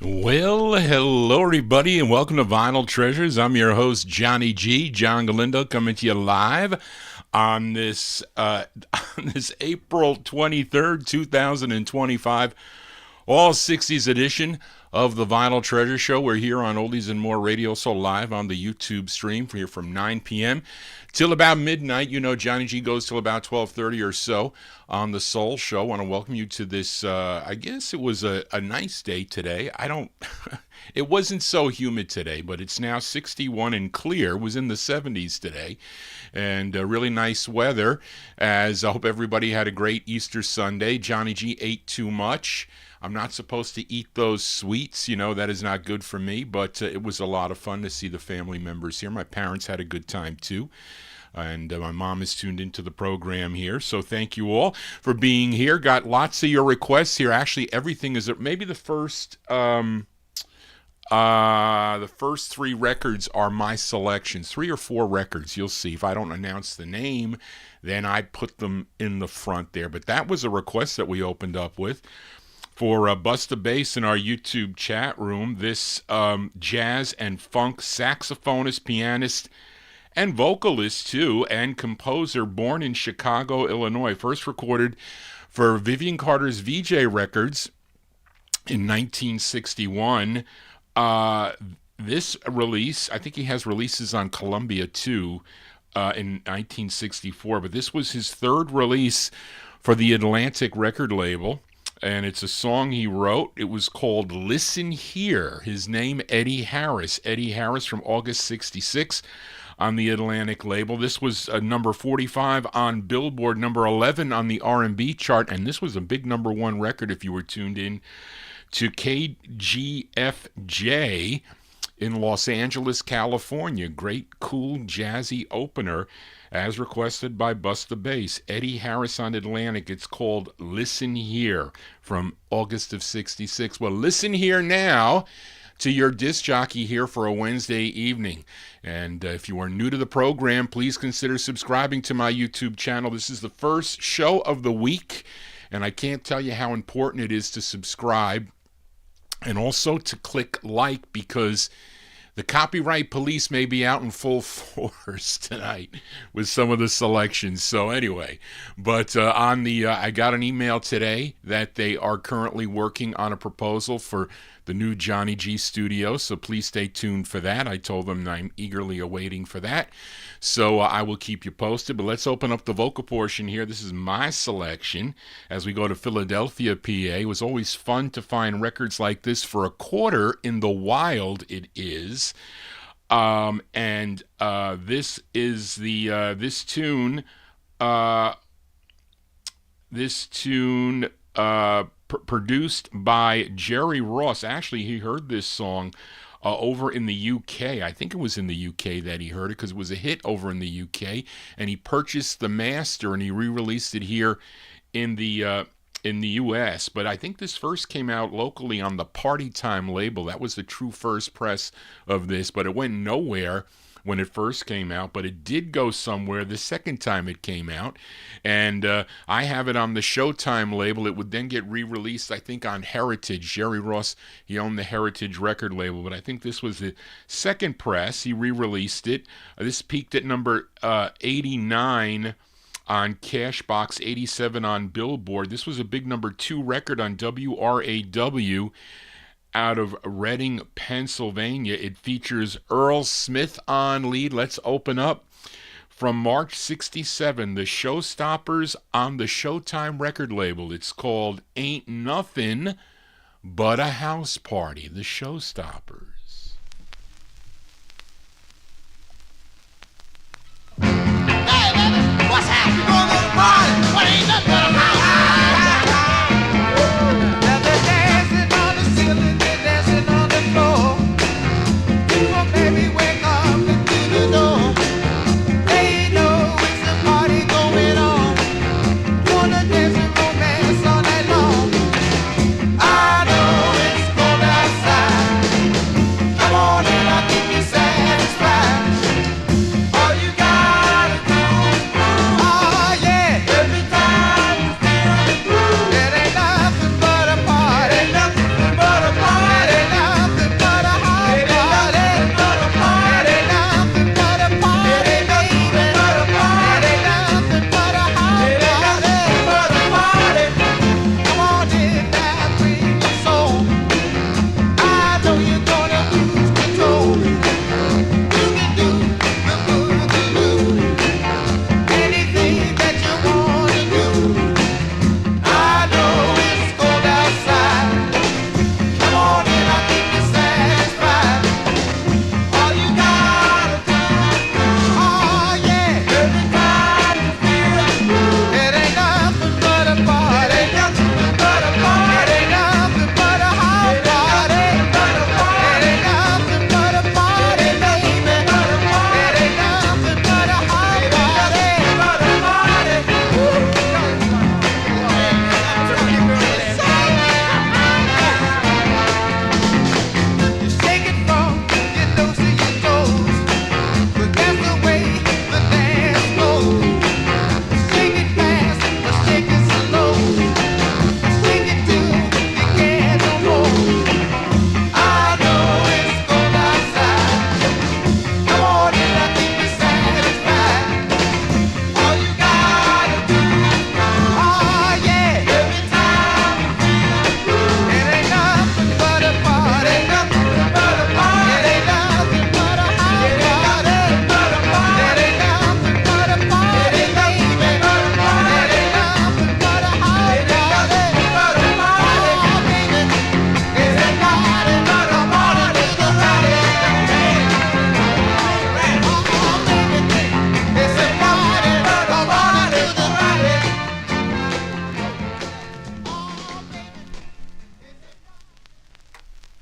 Well, hello everybody, and welcome to Vinyltreasures. I'm your host, Johnny G, John Galindo, coming to you live on this April 23rd, 2025, all 60s edition of the Vinyltreasure Show. We're here on Oldies and More Radio, so live on the YouTube stream here from 9 p.m. till about midnight. You know, Johnny G goes till about 12:30 or so on the Soul Show. I want to welcome you to this, I guess it was a nice day today. It wasn't so humid today, but it's now 61 and clear. It was in the 70s today, and really nice weather, as I hope everybody had a great Easter Sunday. Johnny G ate too much. I'm not supposed to eat those sweets, you know, that is not good for me, but it was a lot of fun to see the family members here. My parents had a good time too, and my mom is tuned into the program here, so thank you all for being here. Got lots of your requests here. Actually, everything is, maybe the first three records are my selections, 3 or 4 records. You'll see. If I don't announce the name, then I put them in the front there, but that was a request that we opened up with. For Busta Bass in our YouTube chat room, this jazz and funk saxophonist, pianist, and vocalist too, and composer, born in Chicago, Illinois. First recorded for Vivian Carter's VJ Records in 1961. This release, I think he has releases on Columbia too, in 1964, but this was his third release for the Atlantic record label. And it's a song he wrote. It was called Listen Here. His name, Eddie Harris. Eddie Harris from August 66 on the Atlantic label. This was number 45 on Billboard, number 11 on the R&B chart. And this was a big number 1 record if you were tuned in to KGFJ in Los Angeles, California. Great, cool, jazzy opener, as requested by Busta Bass. Eddie Harris on Atlantic. It's called Listen Here from August of 66. Well, listen here now to your disc jockey here for a Wednesday evening. And if you are new to the program, please consider subscribing to my YouTube channel. This is the first show of the week, and I can't tell you how important it is to subscribe and also to click like, because the copyright police may be out in full force tonight with some of the selections. So anyway, but I got an email today that they are currently working on a proposal for the new Johnny G studio, so please stay tuned for that. I told them I'm eagerly awaiting for that, so I will keep you posted. But let's open up the vocal portion here. This is my selection as we go to Philadelphia, PA. It was always fun to find records like this for a quarter in the wild. It is. This is the this tune produced by Jerry Ross. Actually, he heard this song over in the UK. I think it was in the UK that he heard it, because it was a hit over in the UK, and he purchased the master and he re-released it here in the US. But I think this first came out locally on the Party Time label. That was the true first press of this, but it went nowhere when it first came out, but it did go somewhere the second time it came out, and I have it on the Showtime label. It would then get re-released, I think, on Heritage. Jerry Ross, he owned the Heritage record label, but I think this was the second press. He re-released it. This peaked at number 89 on Cashbox, 87 on Billboard. This was a big number 2 record on WRAW out of Reading, Pennsylvania. It features Earl Smith on lead. Let's open up from March 67, the Showstoppers on the Showtime record label. It's called Ain't Nothing But a House Party, the Showstoppers. Hey, baby, what's happening? You going to the party? What ain't nothing but a house? All you gotta do, oh yeah, every time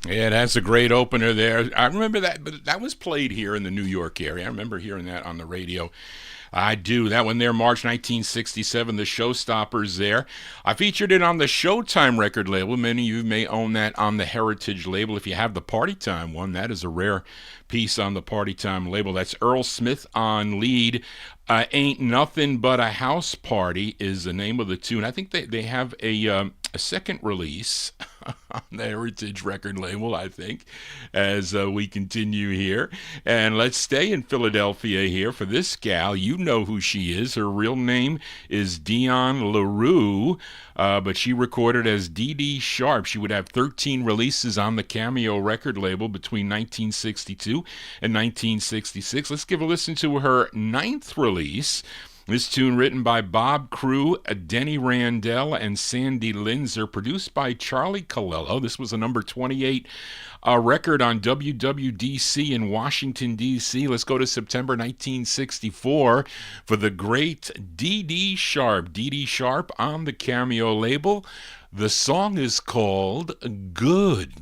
Yeah, that's a great opener there. I remember that, but that was played here in the New York area. I remember hearing that on the radio. I do. That one there, March 1967, the Showstoppers there. I featured it on the Showtime record label. Many of you may own that on the Heritage label. If you have the Party Time one, that is a rare piece on the Party Time label. That's Earl Smith on lead. Ain't Nothing But a House Party is the name of the tune. I think they have a second release on the Heritage record label, I think, as we continue here. And let's stay in Philadelphia here for this gal. You know who she is. Her real name is Dion LaRue, but she recorded as Dee Dee Sharp. She would have 13 releases on the Cameo record label between 1962 and 1966. Let's give a listen to her ninth release. This tune written by Bob Crew, Denny Randell, and Sandy Linzer, produced by Charlie Colello. This was a number 28 record on WWDC in Washington, D.C. Let's go to September 1964 for the great Dee Dee Sharp. Dee Dee Sharp on the Cameo label. The song is called Good.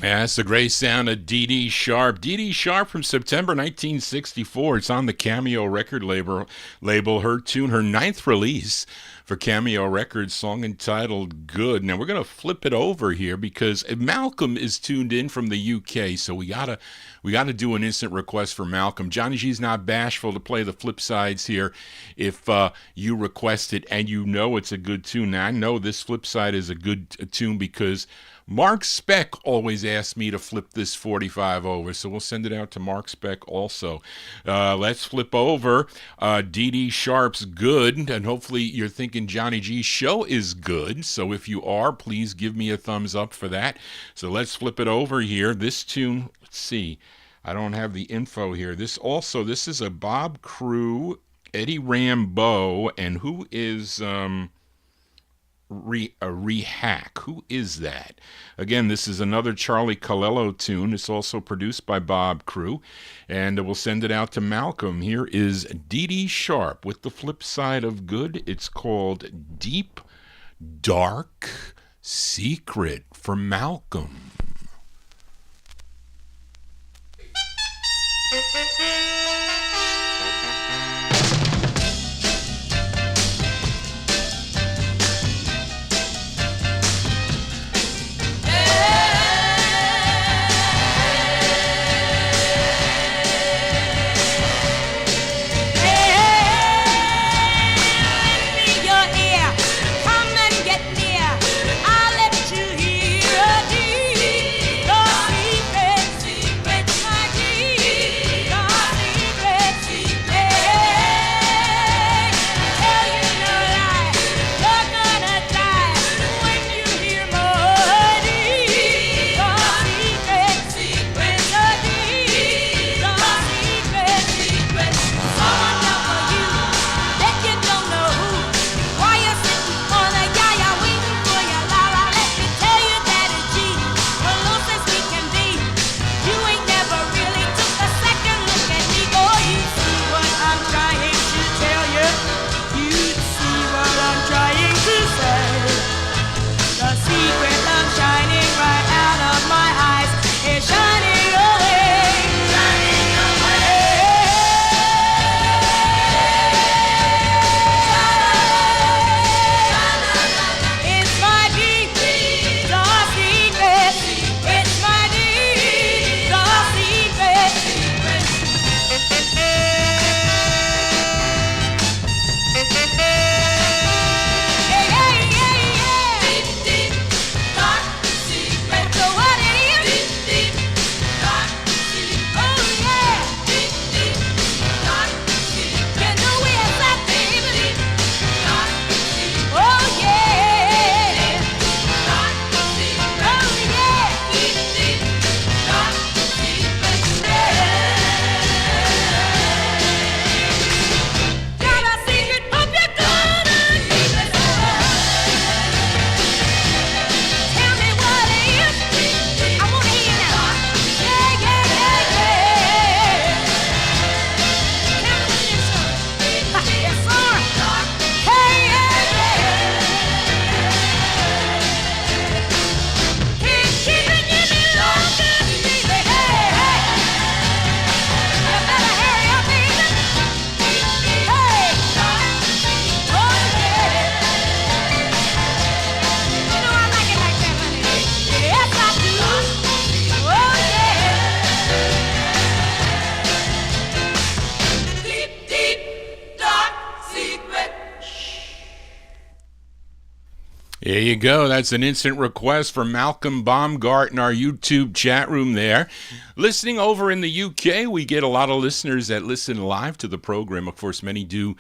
Yeah, that's the great sound of Dee Dee Sharp. Dee Dee Sharp from September 1964. It's on the Cameo record label. Her tune, her ninth release for Cameo Records, song entitled Good. Now, we're going to flip it over here because Malcolm is tuned in from the UK, so we gotta do an instant request for Malcolm. Johnny G's not bashful to play the flip sides here if you request it and you know it's a good tune. Now, I know this flip side is a good tune because Mark Speck always asks me to flip this 45 over, so we'll send it out to Mark Speck also. Let's flip over Dee Dee Sharp's Good, and hopefully you're thinking Johnny G's show is good, so if you are, please give me a thumbs up for that. So let's flip it over here. This tune, let's see, I don't have the info here. This is a Bob Crew, Eddie Rambeau, and who is... Rehack. Who is that? Again, this is another Charlie Colello tune. It's also produced by Bob Crew, and we'll send it out to Malcolm. Here is Dee Dee Sharp with the flip side of Good. It's called Deep Dark Secret for Malcolm. There you go. That's an instant request from Malcolm Baumgart in our YouTube chat room there. Listening over in the UK, we get a lot of listeners that listen live to the program. Of course, many do.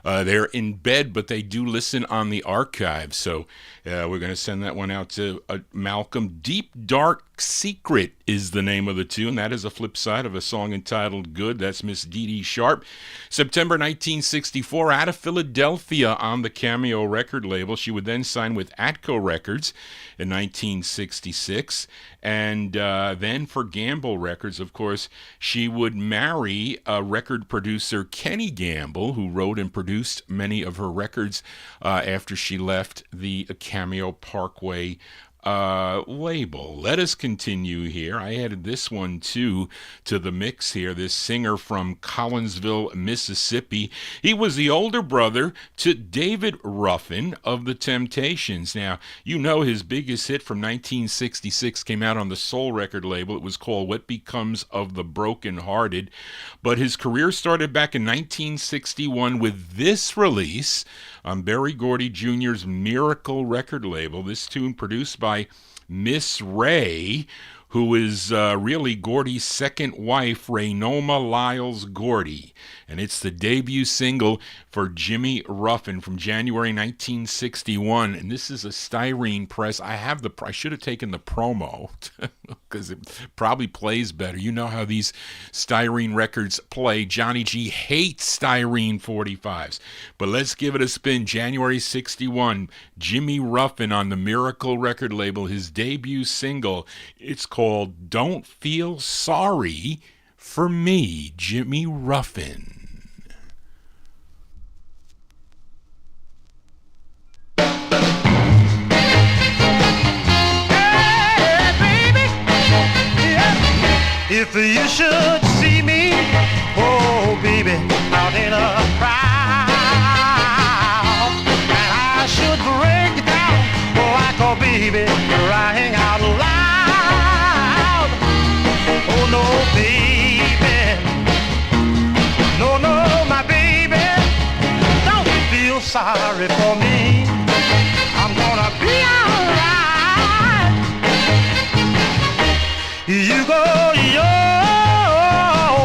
They're in bed, but they do listen on the archive. So we're going to send that one out to Malcolm. Deep Dark Secret is the name of the tune. That is a flip side of a song entitled Good. That's Miss Dee Dee Sharp. September 1964, out of Philadelphia on the Cameo record label. She would then sign with Atco Records in 1966. And then for Gamble Records, of course, she would marry record producer Kenny Gamble, who wrote and produced many of her records after she left the Cameo Parkway label. Let us continue here. I added this one too to the mix here. This singer from Collinsville, Mississippi. He was the older brother to David Ruffin of the Temptations. Now, you know his biggest hit from 1966 came out on the Soul record label. It was called What Becomes of the Broken Hearted. But his career started back in 1961 with this release on Berry Gordy Jr.'s Miracle record label. This tune produced by Miss Ray, who is really Gordy's second wife, Raynoma Lyles Gordy. and it's the debut single for Jimmy Ruffin from January 1961. And this is a styrene press. I should have taken the promo because it probably plays better. You know how these styrene records play. Johnny G hates styrene 45s. But let's give it a spin. January 61, Jimmy Ruffin on the Miracle record label, his debut single. It's called Don't Feel Sorry for Me, Jimmy Ruffin. If you should see me, oh baby, out in a crowd, and I should break down like a baby crying out loud. Oh no, baby, no, no, my baby, don't feel sorry for me. I'm gonna be alright. You go your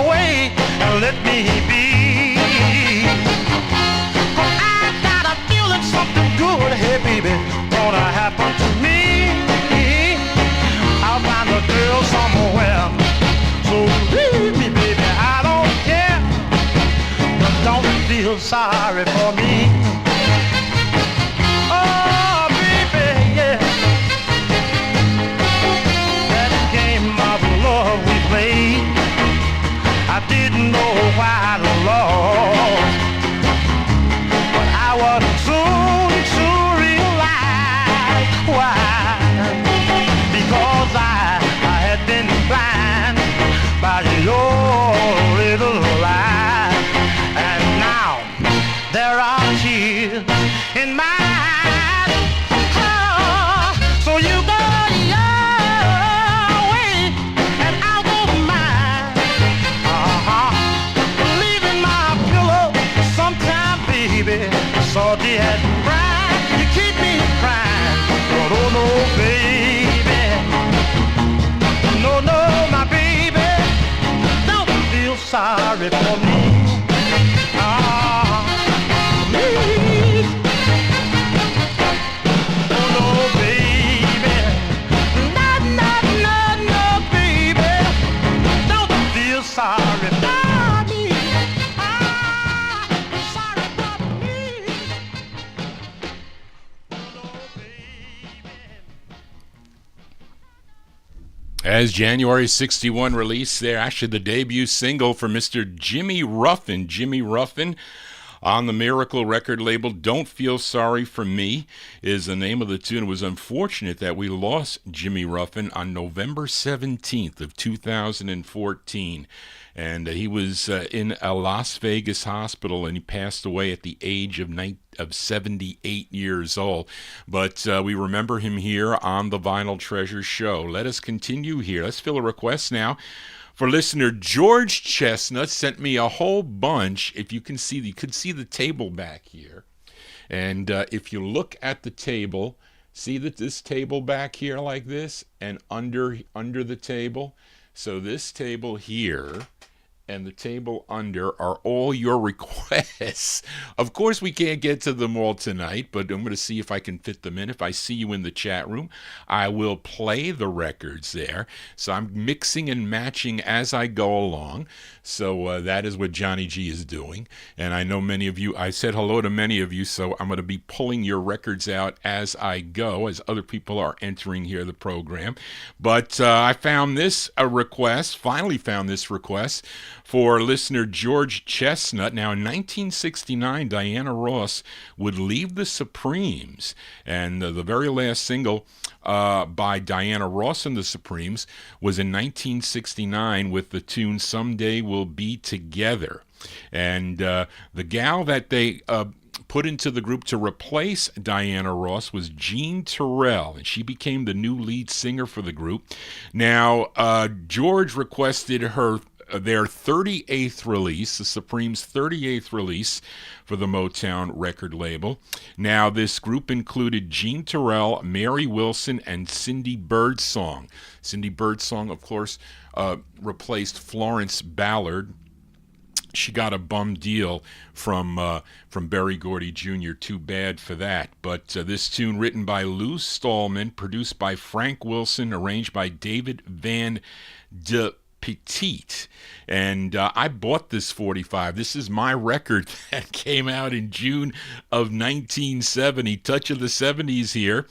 way and let me be. I got a feeling something good, hey baby, gonna happen to me. I'll find a girl somewhere, so leave me baby, I don't care. But don't feel sorry for me. Oh baby, yeah. I didn't know why I lost, but I was soon to realize why. Because I had been blind by your little lie, and now there are tears in my eyes. Oh, so you go your way and I'll go mine. Leaving my pillow sometime, baby, salty and bright. You keep me crying, but oh no, baby, no, no, my baby, don't feel sorry for me. Please. Oh no, baby, no, no, no, no, baby, don't feel sorry for me. As January 61 release there, actually the debut single for Mr. Jimmy Ruffin. Jimmy Ruffin on the Miracle record label. Don't Feel Sorry for Me is the name of the tune. It was unfortunate that we lost Jimmy Ruffin on November 17th of 2014. And he was in a Las Vegas hospital, and he passed away at the age of 78 years old. But we remember him here on the Vinyltreasure show. Let us continue here. Let's fill a request now for listener George Chestnut. Sent me a whole bunch. If you can see, you could see the table back here. And if you look at the table, see that this table back here like this, and under the table. So this table here and the table under are all your requests. Of course, we can't get to them all tonight, but I'm going to see if I can fit them in. If I see you in the chat room, I will play the records there. So I'm mixing and matching as I go along. So that is what Johnny G is doing. And I know many of you, I said hello to many of you, so I'm going to be pulling your records out as I go, as other people are entering here the program. But I found this request, finally found this request for listener George Chestnut. Now, in 1969, Diana Ross would leave the Supremes, and the very last single by Diana Ross and the Supremes was in 1969 with the tune Someday We'll Be Together. And the gal that they put into the group to replace Diana Ross was Jean Terrell, and she became the new lead singer for the group. Now, George requested their 38th release, the Supremes' 38th release for the Motown record label. Now, this group included Jean Terrell, Mary Wilson, and Cindy Birdsong. Cindy Birdsong, of course, replaced Florence Ballard. she got a bum deal from Berry Gordy Jr. Too bad for that. But this tune, written by Lou Stallman, produced by Frank Wilson, arranged by David Van de Petite. And I bought this 45. This is my record that came out in June of 1970. Touch of the 70s here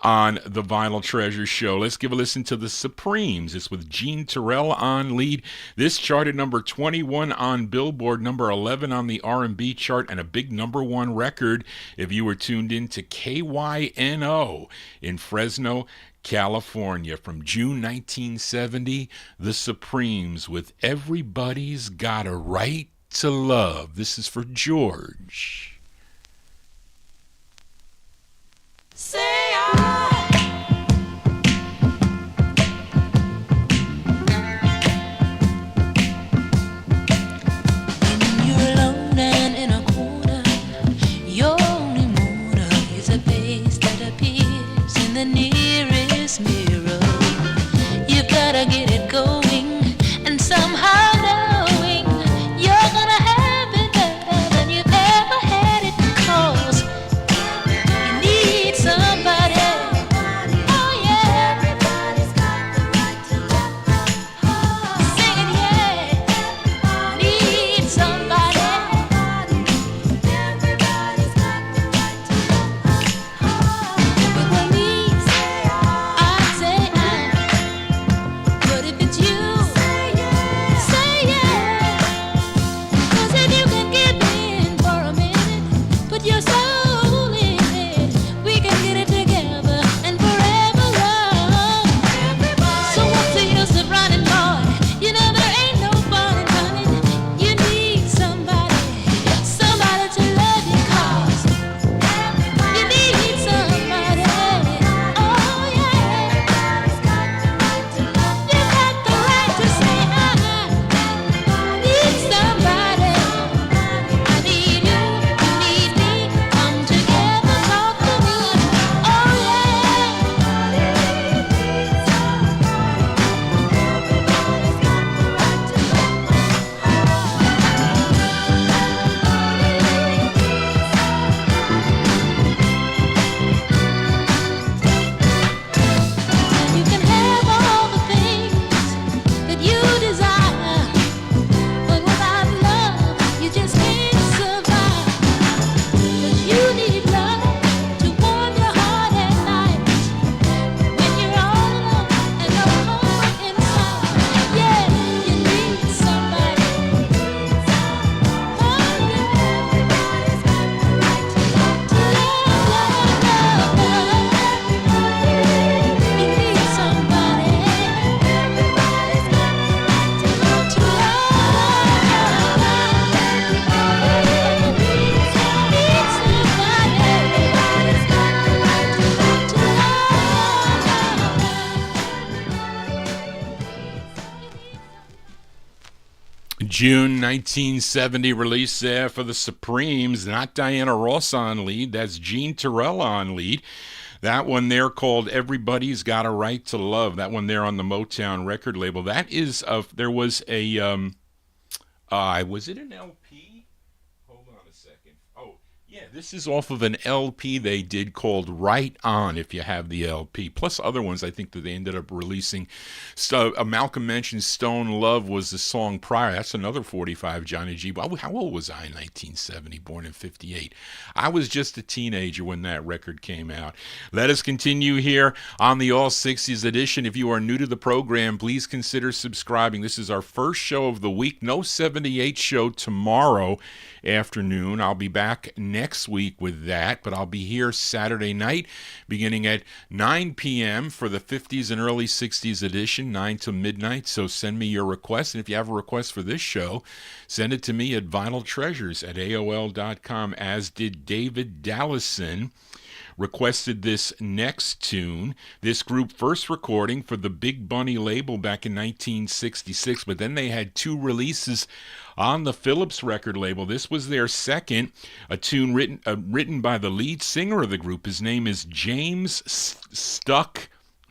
on the Vinyltreasure show. Let's give a listen to the Supremes. It's with Gene Terrell on lead. This charted number 21 on Billboard, number 11 on the R&B chart, and a big number one record if you were tuned in to KYNO in Fresno, California. From June 1970, the Supremes with Everybody's Got a Right to Love. This is for George. Say I. When you're alone and in a corner, your only motor is a face that appears in the nearest mirror. You've gotta get it going, and somehow knowing you're gonna have it better than you've ever had it, 'cause you need somebody. Oh yeah, everybody's got the right to love. Sing it, yeah. Need somebody. Everybody's got the right to love. But when me say I say I. But if it's you, say yeah. 'Cause if you can get me in for a minute, put your soul in it. We can get it together and forever love. So what's the use of running, boy? You know there ain't no fun in running. You need somebody, somebody to love you, 'cause you need somebody. Oh yeah, you got the right to say I need somebody. I need you, you need me. Come together, talk to me. Oh yeah, everybody's got the right to And you can have all the things that you desire, but without love, you just can't survive. 'Cause you need love to warm your heart at night when you're all alone and no comfort inside. Yeah, you need somebody. Oh, everybody's got the right to love, love, You need somebody. Everybody's got the right to love, Need somebody. Everybody's got the right to June 1970 release there for the Supremes. Not Diana Ross on lead. That's Gene Terrell on lead. That one there called Everybody's Got a Right to Love. That one there on the Motown record label. That is there was a was it an LP? Hold on a second. Oh, yeah, this is off of an LP they did called Right On, if you have the LP. Plus other ones I think that they ended up releasing. So Malcolm mentioned Stone Love was the song prior. That's another 45, Johnny G. How old was I in 1970? Born in 58. I was just a teenager when that record came out. Let us continue here on the All 60s edition. If you are new to the program, please consider subscribing. This is our first show of the week. No 78 show tomorrow afternoon. I'll be back next week with that, but I'll be here Saturday night beginning at 9 p.m. for the 50s and early 60s edition, 9 to midnight. So send me your request, and if you have a request for this show, send it to me at vinyltreasures@aol.com, as did David Dallison. Requested this next tune. This group first recording for the Big Bunny label back in 1966, but then they had two releases on the Phillips record label. This was their second, a tune written by the lead singer of the group. His name is James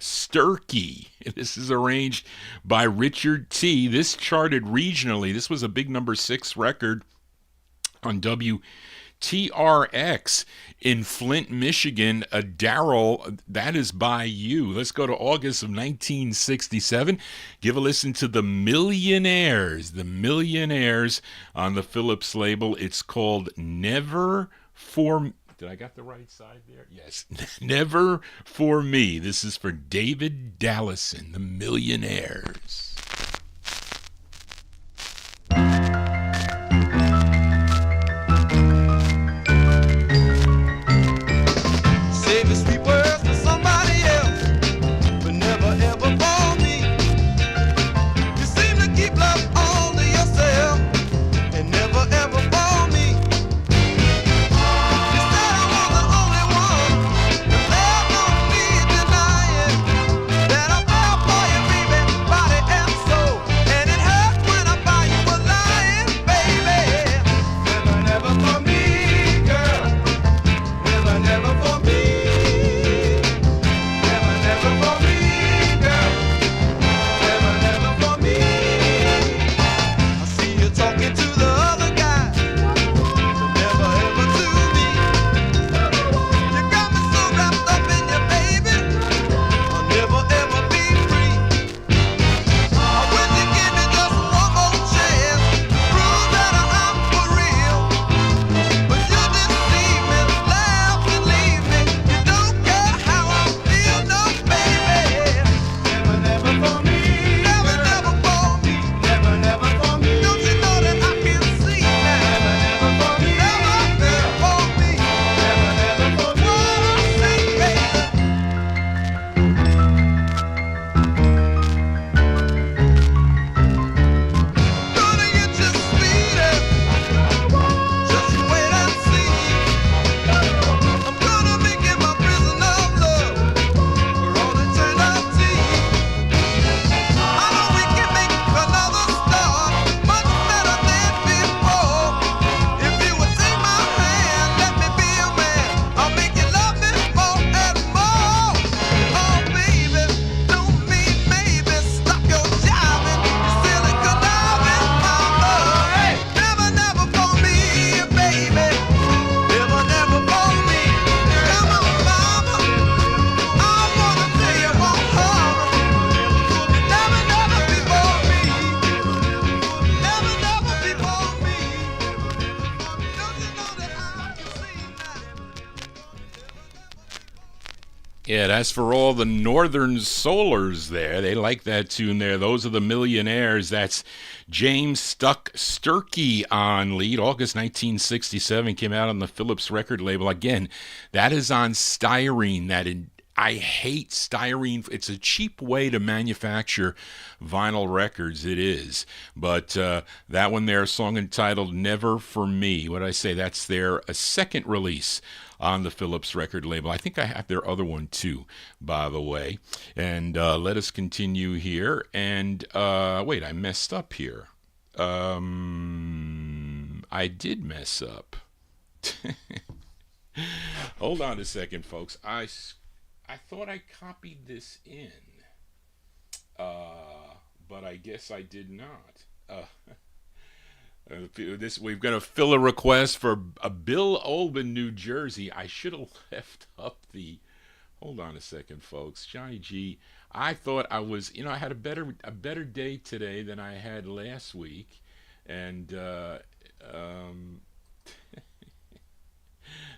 Sturkey. This is arranged by Richard T. This charted regionally. This was a big number 6 record on WTRX in Flint, Michigan. Darryl, that is by you. Let's go to August of 1967. Give a listen to the Millionaires. The Millionaires on the Philips label. It's called Never For... Did I got the right side there? Yes. Never For Me. This is for David Dallison, the Millionaires. Say the sweet words to somebody else, but never ever for me. You seem to keep love all to yourself, and never ever for me. You said I was the only one, and there's no need denying that I fell for you, baby, body and soul. And it hurts when I find you were lying, baby. Never, never for me, girl. Never, never for me. Never, never for me, girl. Never, never for me. I see you talking to the other guy, but never ever to me. You got me so wrapped up in you, baby. I'll never ever be free. I wish you give me just one more chance to prove that I'm for real. But you deceive me, laugh and leave me. You don't care how I feel, no, baby. Never, never for me. Never, never for me. Never, never for me. Don't you know that I can see now? Never, never for me. Never, never for me. Never, never for me. What I say, baby. Gonna get you sweeter. Just you wait and see. I'm gonna make you my prisoner of love for all eternity. I know we can make another start much better than before. If you would take my hand, let me be your man. I'll make you love me more and more. Oh, baby, don't mean maybe stop your jiving. You silly conniving, mama. Never, never for me, baby. Never, never for me. Come on, mama. I wanna tell you one hard. Never, never before me. Never, never before me. Don't you know that I can see now? Yeah, that's for all the Northern Soulers there. They like that tune there. Those are the Millionaires. That's James Stuck Sturkey on lead. August 1967 came out on the Philips record label. Again, that is on styrene. I hate styrene. It's a cheap way to manufacture vinyl records. It is. But that one there, a song entitled Never For Me. What did I say? That's their second release on the Philips record label. I think I have their other one too, by the way. And let us continue here. And wait, I messed up here. I did mess up. Hold on a second, folks. I thought I copied this in, but I guess I did not. We've got a filler request for Bill Olben, New Jersey. I should have left up the. Hold on a second, folks. Johnny G. I thought I was. I had a better day today than I had last week, and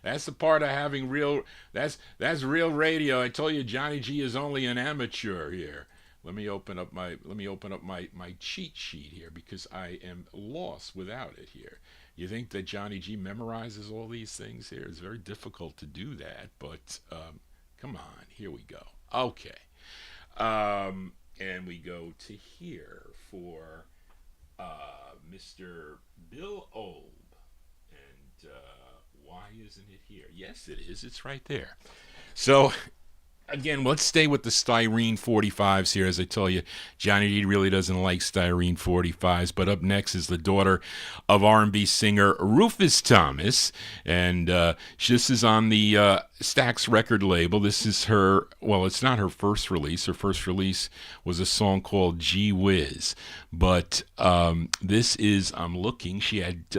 that's the part of having real. That's real radio. I told you, Johnny G is only an amateur here. Let me open up my cheat sheet here because I am lost without it here. You think that Johnny G memorizes all these things here? It's very difficult to do that, but come on, here we go. Okay, and we go to here for Mr. Bill Olb, and why isn't it here? Yes, it is. It's right there. So Again, let's stay with the styrene 45s here. As I tell you, Johnny G really doesn't like styrene 45s. But up next is the daughter of R&B singer Rufus Thomas, and this is on the Stax record label. This is her, well, it's not her first release. Her first release was a song called Gee Whiz. But this is, I'm looking, she had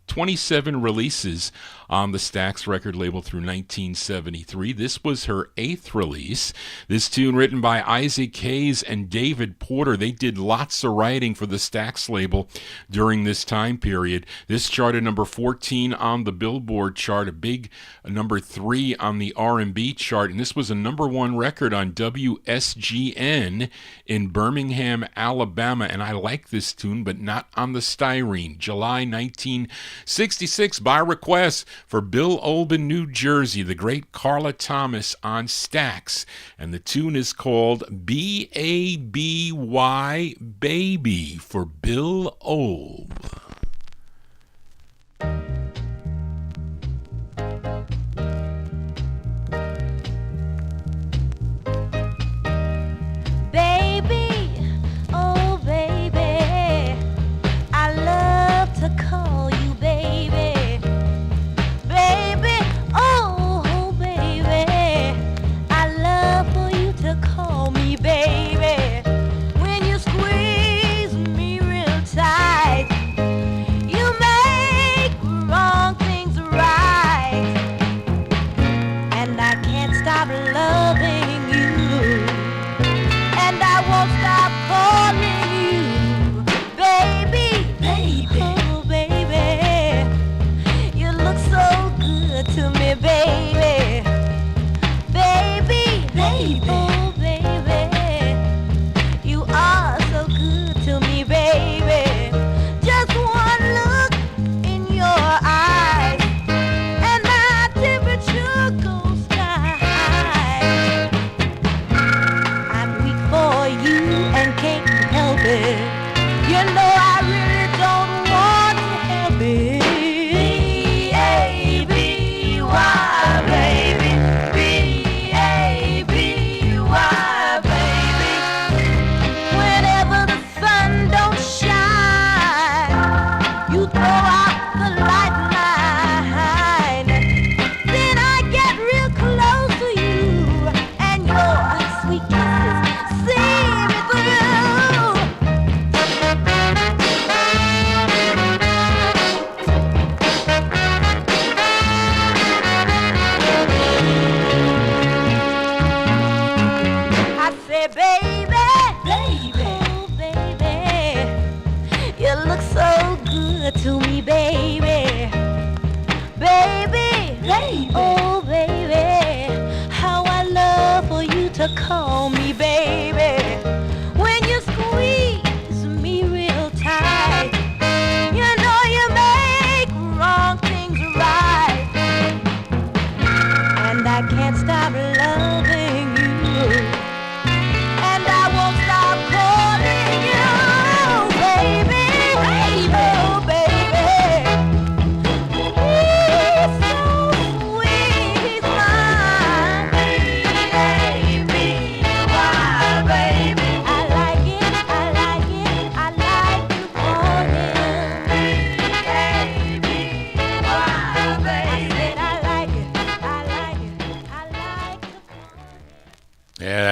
27 releases on the Stax record label through 1973. This was her 8th release. This tune, written by Isaac Hayes and David Porter, they did lots of writing for the Stax label during this time period. This charted number 14 on the Billboard chart, a big number 3 on the R&B chart, and this was a number 1 record on WSGN in Birmingham, Alabama. And I like this tune, but not on the styrene. July 1966, by request for Bill Olben, New Jersey, the great Carla Thomas on Stax. And the tune is called B-A-B-Y Baby for Bill Olb.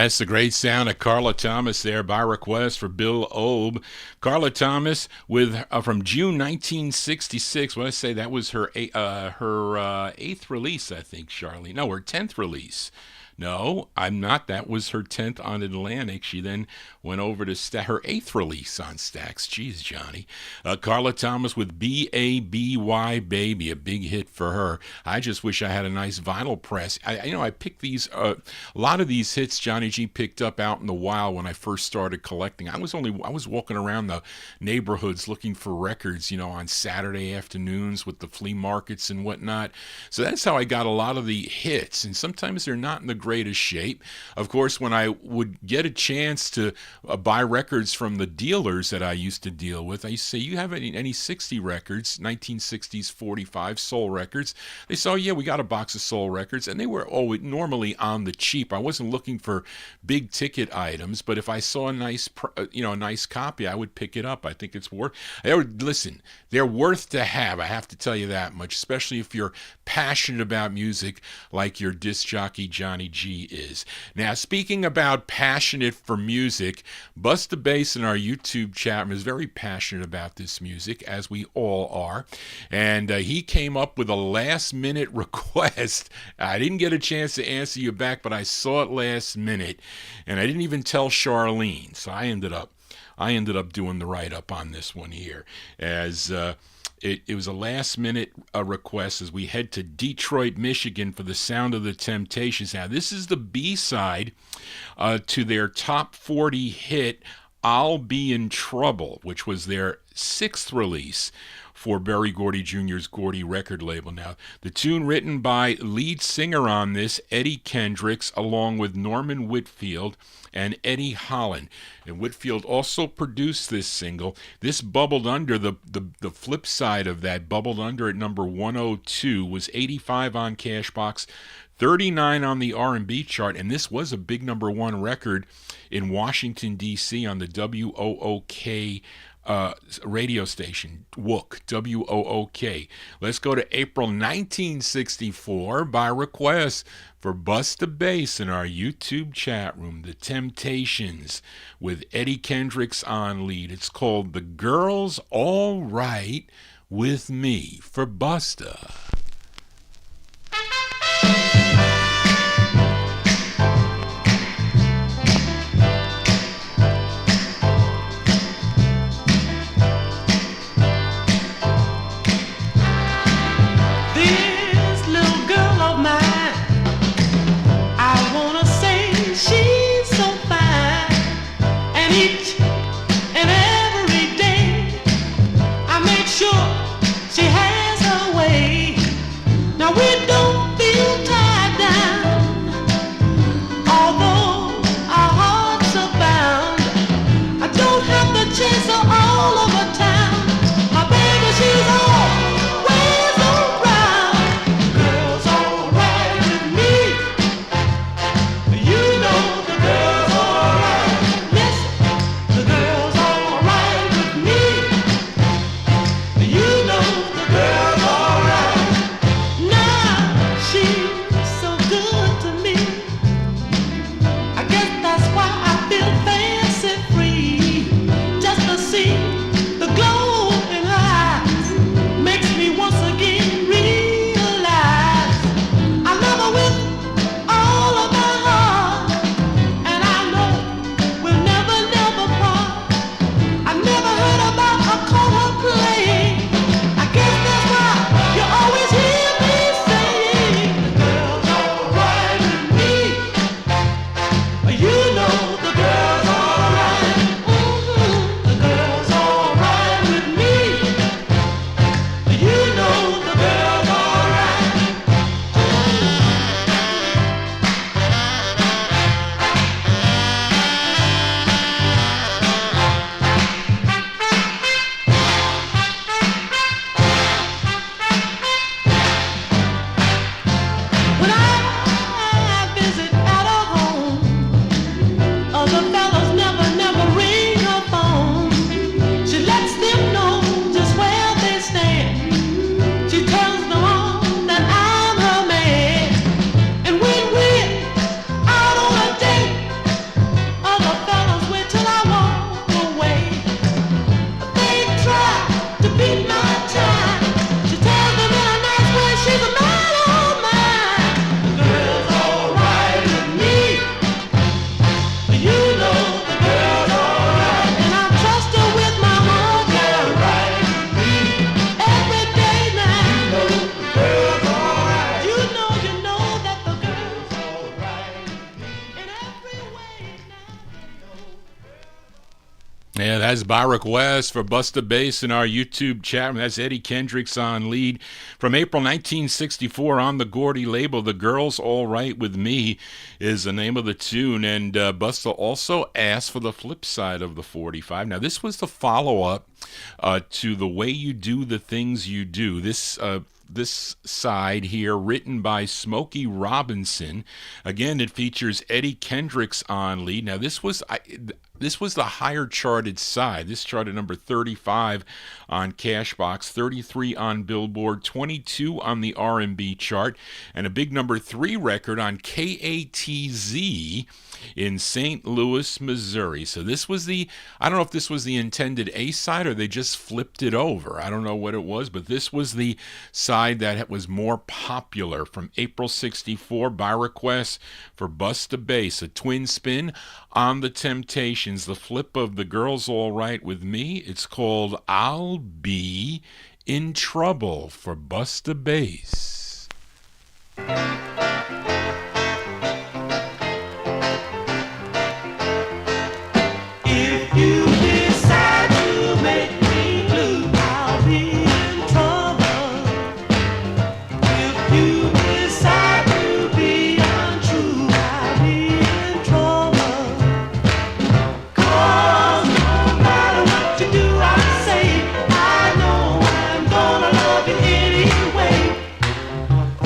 That's the great sound of Carla Thomas there, by request for Bill Olb. Carla Thomas with from June 1966. What I say, that was her 8th release, I think, Charlie. No, her 10th release. No, I'm not. That was her 10th on Atlantic. She then went over to her 8th release on Stax. Jeez, Johnny. Carla Thomas with B-A-B-Y Baby, a big hit for her. I just wish I had a nice vinyl press. I picked these, a lot of these hits Johnny G picked up out in the wild when I first started collecting. I was walking around the neighborhoods looking for records, on Saturday afternoons with the flea markets and whatnot. So that's how I got a lot of the hits. And sometimes they're not in the greatest shape. Of course, when I would get a chance to buy records from the dealers that I used to deal with, I used to say, you have any 60 records, 1960s 45 soul records? They said, oh yeah, we got a box of soul records, and they were normally on the cheap. I wasn't looking for big ticket items, but if I saw a nice copy, I would pick it up. I think it's worth. Listen, they're worth to have. I have to tell you that much, especially if you're passionate about music like your disc jockey Johnny G is. Now, speaking about passionate for music, Busta Bass in our YouTube chat is very passionate about this music, as we all are, and he came up with a last-minute request. I didn't get a chance to answer you back, but I saw it last minute, and I didn't even tell Charlene, so I ended up doing the write-up on this one here, as it was a last-minute request as we head to Detroit, Michigan for the Sound of the Temptations. Now, this is the B-side to their top 40 hit, I'll Be in Trouble, which was their 6th release for Berry Gordy Jr.'s Gordy record label. Now, the tune written by lead singer on this, Eddie Kendricks, along with Norman Whitfield and Eddie Holland. And Whitfield also produced this single. This bubbled under, the flip side of that, bubbled under at number 102, was 85 on Cashbox, 39 on the R&B chart, and this was a big number 1 record in Washington, D.C. on the WOOK radio station, WOOK, W-O-O-K. Let's go to April 1964 by request for Busta Bass in our YouTube chat room, The Temptations with Eddie Kendricks on lead. It's called The Girl's All Right With Me for Busta. She has her way. That's by request for Busta Bass in our YouTube chat room. That's Eddie Kendricks on lead from April 1964 on the Gordy label. The Girls All Right With Me is the name of the tune, and Busta also asked for the flip side of the 45. Now, this was the follow-up to The Way You Do the Things You Do. This side here, written by Smokey Robinson. Again, it features Eddie Kendricks on lead. Now, this was the higher charted side. This charted number 35 on Cashbox, 33 on Billboard, 22 on the R&B chart, and a big number 3 record on KATZ in St. Louis, Missouri. So this was I don't know if this was the intended A side or they just flipped it over. I don't know what it was, but this was the side that was more popular from April 64 by request for Busta Bass, a twin spin on the Temptations. The flip of The Girls All Right With Me. It's called I'll Be in Trouble for Busta Bass. If you decide to make me blue, I'll be in trouble. If you decide to be untrue, I'll be in trouble. 'Cause no matter what you do, I say, I know I'm gonna love you anyway.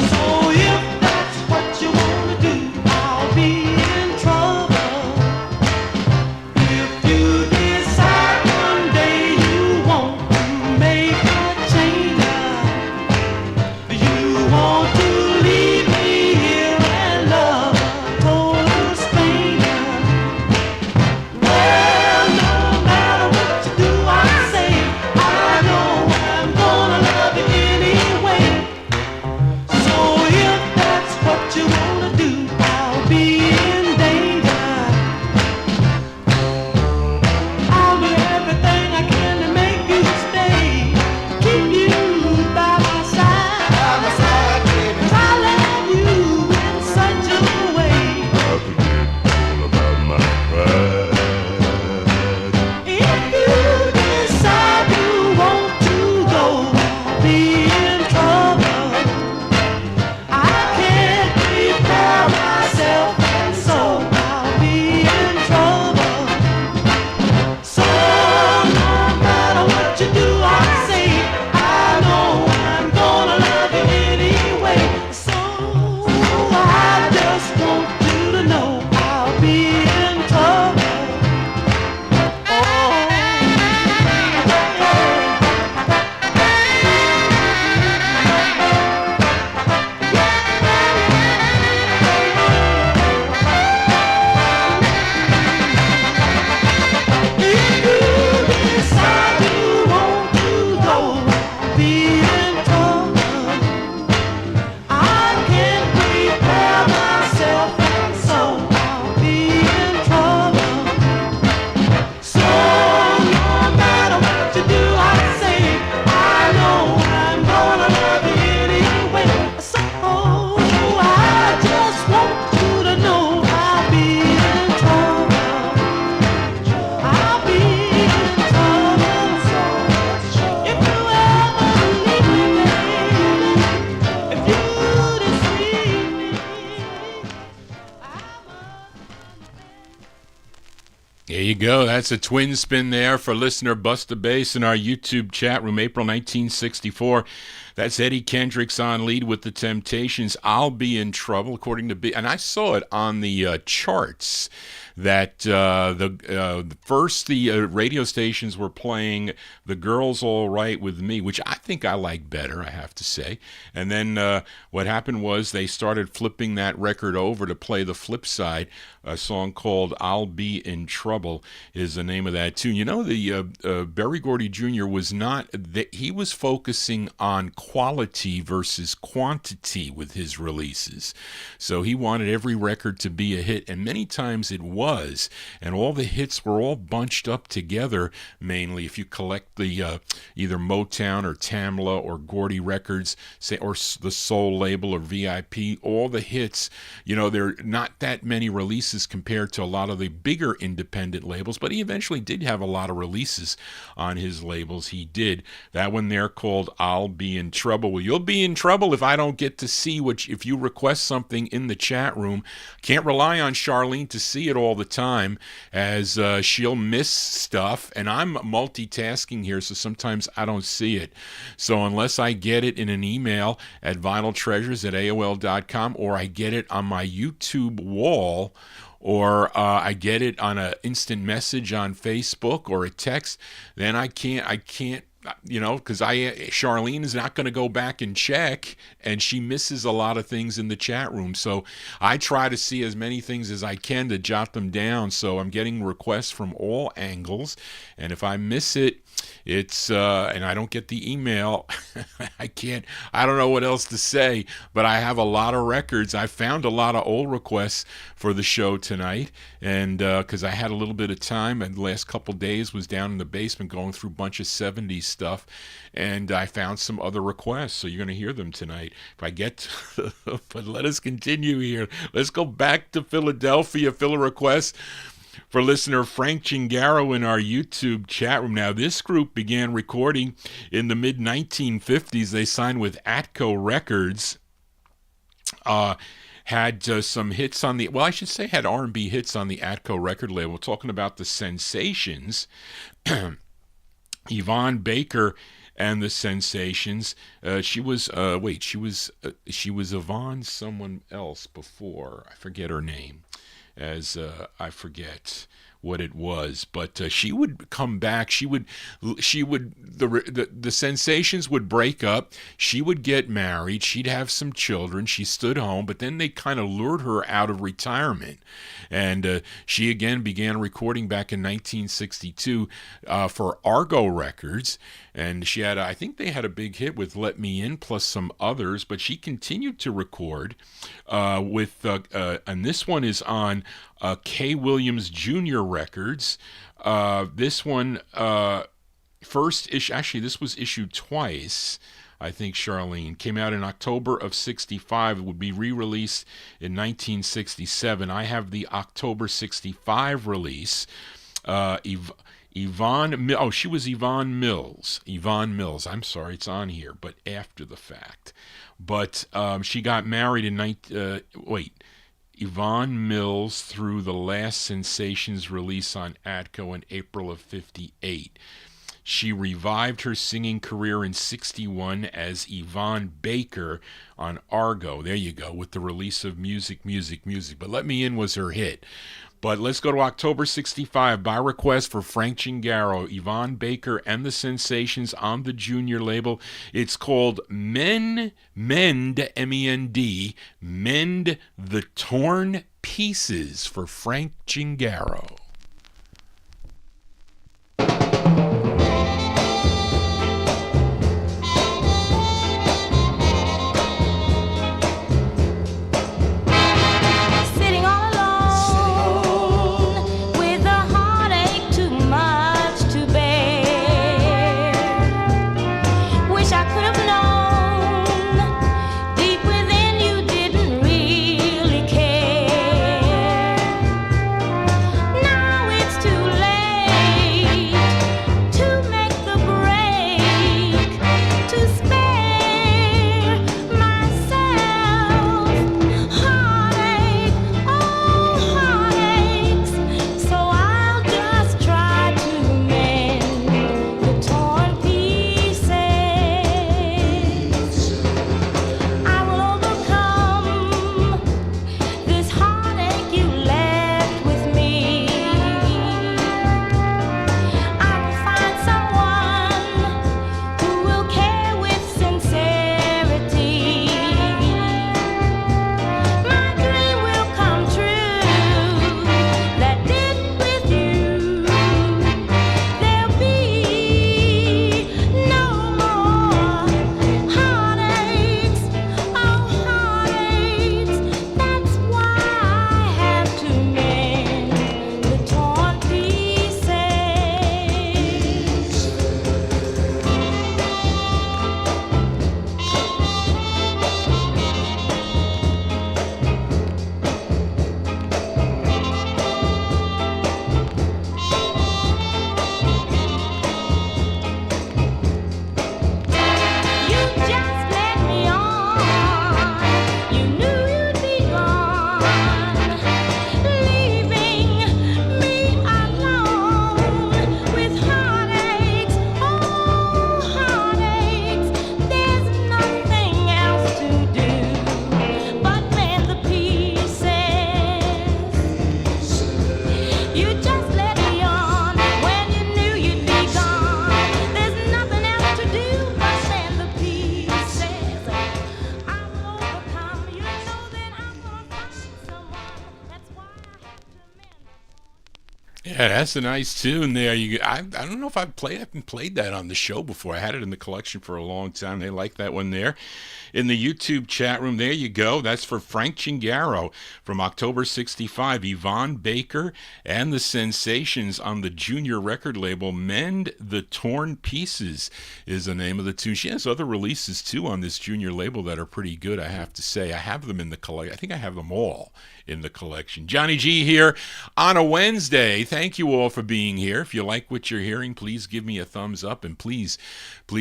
So if that's what you wanna do, I'll be in trouble. If you decide one day you want to make a change, you want to leave me here and love a total stranger. Well, no matter what you do, I say, I know I'm gonna love you anyway. So if that's what you wanna do, I'll be in danger. I'll do everything I can to make you stay, keep you by my side. 'Cause I love you in such a way. I forget all about my pride. If you decide you want to go, I'll be in trouble. I can't prepare myself, and so I'll be in trouble. So no matter what you do, I say, I know I'm gonna love you anyway. So I just want you to know I'll be in trouble. If you decide you want to go, I'll be in trouble. I can't prepare myself, and so I'll be in trouble. So no matter what you do, I say, I know I'm gonna love you anyway. So I just want you to know I'll be in trouble. I'll be in trouble. If you ever leave me, baby, if you deceive me, There you go. That's a twin spin there for listener Busta Bass in our YouTube chat room, April 1964. That's Eddie Kendricks on lead with the Temptations. I'll Be in Trouble, according to and I saw it on the charts that the radio stations were playing The Girls All Right With Me, which I think I like better, I have to say. And then what happened was they started flipping that record over to play the flip side. A song called I'll Be in Trouble is the name of that tune. You know, the Berry Gordy Jr. was not, he was focusing on quality versus quantity with his releases. So he wanted every record to be a hit, and many times it was. And all the hits were all bunched up together, mainly. If you collect the either Motown or Tamla or Gordy Records, say, or the Soul label or VIP, all the hits, there are not that many releases compared to a lot of the bigger independent labels, but he eventually did have a lot of releases on his labels. He did. That one there called I'll Be in Trouble. Well, you'll be in trouble if I don't get to see if you request something in the chat room. Can't rely on Charlene to see it all the time, as she'll miss stuff, and I'm multitasking here, so sometimes I don't see it. So unless I get it in an email at vinyltreasures@aol.com, or I get it on my YouTube wall, or I get it on an instant message on Facebook or a text, then I can't, because Charlene is not going to go back and check, and she misses a lot of things in the chat room. So I try to see as many things as I can to jot them down. So I'm getting requests from all angles, and if I miss it, it's and I don't get the email, I don't know what else to say. But I have a lot of records. I found a lot of old requests for the show tonight, and because I had a little bit of time, and the last couple days was down in the basement going through a bunch of 70s stuff, and I found some other requests, so you're going to hear them tonight if I get to but let us continue here. Let's go back to Philadelphia. Fill a request for listener Frank Chingaro in our YouTube chat room. Now, this group began recording in the mid-1950s. They signed with Atco Records. Had some hits on had R&B hits on the Atco record label. We're talking about the Sensations. Yvonne Baker and the Sensations. She was Yvonne someone else before. I forget her name. I forget what it was, but she would come back. The Sensations would break up. She would get married. She'd have some children. She stood home, but then they kind of lured her out of retirement, and she again began recording back in 1962 for Argo Records. And she had, I think they had a big hit with Let Me In, plus some others, but she continued to record and this one is on K. Williams Jr. Records. This one, this was issued twice. I think, Charlene, came out in October of 65. It would be re-released in 1967. I have the October 65 release. She was Yvonne Mills. Yvonne Mills. I'm sorry, it's on here, but after the fact. But she got married in Yvonne Mills through the last Sensations release on Atco in April of 58. She revived her singing career in 61 as Yvonne Baker on Argo. There you go, with the release of Music. But Let Me In was her hit. But let's go to October 65 by request for Frank Chingaro, Yvonne Baker, and the Sensations on the Junior label. It's called Mend, M-E-N-D, Mend the Torn Pieces for Frank Chingaro. Now Yeah, that's a nice tune there. I don't know if I haven't played that on the show before. I had it in the collection for a long time. They like that one there. In the YouTube chat room, there you go. That's for Frank Chingaro from October 65. Yvonne Baker and the Sensations on the junior record label. Mend the Torn Pieces is the name of the tune. She has other releases too on this junior label that are pretty good, I have to say. I have them in the collection. I think I have them all in the collection. Johnny G here on a Wednesday. Thank you all for being here. If you like what you're hearing, please give me a thumbs up, and please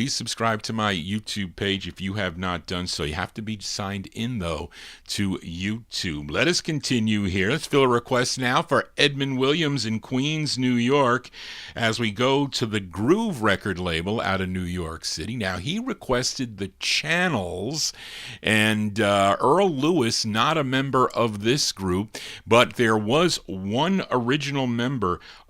subscribe to my YouTube page if you have not done so. You have to be signed in, though, to YouTube. Let us continue here. Let's fill a request now for Edmund Williams in Queens, New York, as we go to the Groove record label out of New York City. Now, he requested the Channels, and Earl Lewis, not a member of this group, but there was one original member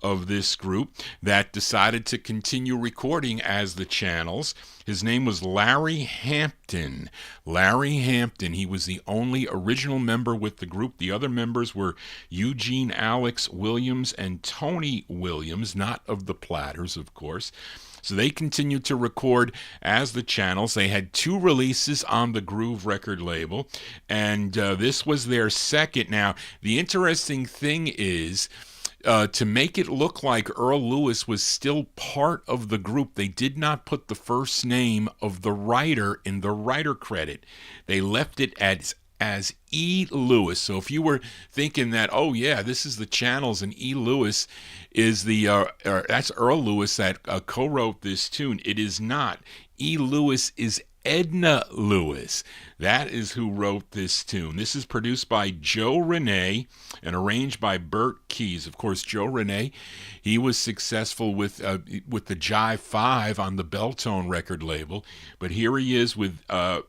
of this group that decided to continue recording as the Channels. His name was Larry Hampton. Larry Hampton, he was the only original member with the group. The other members were Eugene Alex Williams and Tony Williams, not of the Platters, of course. So they continued to record as the Channels. They had 2 releases on the Groove record label, and this was their second. Now, the interesting thing is, to make it look like Earl Lewis was still part of the group, they did not put the first name of the writer in the writer credit. They left it as E. Lewis. So if you were thinking that, oh yeah, this is the Channels and E. Lewis is that's Earl Lewis that co-wrote this tune, it is not. E. Lewis is Edna Lewis. That is who wrote this tune. This is produced by Joe Renee and arranged by Bert Keys. Of course, Joe Renee, he was successful with the Jive 5 on the Belltone record label, but here he is with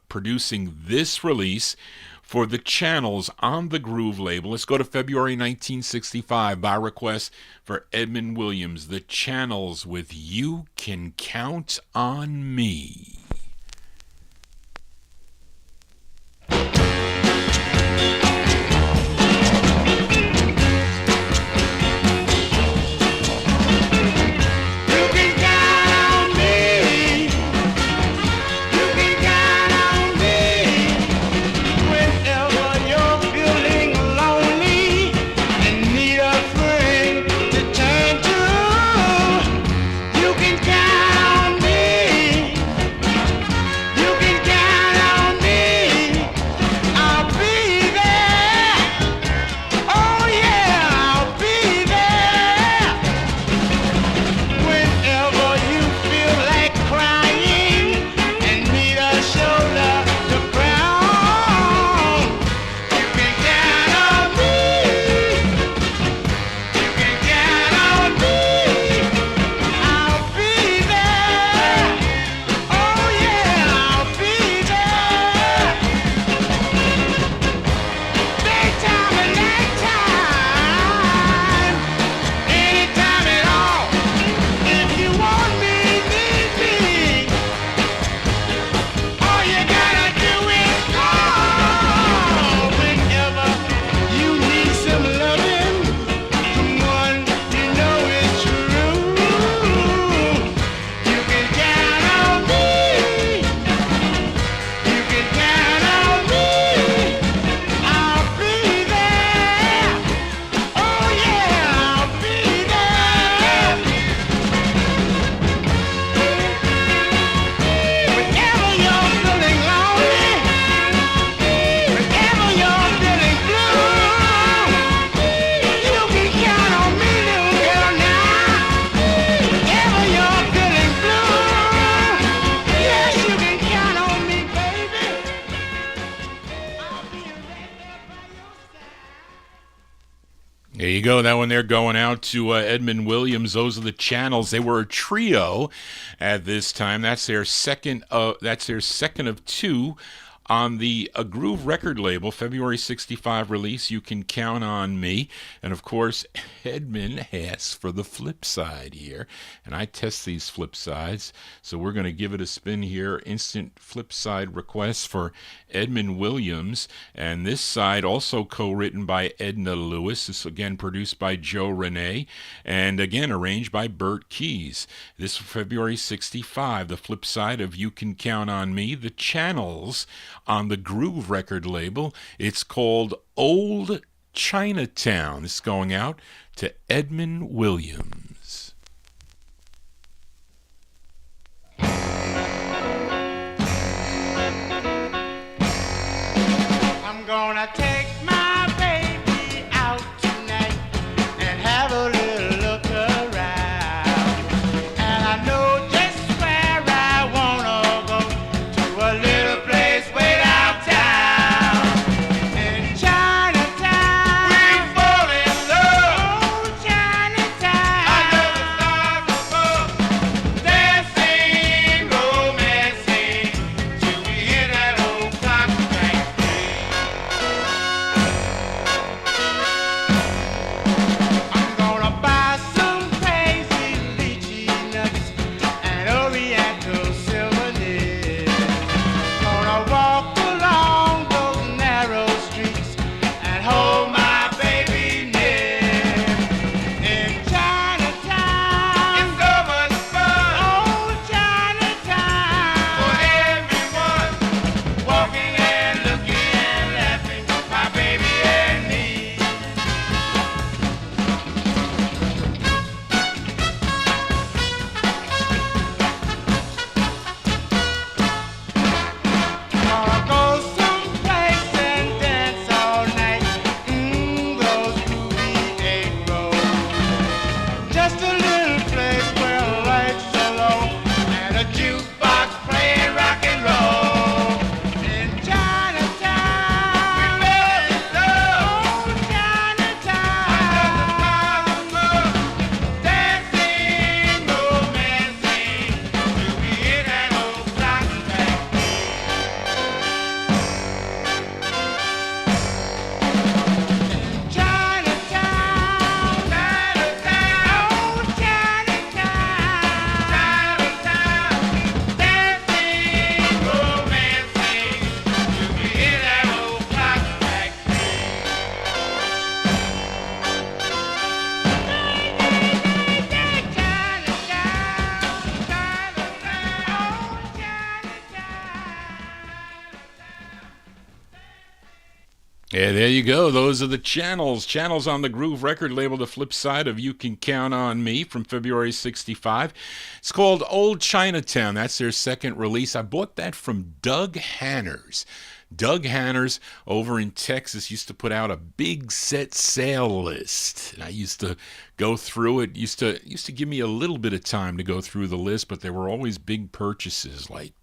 producing this release for the Channels on the Groove label. Let's go to February 1965 by request for Edmund Williams, the Channels with You Can Count on Me. There you go. That one there going out to Edmund Williams. Those are the Channels. They were a trio at this time. That's their second of 2 on the Groove record label, February 65 release, You Can Count on Me. And of course, Edmund asks for the flip side here. And I test these flip sides, so we're going to give it a spin here. Instant flip side request for Edmund Williams. And this side also co-written by Edna Lewis. This again produced by Joe Renee. And again arranged by Bert Keys. This February 65, the flip side of You Can Count on Me. The Channels on the Groove record label. It's called Old Chinatown. This is going out to Edmund Williams. I'm gonna take my baby out tonight and have a little look around. And I know just where I wanna go, to a little place way downtown. In Chinatown, we fall in love. Oh, Chinatown, under the stars above, dancing, romancing, till we hear that old clock strike 3. I'm gonna buy some crazy lychee nuts and Oriental silver nibs. Gonna walk along those narrow streets and hold my baby near. In Chinatown, it's so much fun. Oh, Chinatown, for everyone, walking and looking and laughing, my baby and me. Gonna go someplace and dance all night. Those groovy egg rolls. Just a little place where the lights are low and a jukebox playing rock and roll. In Chinatown, we fell in love. Oh, Chinatown, dancing, romancing, till we hear that old clock strike 3. Chinatown, Chinatown, oh, Chinatown, dancing, romancing, till we hear that old clock strike 3. Yeah, there you go. Those are the Channels. Channels on the Groove record label, the flip side of You Can Count on Me from February 65. It's called Old Chinatown. That's their second release. I bought that from Doug Hanners. Doug Hanners over in Texas used to put out a big set sale list. And I used to go through it. Used to give me a little bit of time to go through the list, but there were always big purchases, like,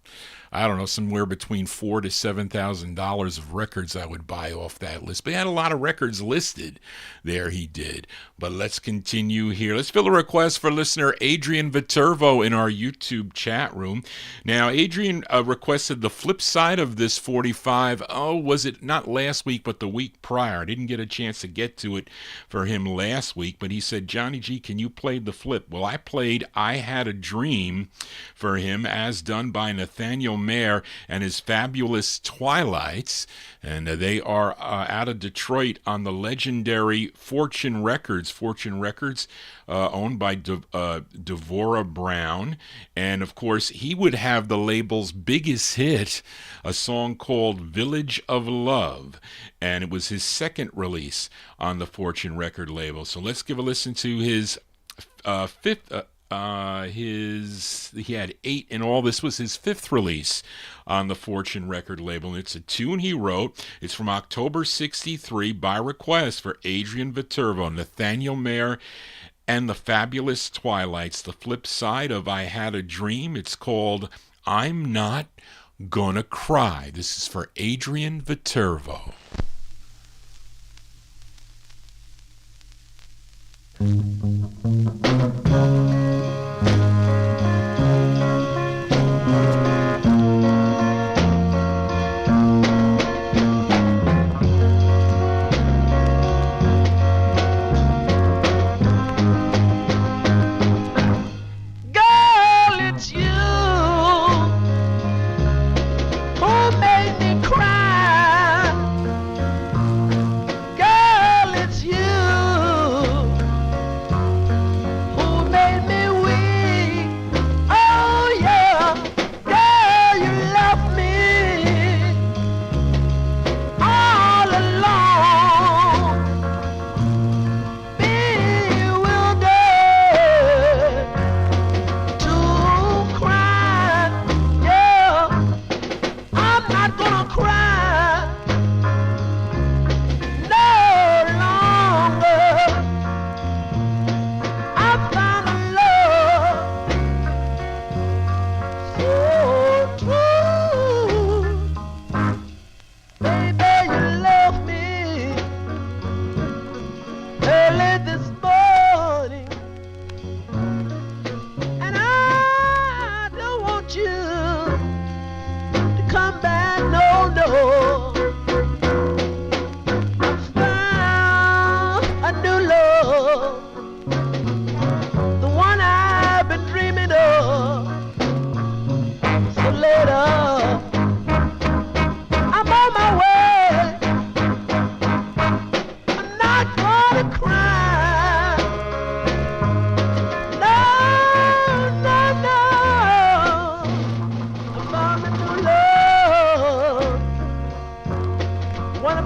I don't know, somewhere between $4,000 to $7,000 of records I would buy off that list. But he had a lot of records listed there, he did. But let's continue here. Let's fill a request for listener Adrian Viterbo in our YouTube chat room. Now, Adrian requested the flip side of this 45. Oh, was it not last week, but the week prior? I didn't get a chance to get to it for him last week, but he said, Johnny G, can you play the flip? Well, I played I Had a Dream for him, as done by Nathaniel Mayer and his Fabulous Twilights, and they are out of Detroit on the legendary Fortune Records. Fortune Records, owned by Devorah Brown, and of course he would have the label's biggest hit, a song called Village of Love, and it was his second release on the Fortune record label. So let's give a listen to his fifth. He had 8 in all. This was his 5th release on the Fortune record label. And it's a tune he wrote. It's from October 63 by request for Adrian Viterbo, Nathaniel Mayer, and the Fabulous Twilights. The flip side of I Had a Dream. It's called I'm Not Gonna Cry. This is for Adrian Viterbo.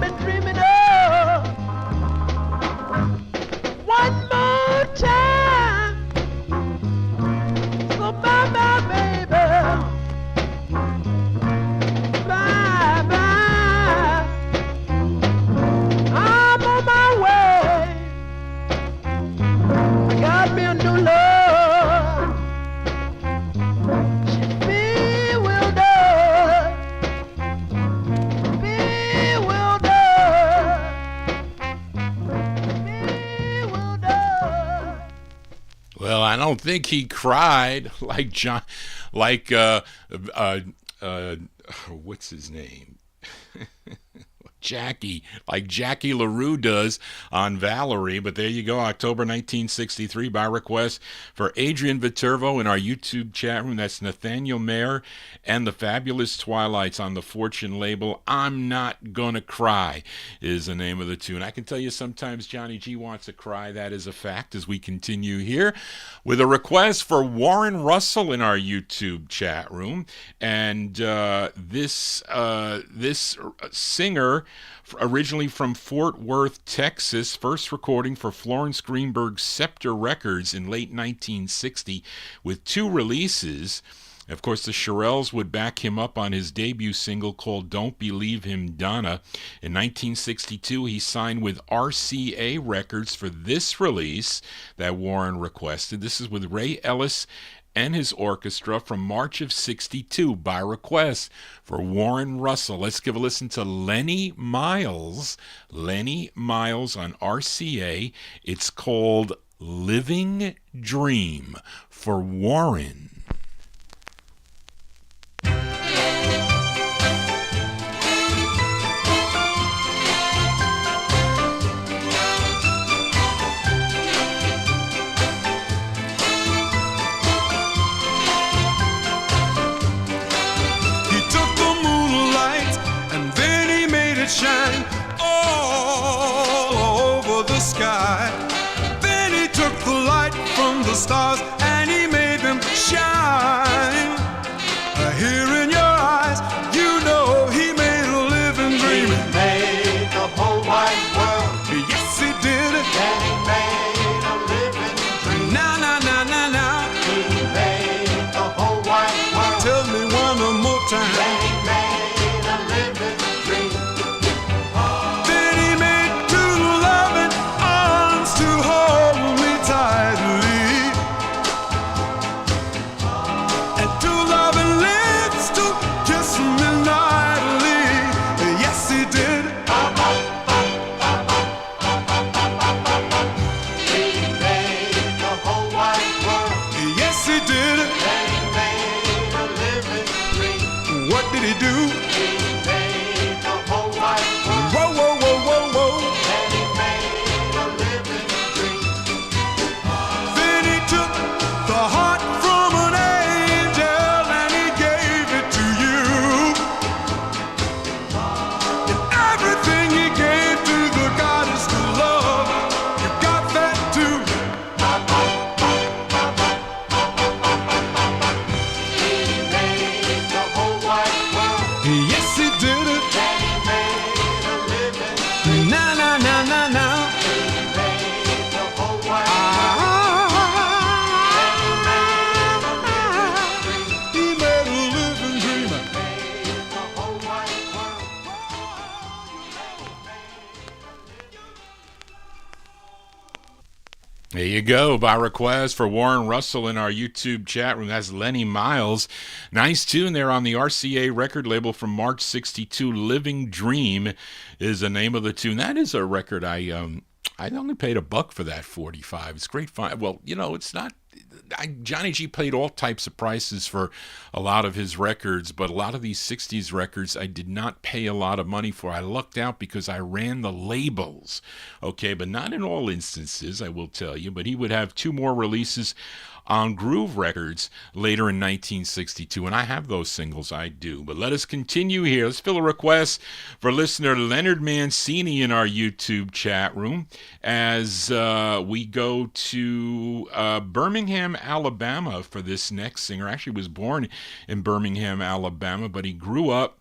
been dreaming of. One more time. So bye bye, baby. Bye bye. I'm on my way. I got me a new love. She's bewildered. Well, I don't think he cried like what's his name? Jackie, like Jackie LaRue does on Valerie. But there you go, October 1963, by request for Adrian Viterbo in our YouTube chat room. That's Nathaniel Mayer and the Fabulous Twilights on the Fortune label. I'm Not Gonna Cry is the name of the tune. I can tell you sometimes Johnny G wants to cry. That is a fact, as we continue here with a request for Warren Russell in our YouTube chat room. And this singer, originally from Fort Worth, Texas, first recording for Florence Greenberg's Scepter Records in late 1960 with 2 releases. Of course, the Shirelles would back him up on his debut single called Don't Believe Him, Donna. In 1962, he signed with RCA Records for this release that Warren requested. This is with Ray Ellis and his orchestra from March of 62 by request for Warren Russell. Let's give a listen to Lenny Miles. Lenny Miles on RCA. It's called Living Dream for Warren. Shine all over the sky. Then he took the light from the stars and he made them shine. Here in your eyes, you know he made a living dream. He made the whole wide world. Yes, he did. And he made a living dream. Now, now, now, now, now. He made the whole wide world. Tell me one more time. And he made a living dream. Then he made 2 loving arms to hold me tightly, and 2 loving lips to kiss me nightly. Yes, he did. He made the whole wide world. Yes, he did. And he made a living dream. What did he do? He made the whole wide world. Whoa, whoa, whoa, whoa, whoa. And he made a living dream. Then he took the heart from an angel and he gave it to you. And everything he gave to the goddess to love, you got that too. He made the whole wide world. Yes, he did it. And he made a living dream. Now, now, now, now, now. He made the whole wide Ah, world. he made a living dream. The whole wide world. There you go, by request for Warren Russell in our YouTube chat room. That's Lenny Miles. Nice tune there on the RCA record label from March 62. Living Dream is the name of the tune. That is a record I only paid $1 for that 45. It's great fun. Well, you know, it's not. Johnny G paid all types of prices for a lot of his records, but a lot of these 60s records I did not pay a lot of money for. I lucked out because I ran the labels, okay, but not in all instances, I will tell you. But he would have 2 more releases on Groove Records later in 1962, and I have those singles, I do. But let us continue here. Let's fill a request for listener Leonard Mancini in our YouTube chat room as we go to Birmingham, Alabama for this next singer. Actually was born in Birmingham, Alabama, but he grew up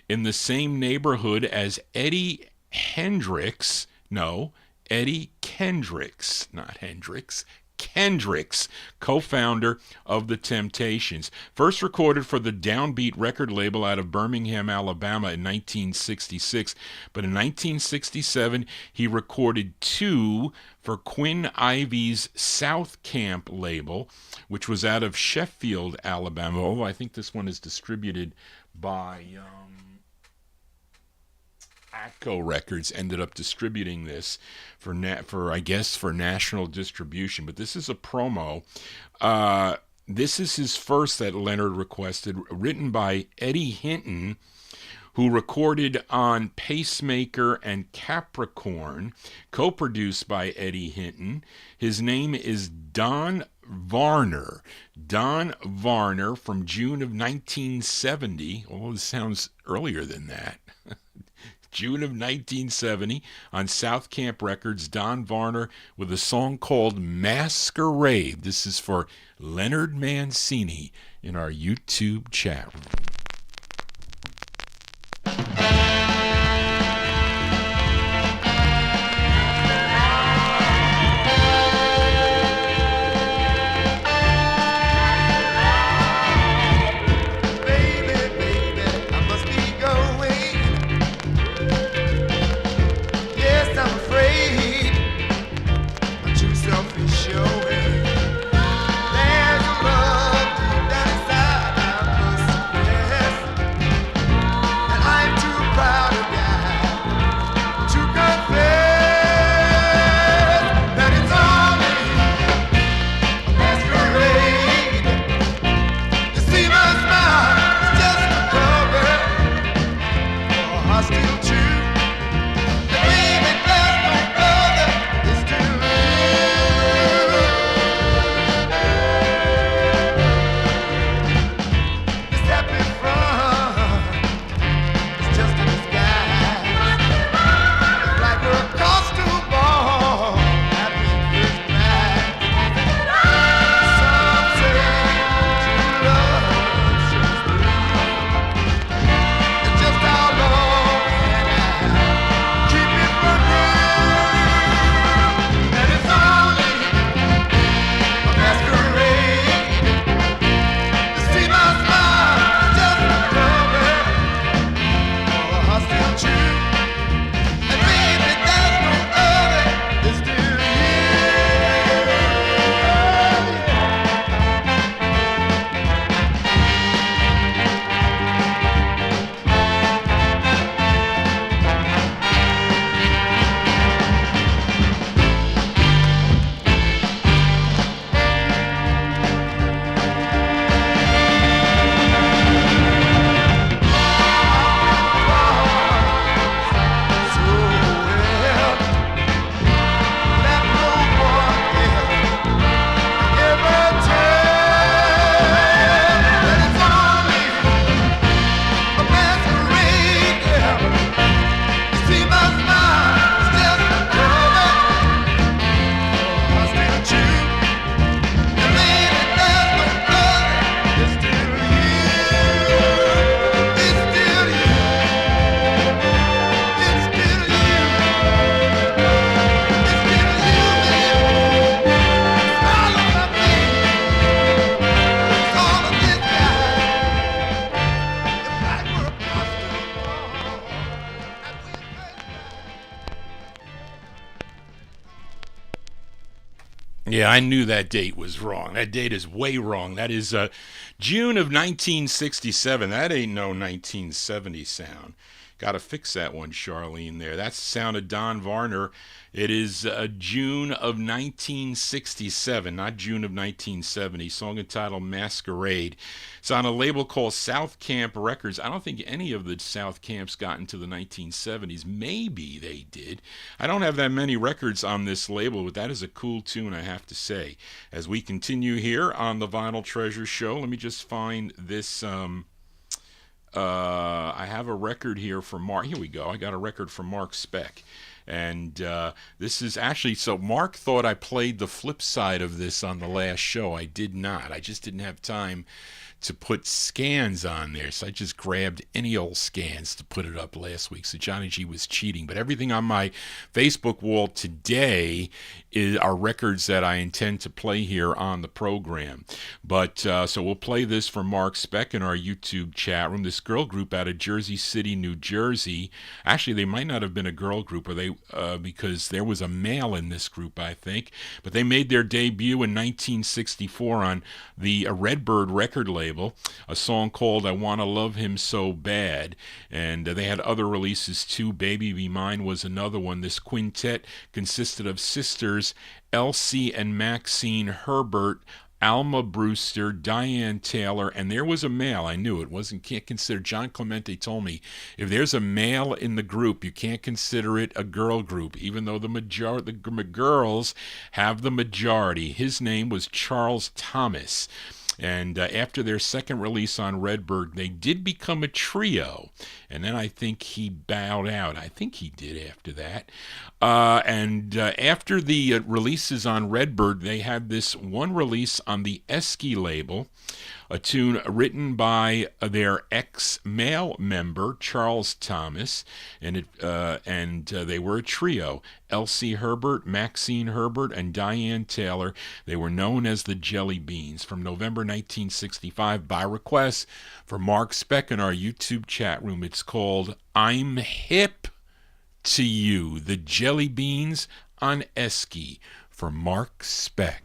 in the same neighborhood as Eddie Hendrix, no, Eddie Kendricks, not Hendrix, Kendricks, co-founder of The Temptations. First recorded for the Downbeat record label out of Birmingham, Alabama in 1966. But in 1967, he recorded two for Quinn Ivy's South Camp label, which was out of Sheffield, Alabama. Oh, I think this one is distributed by Atco Records. Ended up distributing this for national distribution. But this is a promo. This is his first that Leonard requested, written by Eddie Hinton, who recorded on Pacemaker and Capricorn, co-produced by Eddie Hinton. His name is Don Varner. Don Varner from June of 1970. Oh, this sounds earlier than that. June of 1970 on South Camp Records, Don Varner with a song called Masquerade. This is for Leonard Mancini in our YouTube chat room. Yeah, I knew that date was wrong. That date is way wrong. That is June of 1967. That ain't no 1970 sound. Got to fix that one, Charlene, there. That's the sound of Don Varner. It is June of 1967, not June of 1970. Song entitled Masquerade. It's on a label called South Camp Records. I don't think any of the South Camps got into the 1970s. Maybe they did. I don't have that many records on this label, but that is a cool tune, I have to say. As we continue here on the Vinyl Treasure Show, let me just find this... I have a record here from Mark. Here we go. I got a record from Mark Speck. And this is actually, so Mark thought I played the flip side of this on the last show. I did not. I just didn't have time to put scans on there. So I just grabbed any old scans to put it up last week. So Johnny G was cheating. But everything on my Facebook wall today are records that I intend to play here on the program. But so we'll play this from Mark Speck in our YouTube chat room. This girl group out of Jersey City, New Jersey. Actually, they might not have been a girl group, or they because there was a male in this group, I think. But they made their debut in 1964 on the Redbird record label, a song called I Wanna Love Him So Bad. And they had other releases too. Baby Be Mine was another one. This quintet consisted of sisters Elsie and Maxine Herbert, Alma Brewster, Diane Taylor, and there was a male. I knew it wasn't. Can't consider. John Clemente told me if there's a male in the group, you can't consider it a girl group, even though the girls have the majority. His name was Charles Thomas. And after their second release on Redbird, they did become a trio. And then I think he bowed out. I think he did after that. And after the releases on Redbird, they had this one release on the Esky label, a tune written by their ex-male member, Charles Thomas, and they were a trio. Elsie Herbert, Maxine Herbert, and Diane Taylor. They were known as the Jelly Beans. From November 1965, by request for Mark Speck in our YouTube chat room. It's called I'm Hip to You, the Jelly Beans on Esky, for Mark Speck.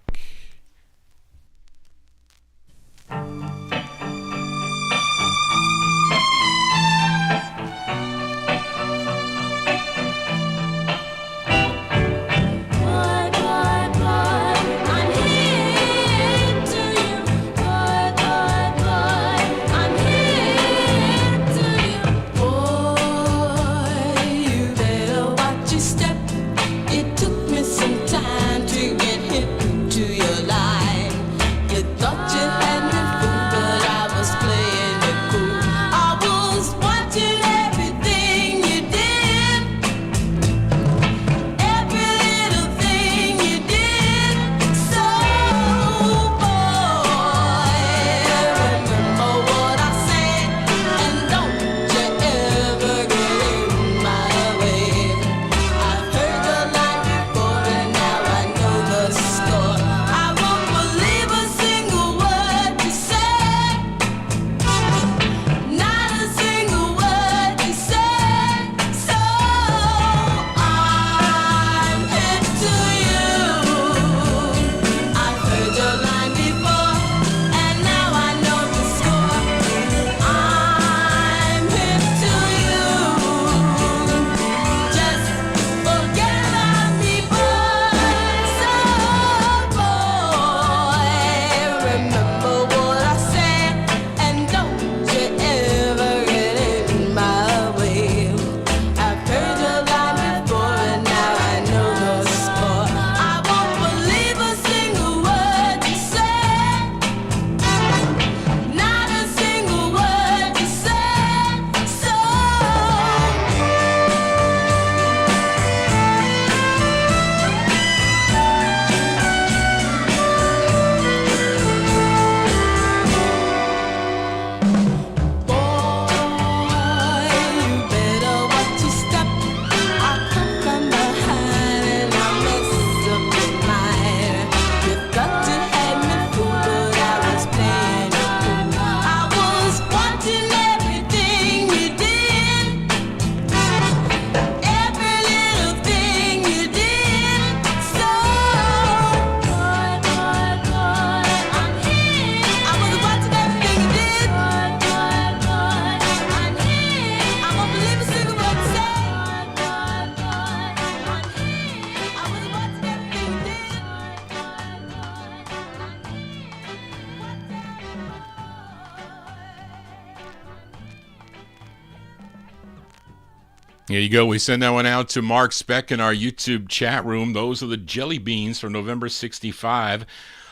There you go. We send that one out to Mark Speck in our YouTube chat room. Those are the Jelly Beans from November 65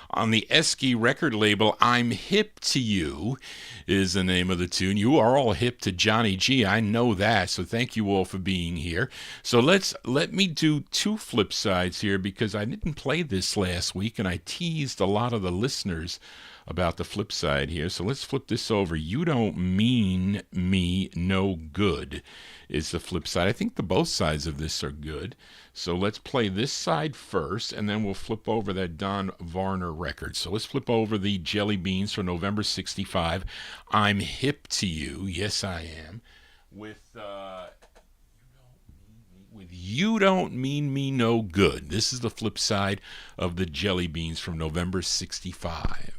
on the Esky record label. I'm Hip to You is the name of the tune. You are all hip to Johnny G. I know that. So thank you all for being here. So let me do two flip sides here because I didn't play this last week and I teased a lot of the listeners about the flip side here. So let's flip this over. You Don't Mean Me No Good is the flip side. I think both sides of this are good. So let's play this side first, and then we'll flip over that Don Varner record. So let's flip over the Jelly Beans from November 65. I'm Hip to You. Yes, I am. With You Don't Mean Me No Good. This is the flip side of the Jelly Beans from November 65.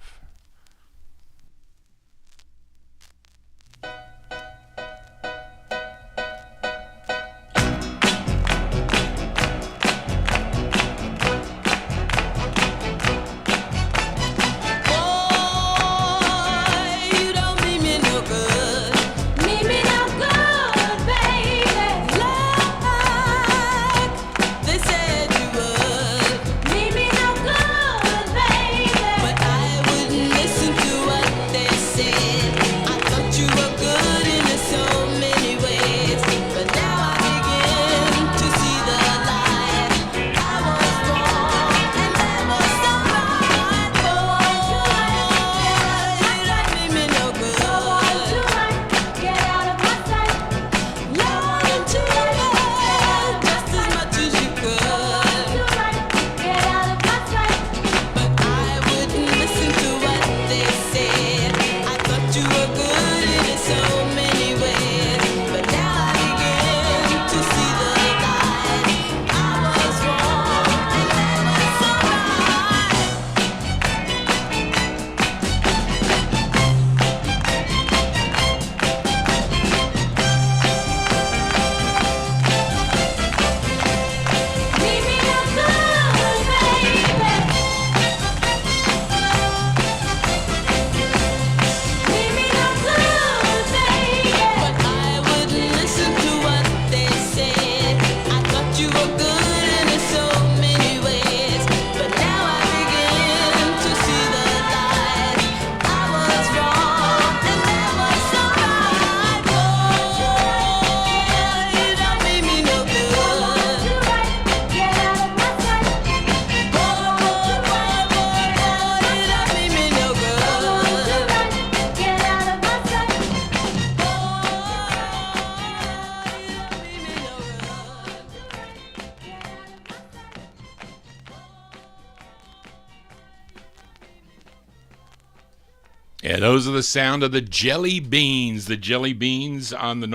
Yeah, those are the sound of the Jelly Beans. The Jelly Beans on the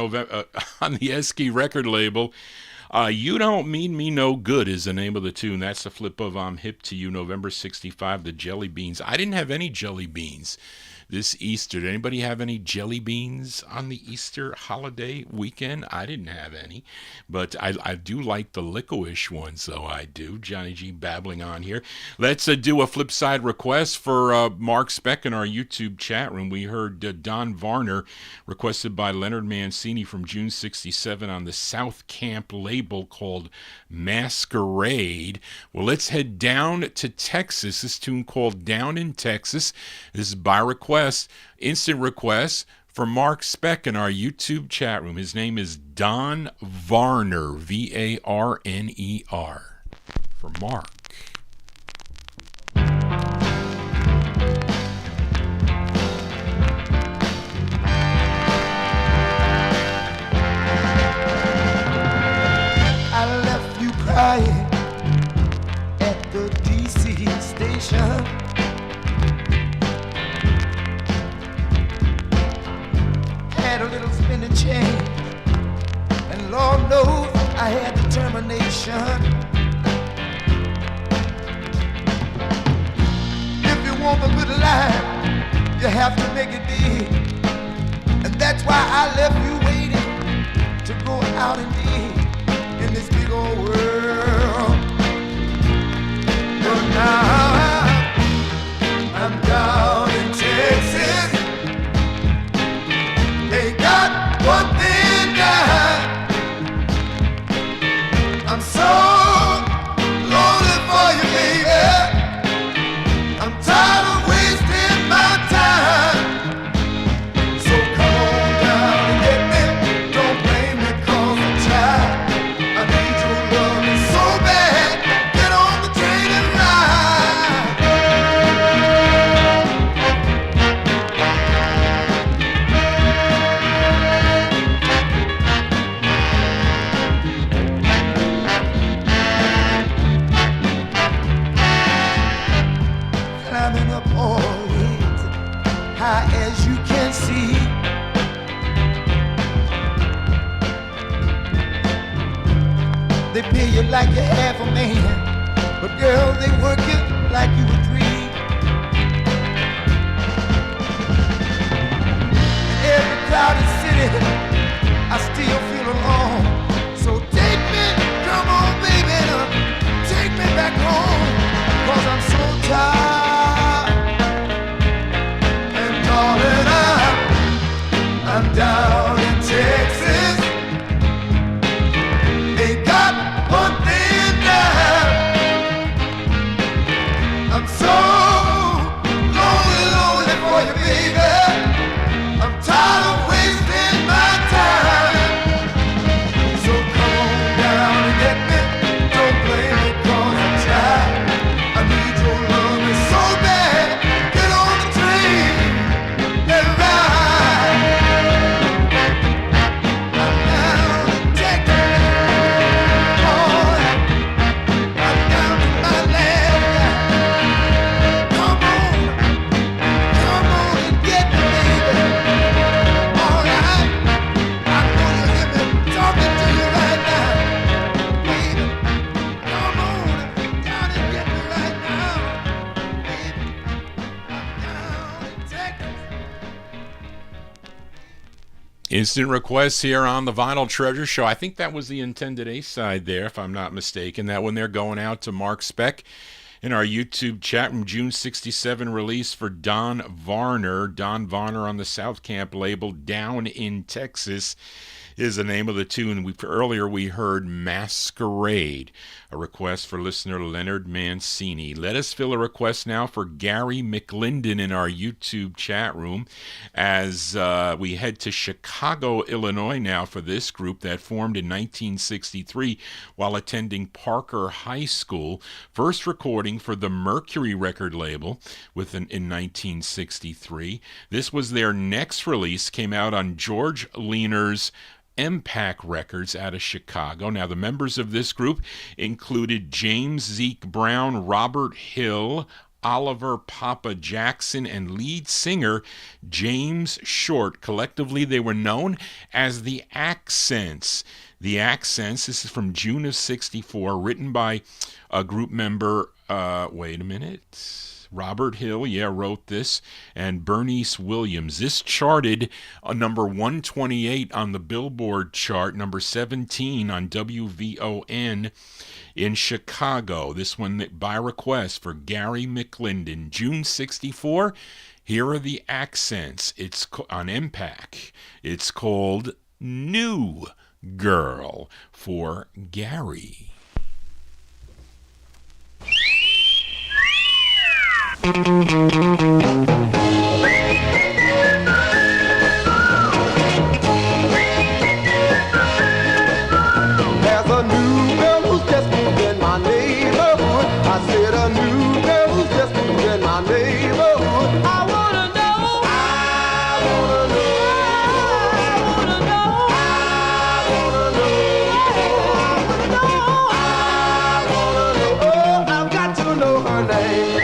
on the Esky record label. You Don't Mean Me No Good is the name of the tune. That's the flip of I'm Hip to You, November 65, the Jelly Beans. I didn't have any jelly beans this Easter. Did anybody have any jelly beans on the Easter holiday weekend? I didn't have any, but I do like the licorice ones, though. I do. Johnny G babbling on here. Let's do a flip side request for Mark Speck in our YouTube chat room. We heard Don Varner, requested by Leonard Mancini from June 67 on the South Camp label called Masquerade. Well, let's head down to Texas. This tune called Down in Texas. This is by request. Instant request for Mark Speck in our YouTube chat room. His name is Don Varner, Varner, for Mark. I left you crying at the DC station. Had a little spinning change, and Lord knows I had determination. If you want a good life, you have to make it big, and that's why I left you waiting to go out and dig in this big old world. But now I'm down in Texas. They got what they got. I'm so lonely for you, baby. I'm tired of wasting my time. So come on down and get me. Don't blame me 'cause I'm tired. I need your love. like you're half a man, but girl, they work you like you were three. In every crowded city, I still feel alone. So take me, come on, baby, take me back home, 'cause I'm so tired. And darling, I'm down in Texas. They got one thing down. I'm so lonely, lonely for you, baby. I'm tired of wasting my time. So come on down and get me. Don't blame me 'cause I'm tired. I need your love is so bad. Get on the train and ride. I'm down in Texas. Oh, I'm down to my last. Come on and get me, baby. All right, I know you hear me talking to you right now, baby. Come on down and get me right now, baby. I'm down in Texas. Instant requests here on the Vinyltreasure Show. I think that was the intended A-side there, if I'm not mistaken. That one there going out to Mark Speck in our YouTube chat room. June 67 release for Don Varner. Don Varner on the South Camp label. Down in Texas is the name of the tune. Earlier we heard Masquerade, a request for listener Leonard Mancini. Let us fill a request now for Gary McLinden in our YouTube chat room as we head to Chicago, Illinois now for this group that formed in 1963 while attending Parker High School. First recording for the Mercury record label in 1963. This was their next release, came out on George Leaner's Impact Records out of Chicago. Now, the members of this group included James Zeke Brown, Robert Hill, Oliver Papa Jackson, and lead singer James Short. Collectively, they were known as the Accents. The Accents, this is from June of 64, written by a group member, Robert Hill, wrote this, and Bernice Williams. This charted number 128 on the Billboard chart, number 17 on WVON in Chicago. This one by request for Gary McLinden. June 64, here are the Accents. It's on Impact. It's called New Girl for Gary. There's a new girl who's just moved in my neighborhood. I said a new girl who's just moved in my neighborhood. I wanna know. I wanna know. I wanna know. I wanna know. I wanna know. I wanna know. Oh, I've got to know her name.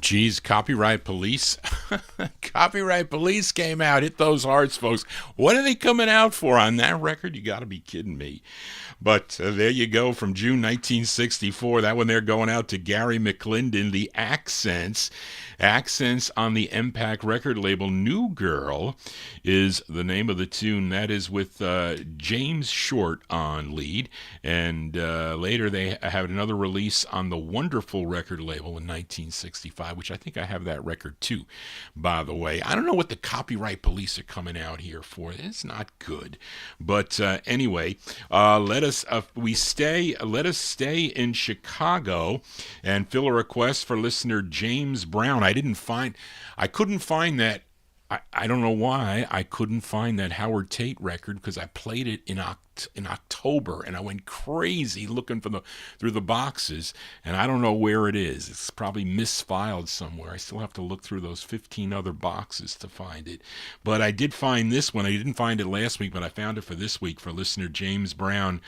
Geez, Copyright Police. Copyright Police came out, hit those hearts, folks. What are they coming out for on that record? You got to be kidding me. But there you go, from June 1964. That one there going out to Gary McClendon, the Accents. Accents on the Impact record label. New Girl is the name of the tune. That is with James Short on lead. And later they have another release on the Wonderful record label in 1965, which I think I have that record too, by the way. I don't know what the Copyright Police are coming out here for. It's not good. But anyway, let us stay in Chicago and fill a request for listener James Brown. I couldn't find that. I don't know why I couldn't find that Howard Tate record, because I played it in October and I went crazy looking through the boxes, and I don't know where it is. It's probably misfiled somewhere. I still have to look through those 15 other boxes to find it. But I did find this one. I didn't find it last week, but I found it for this week for listener James Brown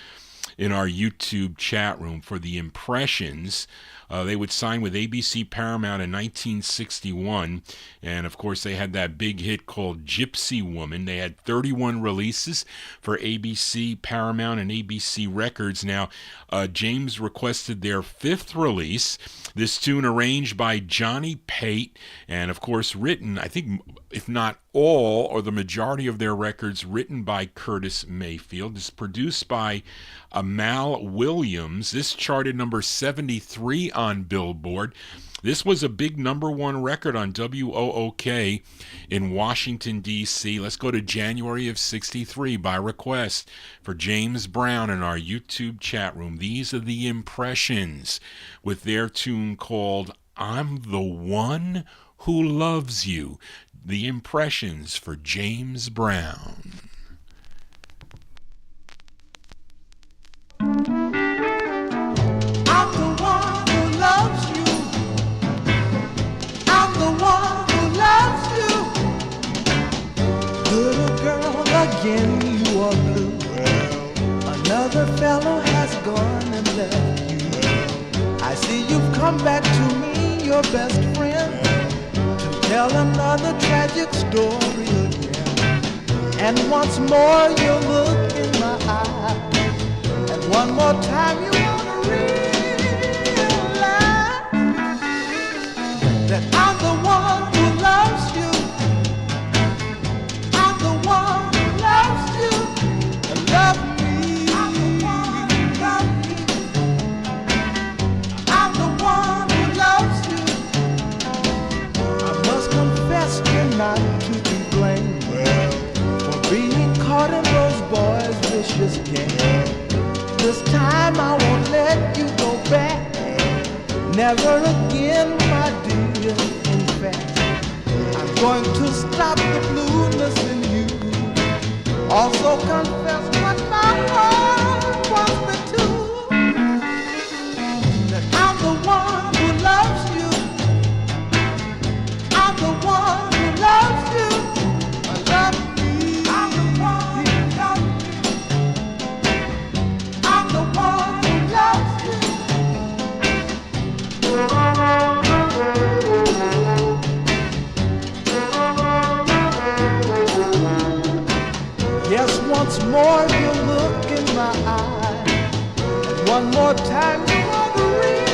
in our YouTube chat room for the Impressions. They would sign with ABC Paramount in 1961, and of course they had that big hit called Gypsy Woman. They had 31 releases for ABC, Paramount, and ABC Records. Now, James requested their 5th release. This tune arranged by Johnny Pate, and of course written, I think, if not all or the majority of their records, written by Curtis Mayfield. It's produced by Mal Williams. This charted number 73 on Billboard. This was a big #1 record on WOOK in Washington, D.C. Let's go to January of 63 by request for James Brown in our YouTube chat room. These are the Impressions with their tune called I'm the One Who Loves You. The Impressions for James Brown. I'm the one who loves you. I'm the one who loves you. Little girl, again you are blue. Another fellow has gone and left you. I see you've come back to me, your best friend, to tell another tragic story again. And once more you look in my eyes. And one more time you wanna realize that I'm the one who loves you. I'm the one who loves you. And love me. I'm the one who loves you. I'm the one who loves you. I must confess you're not to be blamed for being caught in those boys' vicious games. This time I won't let you go back. Never again, my dear. In fact, I'm going to stop the blueness in you. Also confess what my heart wants me to. That I'm the one who loves you. I'm the one who loves you. I love me. I'm the one who loves you. I'm the one who loves you. Yes, once more you look in my eyes, and one more time you want to realize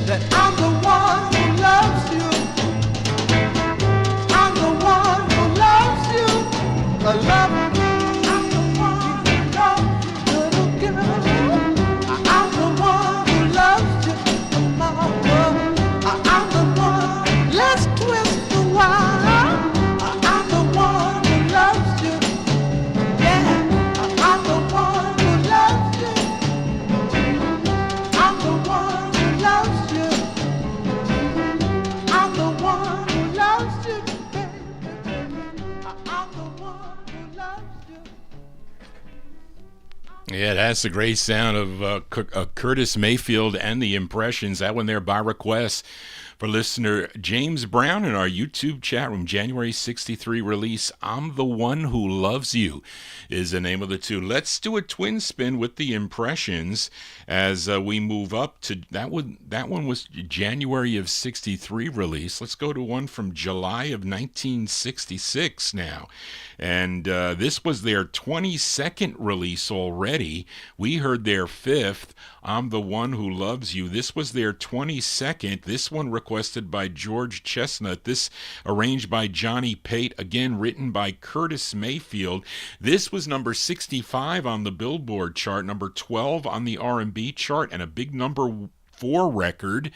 that I'm the one who loves you. I'm the one who loves you. I love you. I'm the one who loves you, little girl. I'm the one who loves you, mama. I'm the one. Let's twist the wire. I'm the one who loves you. Yeah, I'm the one who loves you. I'm the one who loves you. I'm the one who loves you, baby. I'm the one who loves you. Yeah, that's the great sound of Curtis Mayfield and the Impressions. That one there by request For listener James Brown in our YouTube chat room, January 63 release, I'm the One Who Loves You is the name of the tune. Let's do a twin spin with the Impressions as we move up to that one. That one was January of 63 release. Let's go to one from July of 1966 now. And this was their 22nd release already. We heard their 5th, I'm the One Who Loves You. This was their 22nd. This one requested by George Chestnut. This arranged by Johnny Pate. Again, written by Curtis Mayfield. This was number 65 on the Billboard chart, number 12 on the R&B chart, and a big number 4 record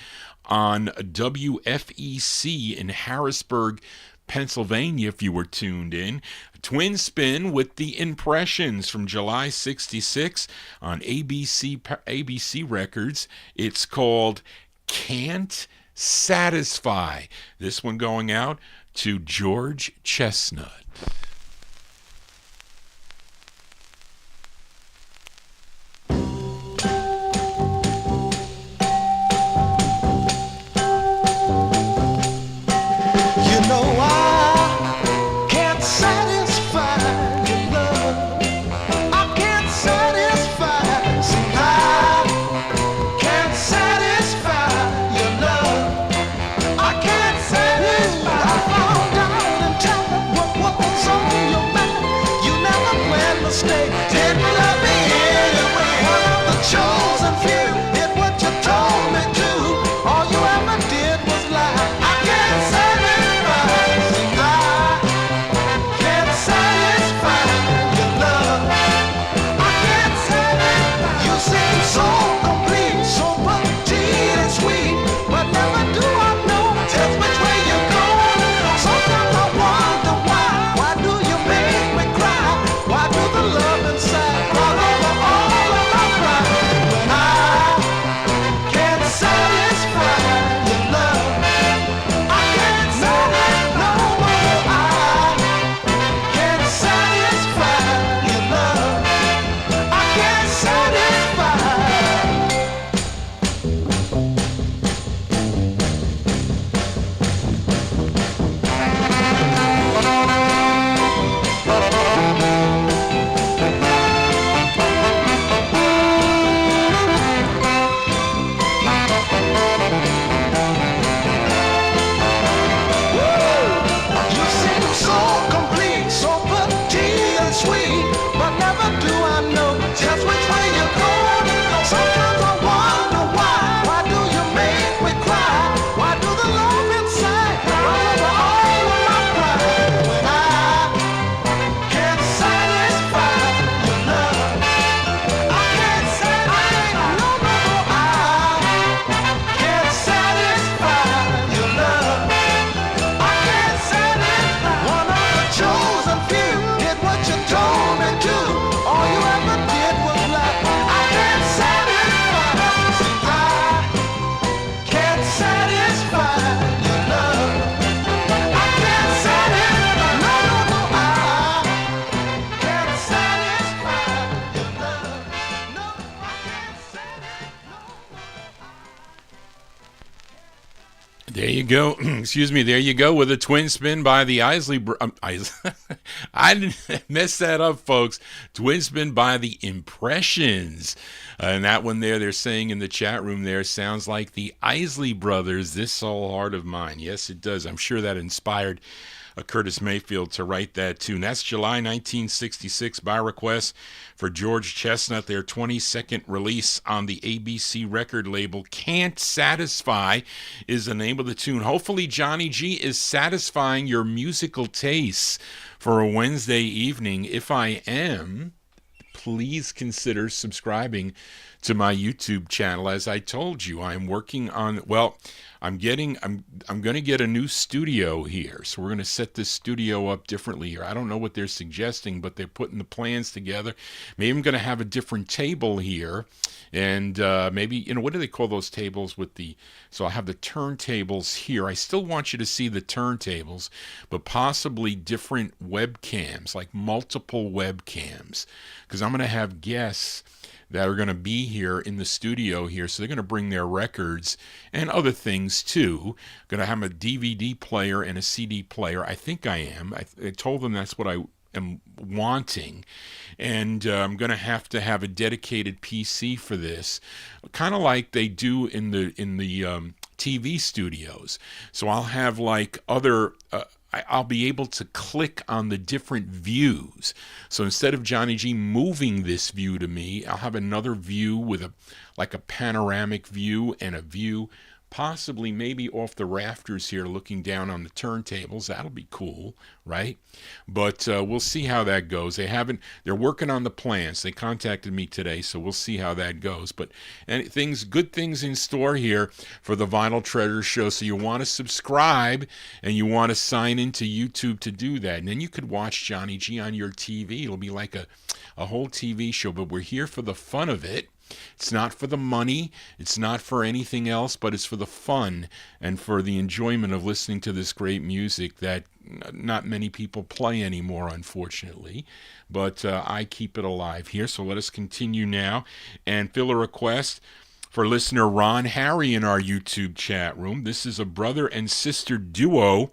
on WFEC in Harrisburg, Pennsylvania, if you were tuned in. Twin spin with the Impressions from July 66 on ABC Records. It's called Can't Satisfy. This one going out to George Chestnut. There you go. Excuse me. There you go with a twin spin by the Isley. I didn't mess that up, folks. Twin spin by the Impressions. And that one there, they're saying in the chat room there, sounds like the Isley Brothers, This Soul Heart of Mine. Yes, it does. I'm sure that inspired Curtis Mayfield to write that tune. That's July 1966 by request for George Chestnut, their 22nd release on the ABC record label. Can't Satisfy is the name of the tune. Hopefully Johnny G is satisfying your musical tastes for a Wednesday evening. If I am, please consider subscribing to my YouTube channel. As I told you, I'm working on, I'm going to get a new studio here. So we're going to set this studio up differently here. I don't know what they're suggesting, but they're putting the plans together. Maybe I'm going to have a different table here. And maybe, what do they call those tables with so I'll have the turntables here. I still want you to see the turntables, but possibly different webcams, like multiple webcams. Because I'm going to have guests that are going to be here in the studio here. So they're going to bring their records and other things too. Going to have a DVD player and a CD player. I think I am. I told them that's what I am wanting, and I'm going to have a dedicated PC for this, kind of like they do in the TV studios. So I'll have like other. I'll be able to click on the different views. So instead of Johnny G moving this view to me, I'll have another view with a panoramic view and a view possibly maybe off the rafters here looking down on the turntables. That'll be cool, right? But we'll see how that goes. They're working on the plans. They contacted me today, so we'll see how that goes. But good things in store here for the Vinyltreasure show. So you want to subscribe and you want to sign into YouTube to do that. And then you could watch Johnny G on your TV. It'll be like a whole TV show, but we're here for the fun of it. It's not for the money, it's not for anything else, but it's for the fun and for the enjoyment of listening to this great music that not many people play anymore, unfortunately. But I keep it alive here, so let us continue now and fill a request for listener Ron Harry in our YouTube chat room. This is a brother and sister duo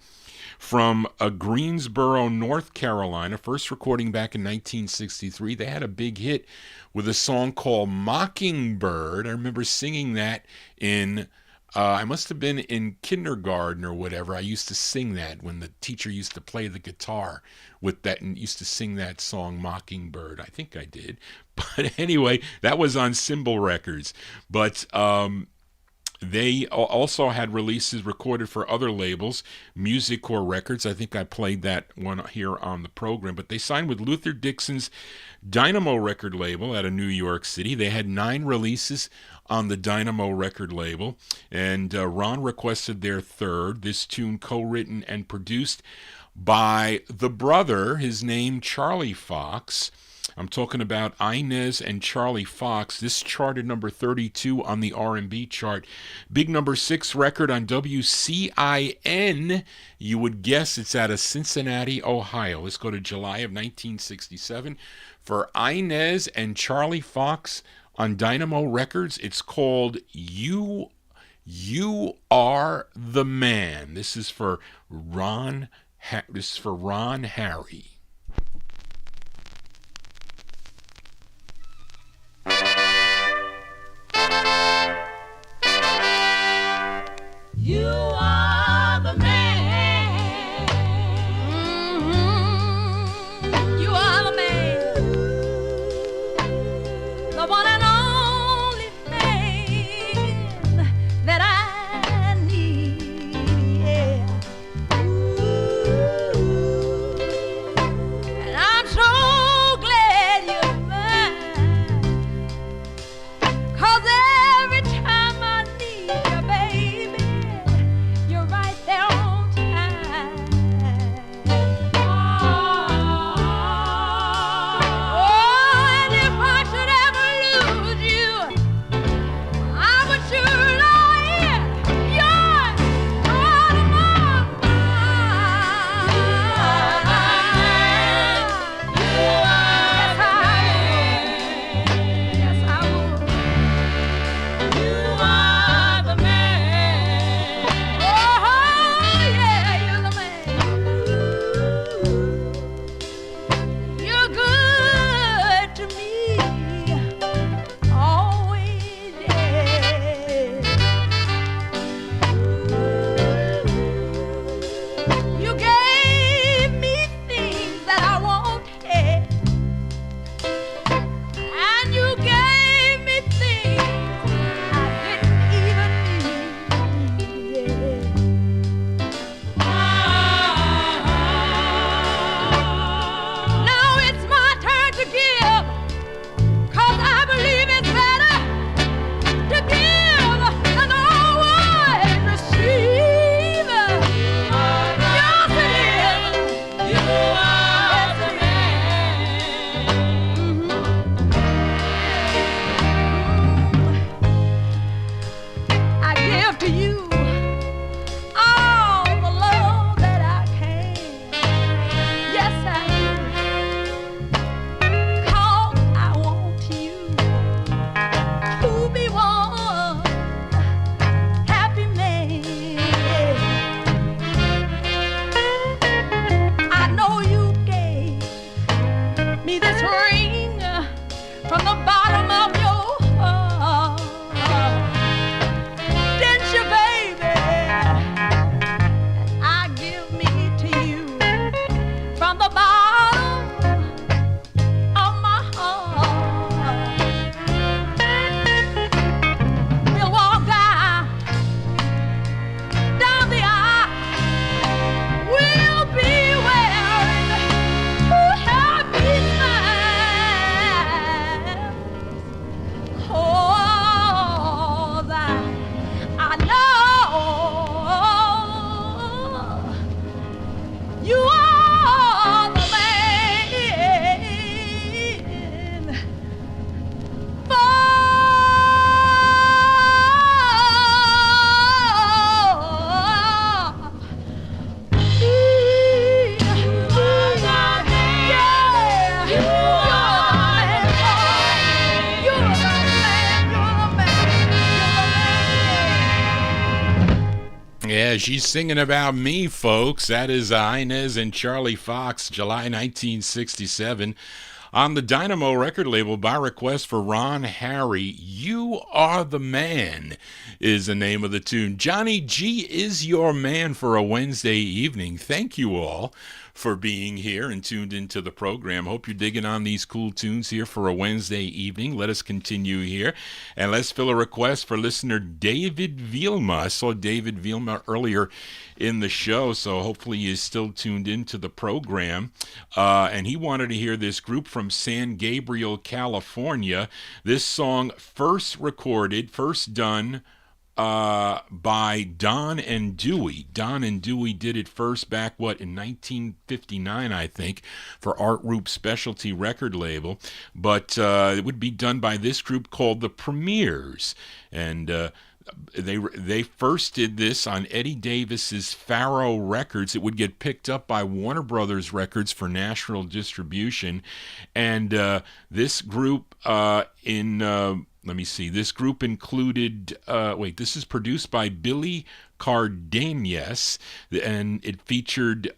from Greensboro, North Carolina, first recording back in 1963. They had a big hit with a song called Mockingbird. I remember singing that I must have been in kindergarten or whatever. I used to sing that when the teacher used to play the guitar with that and used to sing that song Mockingbird. I think I did. But anyway, that was on Symbol Records. But they also had releases recorded for other labels, Musicor Records. I think I played that one here on the program. But they signed with Luther Dixon's Dynamo record label out of New York City. They had 9 releases on the Dynamo record label. And Ron requested their third, this tune co-written and produced by the brother, his name Charlie Fox. I'm talking about Inez and Charlie Fox. This charted number 32 on the R&B chart. Big number 6 record on WCIN. You would guess it's out of Cincinnati, Ohio. Let's go to July of 1967. For Inez and Charlie Fox on Dynamo Records, it's called You Are the Man. This is for Ron Harry. You are the man. Mm-hmm. You are the man. The one and only man that I need. Yeah. Ooh. me this ring from the bottom of your heart. Didn't you, baby? I give me to you from the bottom of my heart. We'll walk down the aisle. We'll be wearing happy smiles. Oh, that I know you are the man for Yeah, she's singing about me, folks. That is Inez and Charlie Fox, July 1967. On the Dynamo record label, by request for Ron Harry, You Are the Man is the name of the tune. Johnny G is your man for a Wednesday evening. Thank you all for being here and tuned into the program. Hope you're digging on these cool tunes here for a Wednesday evening. Let us continue here, and let's fill a request for listener David Vielma. I saw David Vielma earlier in the show, so hopefully he's still tuned into the program. And he wanted to hear this group from San Gabriel, California. This song first done by Don and Dewey. Don and Dewey did it first back, in 1959, I think, for Art Roop Specialty record label. But it would be done by this group called the Premiers. And they first did this on Eddie Davis's Faro Records. It would get picked up by Warner Brothers Records for national distribution. And this group this group included, this is produced by Billy Cardenas, and it featured,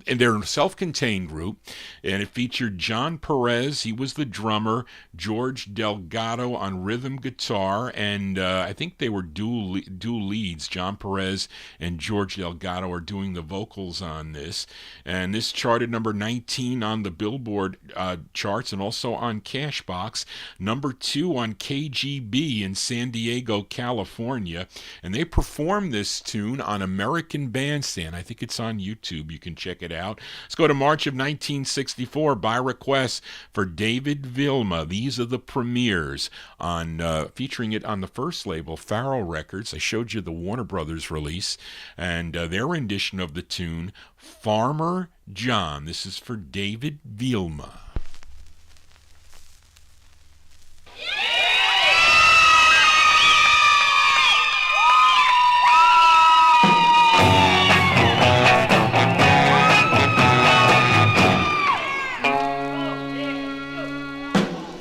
and they're a self-contained group, and it featured John Perez, he was the drummer, George Delgado on rhythm guitar, and I think they were dual leads. John Perez and George Delgado are doing the vocals on this, and this charted number 19 on the Billboard charts and also on Cashbox, number 2 on KGB in San Diego, California, and they performed this tune on American Bandstand. I think it's on YouTube. You can check it out. Let's go to March of 1964 by request for David Vilma. These are the Premiers on featuring it on the first label, Faro Records. I showed you the Warner Brothers release and their rendition of the tune, Farmer John. This is for David Vilma.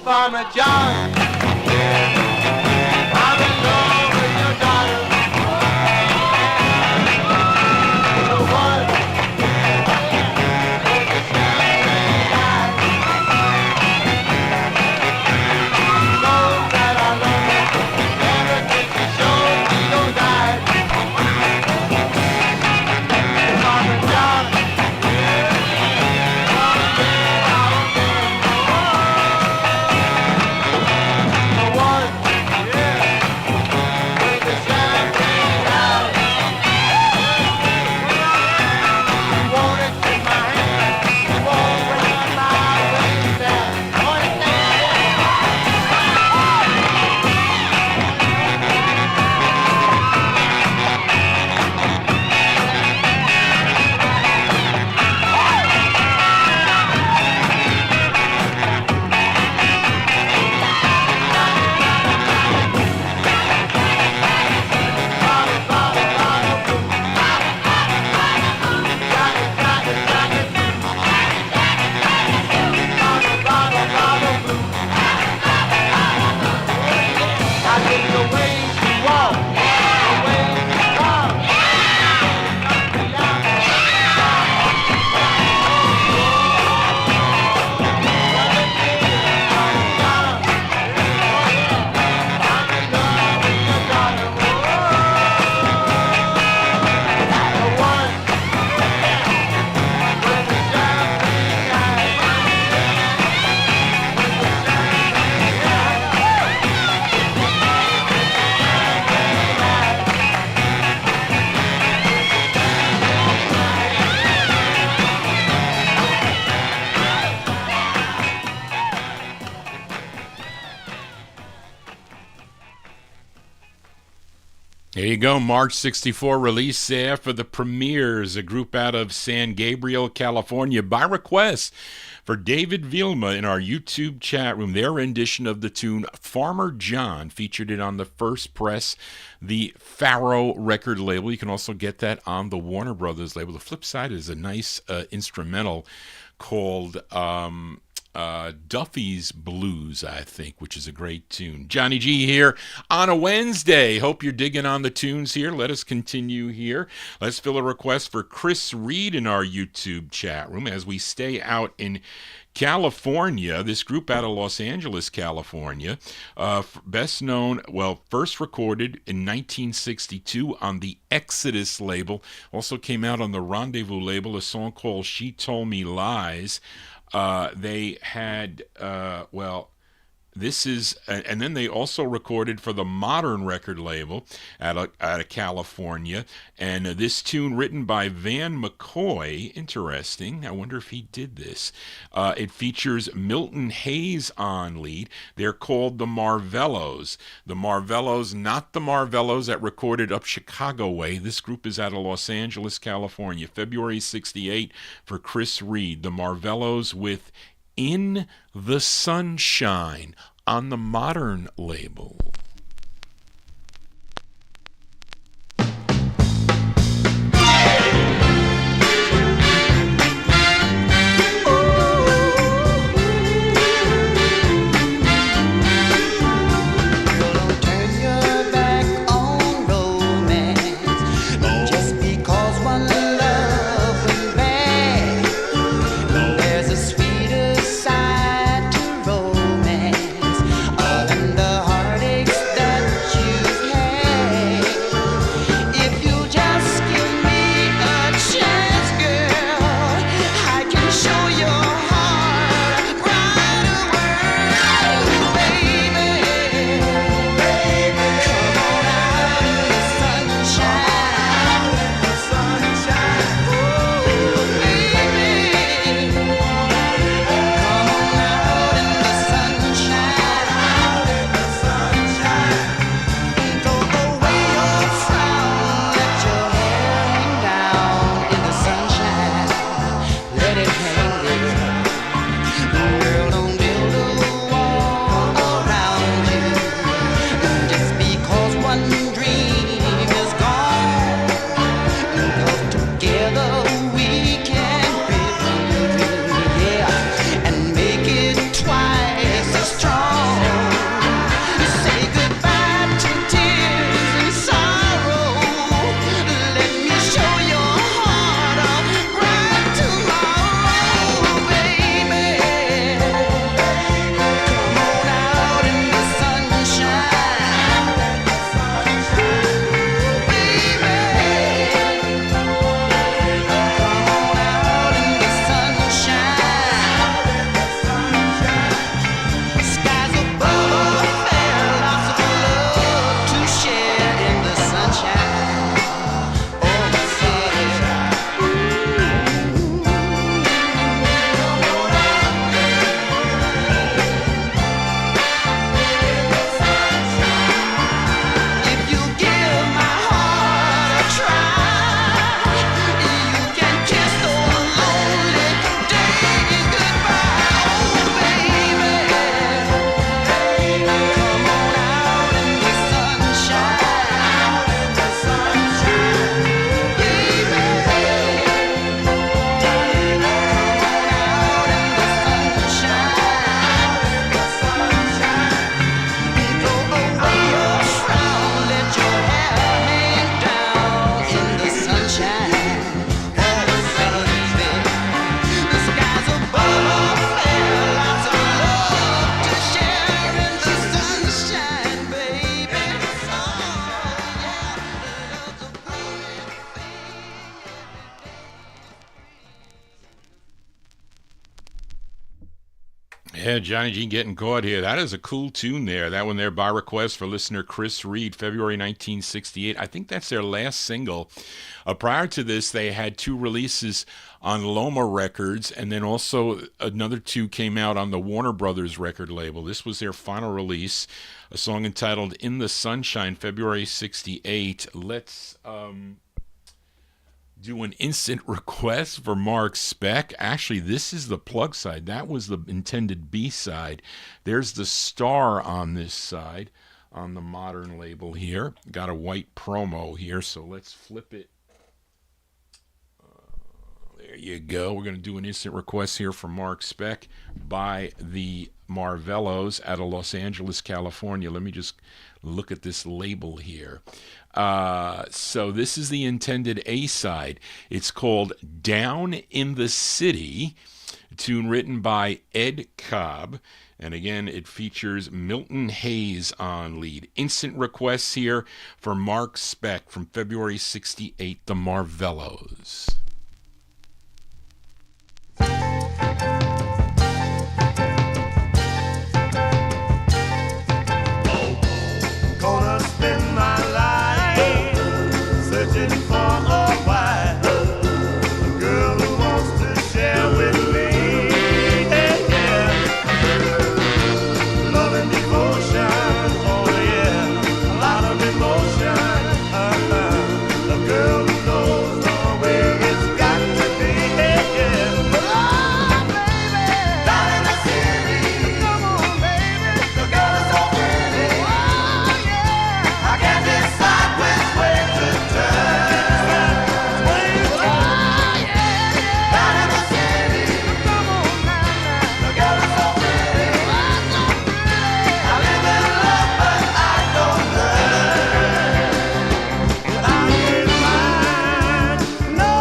Farmer John, I'm in love with your daughter. The one with the shining eyes. She knows that I love her ever since she showed me those eyes. Farmer John, There you go, March 64 release there for the Premiers, a group out of San Gabriel, California, by request for David Vilma in our YouTube chat room. Their rendition of the tune Farmer John featured it on the First Press, the Faro record label. You can also get that on the Warner Brothers label. The flip side is a nice instrumental called Duffy's Blues, I think, which is a great tune. Johnny G here on a Wednesday. Hope you're digging on the tunes here. Let us continue here. Let's fill a request for Chris Reed in our YouTube chat room as we stay out in California. This group out of Los Angeles, California, best known, well, first recorded in 1962 on the Exodus label. Also came out on the Rendezvous label, a song called She Told Me Lies. They had, this is, and then they also recorded for the Modern record label out of California. And this tune written by Van McCoy, interesting. I wonder if he did this. It features Milton Hayes on lead. They're called the Marvellos. The Marvellos, not the Marvellos that recorded up Chicago way. This group is out of Los Angeles, California. February 68 for Chris Reed. The Marvellos with In the Sunshine on the Modern label. Side to romance, and the heartaches Yeah, Johnny G getting caught here. That is a cool tune there. That one there by request for listener Chris Reed, February 1968. I think that's their last single. Prior to this, they had two releases on Loma Records, and then also another two came out on the Warner Brothers record label. This was their final release, a song entitled In the Sunshine, February 68. Let's do an instant request for Mark Speck. Actually, this is the plug side. That was the intended B side. There's the star on this side on the modern label here. Got a white promo here, so let's flip it. There you go. We're going to do an instant request here for Mark Speck by the Marvellos out of Los Angeles, California. Let me just look at this label here. So this is the intended A-side. It's called Down in the City, a tune written by Ed Cobb. And again, it features Milton Hayes on lead. Instant requests here for Mark Speck from February 68, the Marvellos. Gonna spend my life searching for a wife, a girl who wants to share with me. Yeah, yeah. Love and devotion, oh yeah, a lot of emotion. A girl who knows the way it's got to be. Yeah, yeah. Oh, baby, down in the city. Come on, baby, the girl is so pretty. Oh, yeah. I can't decide which way to turn. Oh, yeah. Down in the city. Come on, now. The girl is so pretty. Oh, so pretty. I live in love, but I don't learn. But I can't find, no,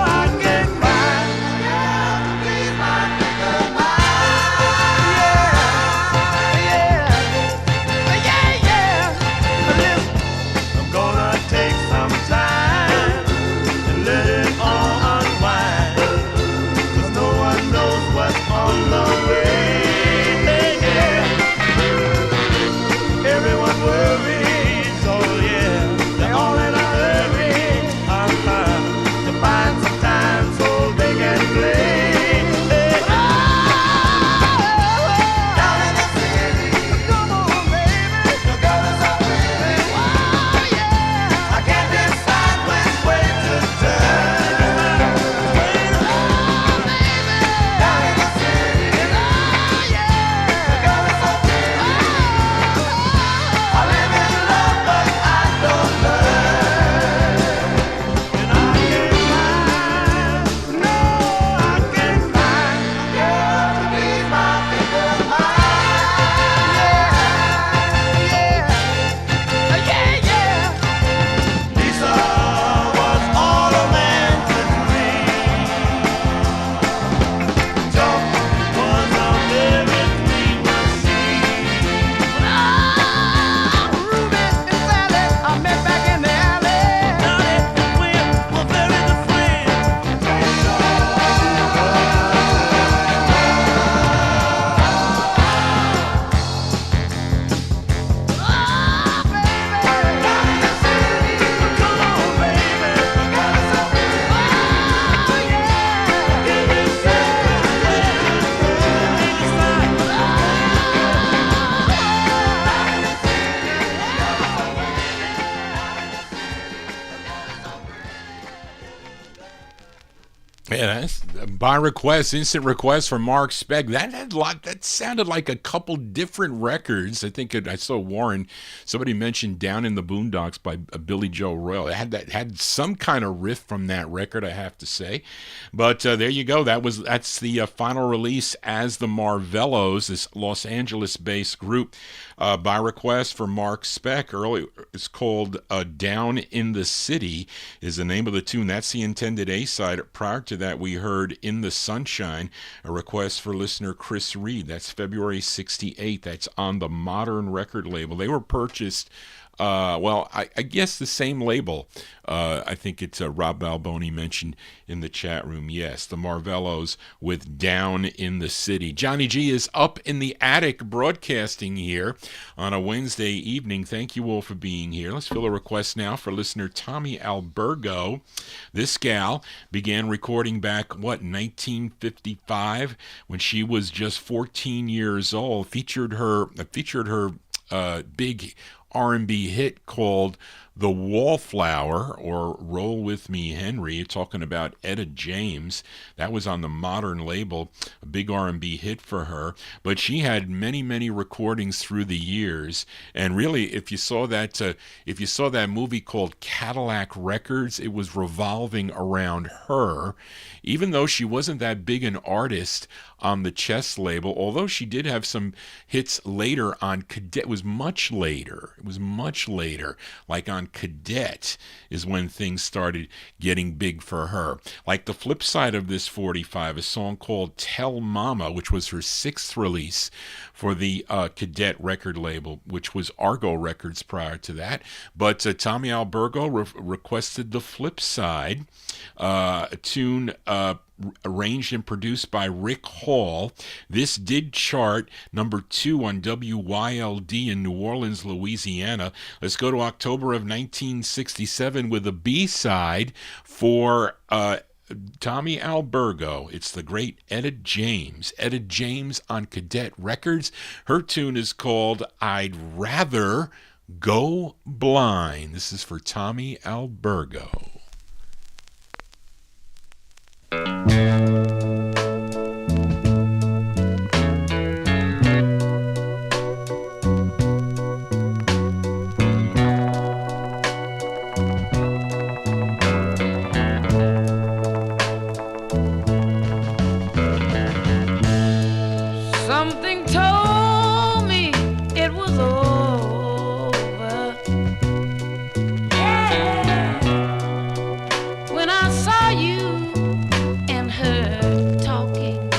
I can't find a girl to please my finger mind. Yeah. Listen, I'm gonna take some time and let it all unwind, 'cause no one knows what's on the way. Yeah. Everyone worries, oh yeah, they're all in a hurry, to find some time so they can play. Down in the city, come on, baby, the girl is so pretty. Oh yeah, I can't decide which way to turn. Oh baby, down in the city, oh yeah, the girl is so pretty. I live in love, but I don't learn. And I can't find, no, I can't find a girl to please my finger mind. Yeah. Lisa was all a man could dream. Joe was a very sweet machine. Ruby and Sally I met back in the alley. Donnie and Will were very good friends. Oh, baby, down in the city, come on, baby, the girl is so pretty. Oh yeah, give me Yeah, that's by request, instant request from Mark Speck. That had a lot. That sounded like a couple different records. I think I saw Warren. Somebody mentioned "Down in the Boondocks" by Billy Joe Royal. It had some kind of riff from that record, I have to say. But there you go. That's the final release as the Marvellos, this Los Angeles-based group. By request for Mark Speck. Earlier, it's called "Down in the City" is the name of the tune. That's the intended A-side. Prior to that, we heard "In the Sunshine," a request for listener Chris Reed. That's February 68. That's on the Modern record label. They were purchased I guess the same label. I think it's Rob Balboni mentioned in the chat room. Yes, the Marvellos with Down in the City. Johnny G is up in the attic broadcasting here on a Wednesday evening. Thank you all for being here. Let's fill a request now for listener Tommy Albergo. This gal began recording back, 1955, when she was just 14 years old. Featured her big R&B hit called The Wallflower, or Roll With Me Henry, talking about Etta James. That was on the Modern label, a big R&B hit for her. But she had many, many recordings through the years. And really, if you saw that movie called Cadillac Records, it was revolving around her. Even though she wasn't that big an artist on the Chess label, although she did have some hits later on Cadet. It was much later, like on Cadet is when things started getting big for her. Like the flip side of this 45, a song called Tell Mama, which was her sixth release for the Cadet record label, which was Argo Records prior to that. But Tommy Albergo requested the flip side, a tune arranged and produced by Rick Hall. This did chart number 2 on WYLD in New Orleans, Louisiana. Let's go to October of 1967 with a B-side for Tommy Albergo. It's the great Etta James. Etta James on Cadet Records. Her tune is called I'd Rather Go Blind. This is for Tommy Albergo. Something told me it was over. Yeah. When I saw you and her talking,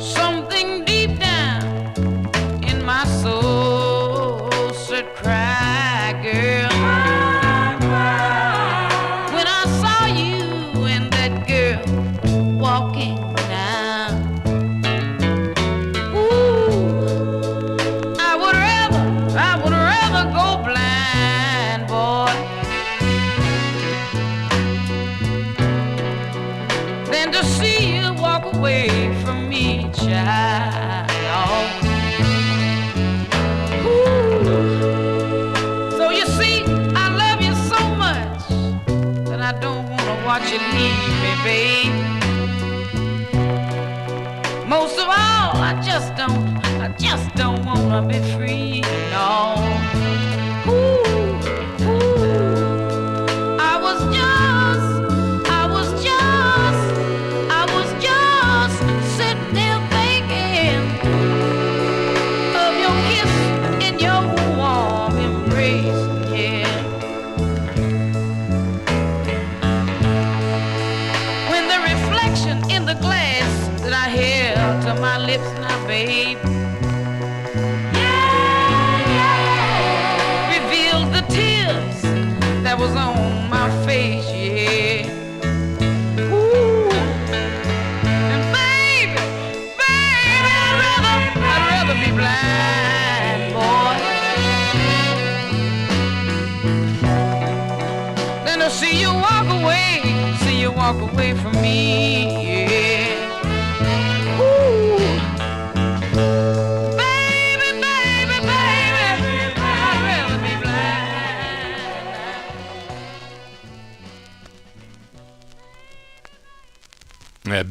something deep down in my soul said, cry, girl. When I saw you and that girl walking down, ooh, I would rather go blind, boy, than to see you walk away from me, child. Ooh. So you see, I love you so much that I don't want to watch you leave me, babe. Most of all, I just don't wanna be free, no. Ooh, ooh. I was just sitting there thinking of your kiss and your warm embrace, yeah. When the reflection in the glass that I held to my lips now, babe, yeah, revealed the tears that was on my face, yeah. Ooh, and baby, I'd rather be blind, boy, than to see you walk away from me, yeah. Ooh, baby, I'd rather be blind.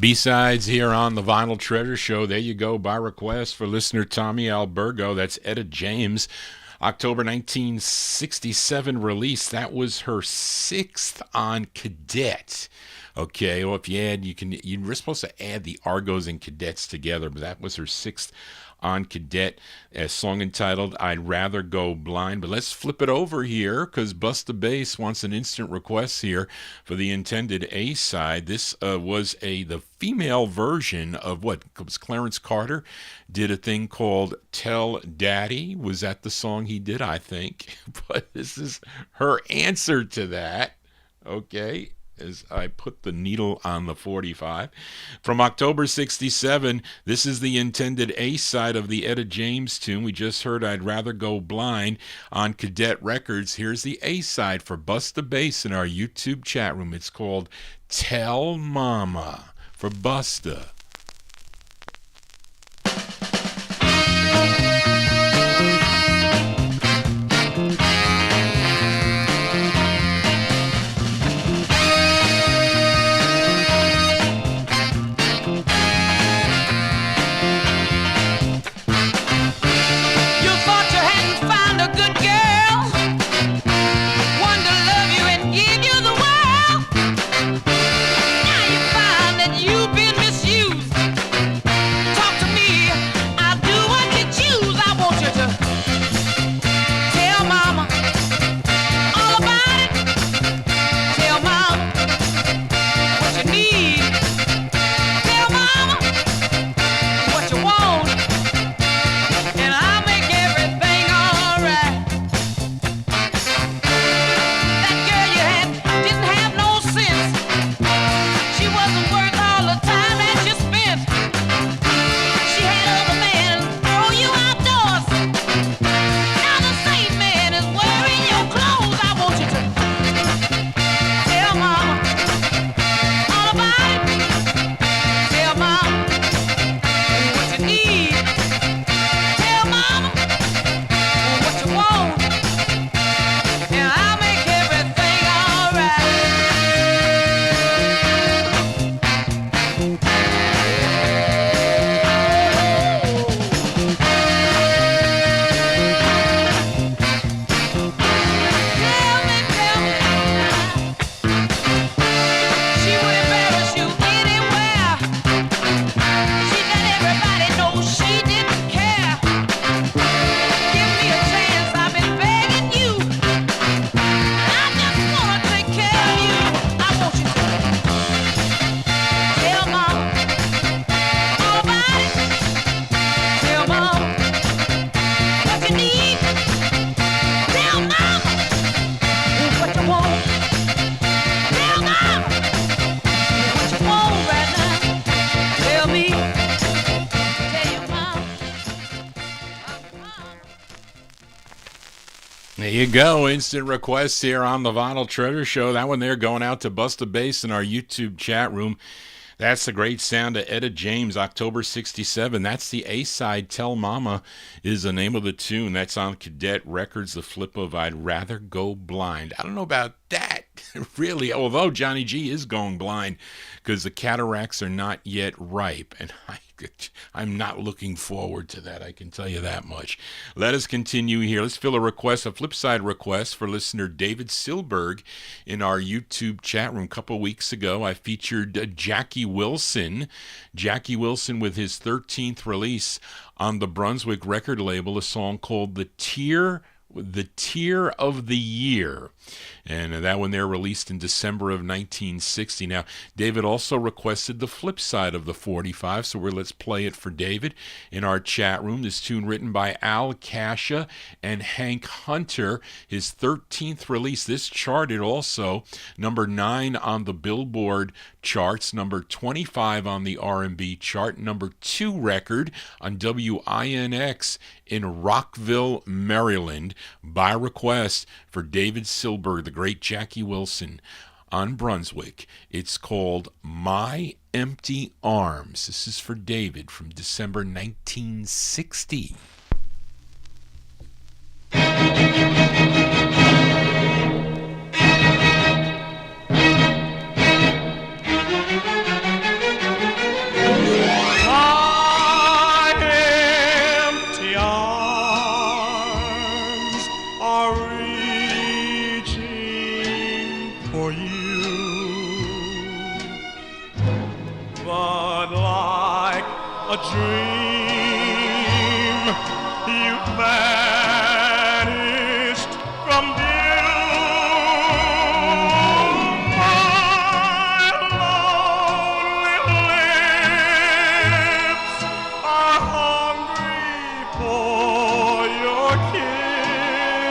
B-sides here on the Vinyltreasure Show. There you go, by request for listener Tommy Albergo. That's Etta James. October 1967 release. That was her sixth on Cadet. Okay, well, if you add, you were supposed to add the Argos and Cadets together, but that was her sixth on Cadet, a song entitled I'd Rather Go Blind. But let's flip it over here because Busta Bass wants an instant request here for the intended A side. This was the female version of what was Clarence Carter did a thing called Tell Daddy. Was that the song he did? I think. But this is her answer to that. Okay, as I put the needle on the 45. From October 67, this is the intended A-side of the Etta James tune. We just heard I'd Rather Go Blind on Cadet Records. Here's the A-side for Busta Bass in our YouTube chat room. It's called Tell Mama for Busta. There you go. Instant requests here on the Vinyltreasure Show. That one there going out to Busta Bass in our YouTube chat room. That's the great sound of Etta James, October 67. That's the A-side. Tell Mama is the name of the tune. That's on Cadet Records, the flip of I'd Rather Go Blind. I don't know about that, really, although Johnny G is going blind because the cataracts are not yet ripe. And I'm not looking forward to that, I can tell you that much. Let us continue here. Let's fill a flip side request for listener David Silberg in our YouTube chat room. A couple weeks ago, I featured Jackie Wilson. Jackie Wilson with his 13th release on the Brunswick record label, a song called The Tear of the Year. And that one there released in December of 1960. Now, David also requested the flip side of the 45, so let's play it for David in our chat room. This tune written by Al Kasha and Hank Hunter, his 13th release. This charted also number 9 on the Billboard charts, number 25 on the R&B chart, number 2 record on WINX in Rockville, Maryland, by request for David Silberg, the great Jackie Wilson on Brunswick. It's called My Empty Arms. This is for David from December 1960. a dream. You vanished from view. My lonely lips are hungry for your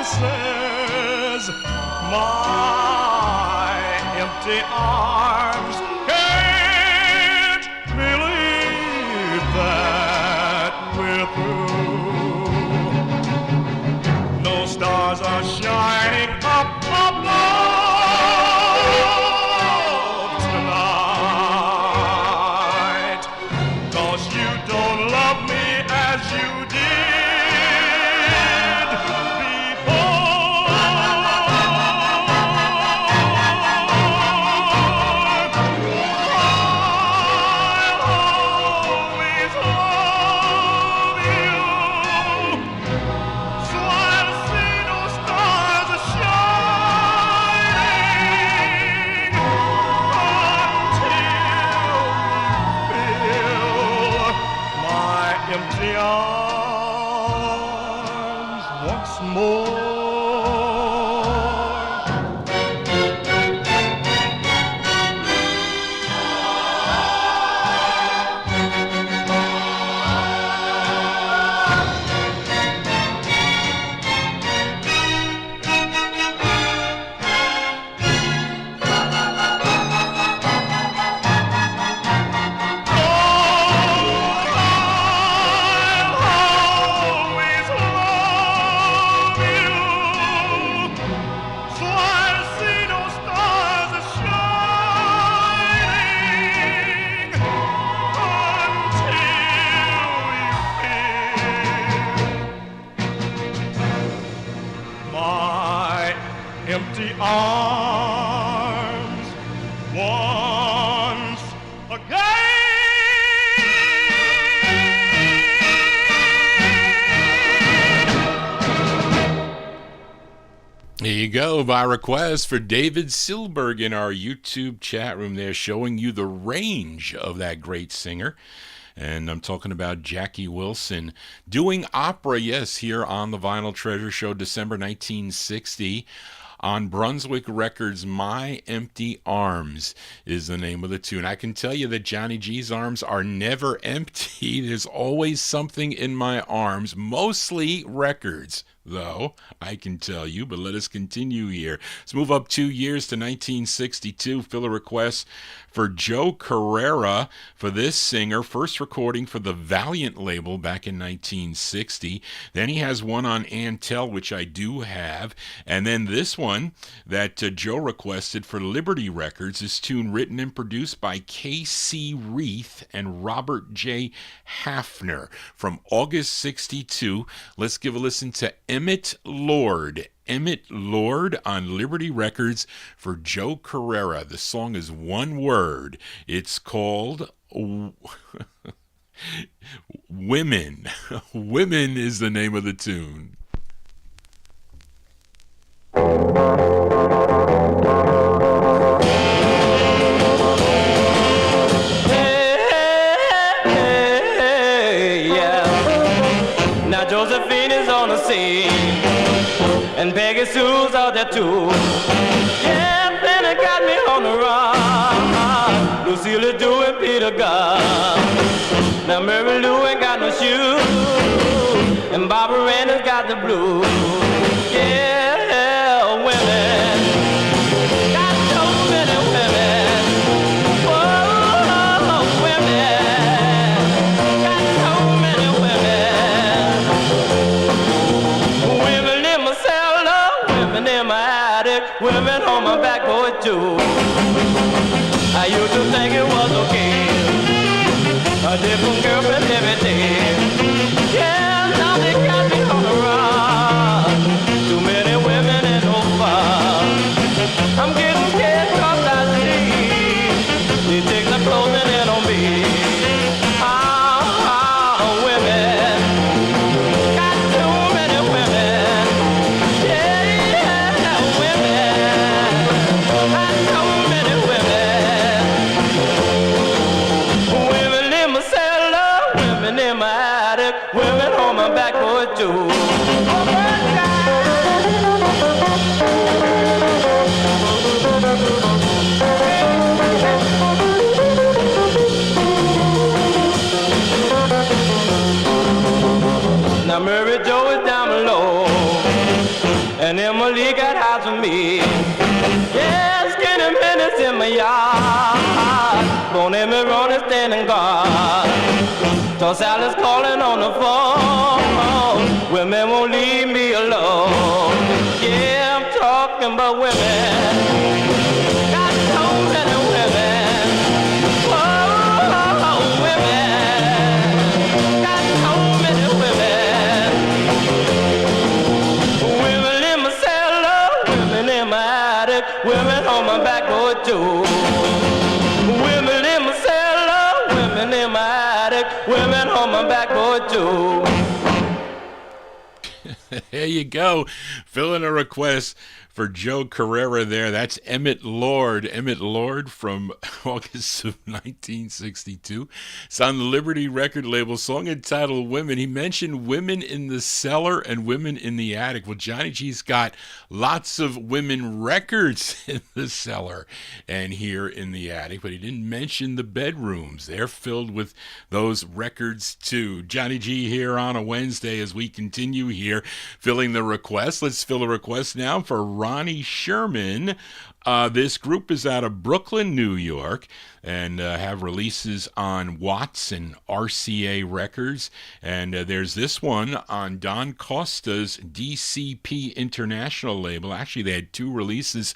kisses. My empty arms can't believe that we're through. No stars are shining up above tonight, 'cause you don't love me as you did before. I'll always love you, so I'll see no stars are shining until you fill my empty arms once more. Always love you, so I'll see no stars are shining until you fill my empty arms once again. There you go, by request for David Silberg in our YouTube chat room there, showing you the range of that great singer. And I'm talking about Jackie Wilson doing opera, yes, here on the Vinyl Treasure Show, December 1960. On Brunswick Records, My Empty Arms is the name of the tune. I can tell you that Johnny G's arms are never empty. There's always something in my arms, mostly records, though, I can tell you. But let us continue here. Let's move up 2 years to 1962. Fill a request for Joe Carrera for this singer. First recording for the Valiant label back in 1960. Then he has one on Antel, which I do have. And then this one that Joe requested for Liberty Records, this tune written and produced by K.C. Reith and Robert J. Hafner from August 62. Let's give a listen to Emmett Lord. Emmett Lord on Liberty Records for Joe Carrera. The song is one word. It's called Women. Women is the name of the tune. Hey, yeah. Now Josephine is on the scene, and Peggy Sue's out there too. Yeah, Benny got me on the run. Lucille is doing Peter Gunn. Now Mary Lou ain't got no shoes, and Barbara Randall's got the blues. Yeah, women. Got so many women. Whoa, women. Got so many women. Women in my cellar, women in my attic, women on my back porch too. I used to think it was okay, a different girlfriend every day. Yeah, now they got me on the run. Too many women and no fun. I'm getting scared 'cause I see they take the clothing in on me. Women. Got too many women. Yeah, women. Got too many women. Women in my cellar, too. Now Murray Joe is down below, and Emily got house with me. Yeah, skinny minutes in my yard, won't let me run and stand and guard. So Sally's calling on the phone, women won't leave me alone. Yeah, I'm talking about women, got so many women. Whoa, women, got so many women. Women in my cellar, women in my attic, women on my back door too. Women in my cellar, women in my attic, women on my back door too. There you go. Fill in a request for Joe Carrera there. That's Emmett Lord. Emmett Lord from August of 1962. It's on the Liberty record label, song entitled Women. He mentioned women in the cellar and women in the attic. Well, Johnny G's got lots of women records in the cellar and here in the attic, but he didn't mention the bedrooms. They're filled with those records too. Johnny G here on a Wednesday as we continue here filling the request. Let's fill a request now for Ronnie Sherman. This group is out of Brooklyn, New York, and have releases on Watts and RCA Records. And there's this one on Don Costa's DCP International label. Actually, they had 2 releases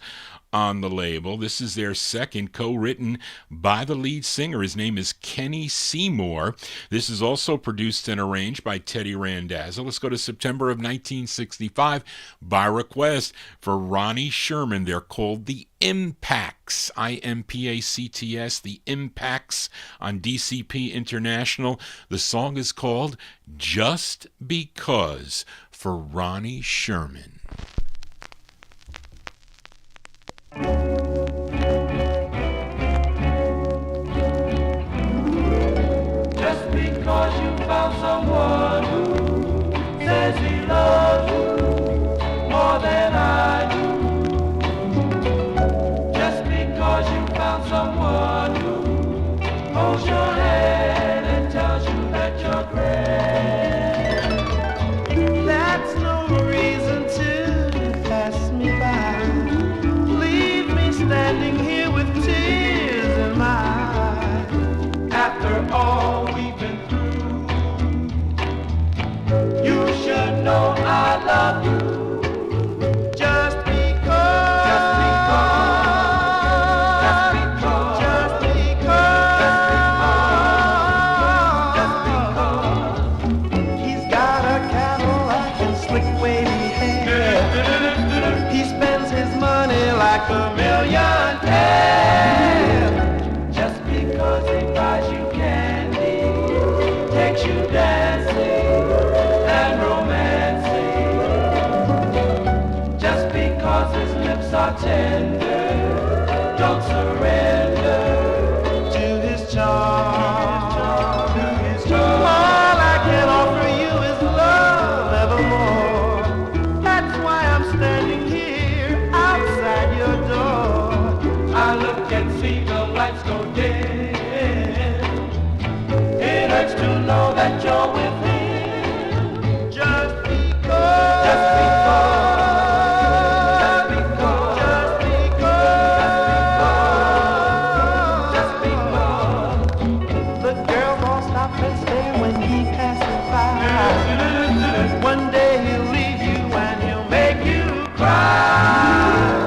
on the label. This is their second, co-written by the lead singer. His name is Kenny Seymour. This is also produced and arranged by Teddy Randazzo. Let's go to September of 1965 by request for Ronnie Sherman. They're called the Impacts, Impacts, the Impacts on DCP International. The song is called Just Because for Ronnie Sherman. Just because you found someone who says he loves you more than I do. Just because you found someone who holds your hand and tells you that you're great. That's no reason to pass me by. Leave me standing here with tears in my eyes. After all we've been through, you should know I love you. Just because. Just because. Just because. Just because. Just because. He's got a Cadillac and slick wavy hair. He spends his money like a millionaire. Just because he buys you candy, takes you dancing and romancing. Just because his lips are tender, don't surrender To his charm. to his charm. All I can offer you is love evermore. That's why I'm standing here outside your door. I look and see the lights go dim. It hurts to know that you're with him. Just because. Just because. Just because. Just because. Just because. The girls all stop and stare when he passes by. One day he'll leave you and he'll make you cry.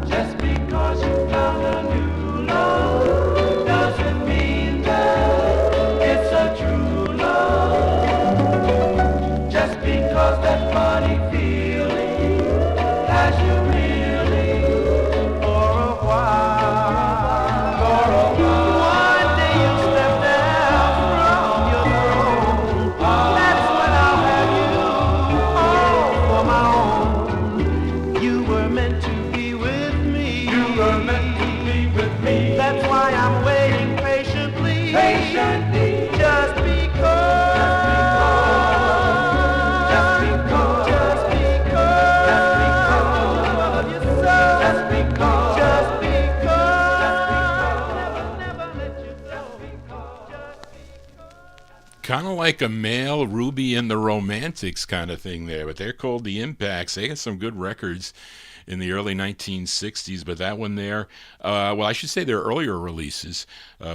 Just because you found a new love doesn't mean that it's a true love. Just because that funny feeling has you really For a while. for a while. One day you'll step down from your throne. That's when I'll have you all for my own. You were meant to be with me. You were meant to be with me. That's why I'm waiting patiently. Patiently. Just because. Just kind of like a male Ruby and the Romantics kind of thing there, but they're called the Impacts. They got some good records in the early 1960s, but that one there, well, I should say their earlier releases,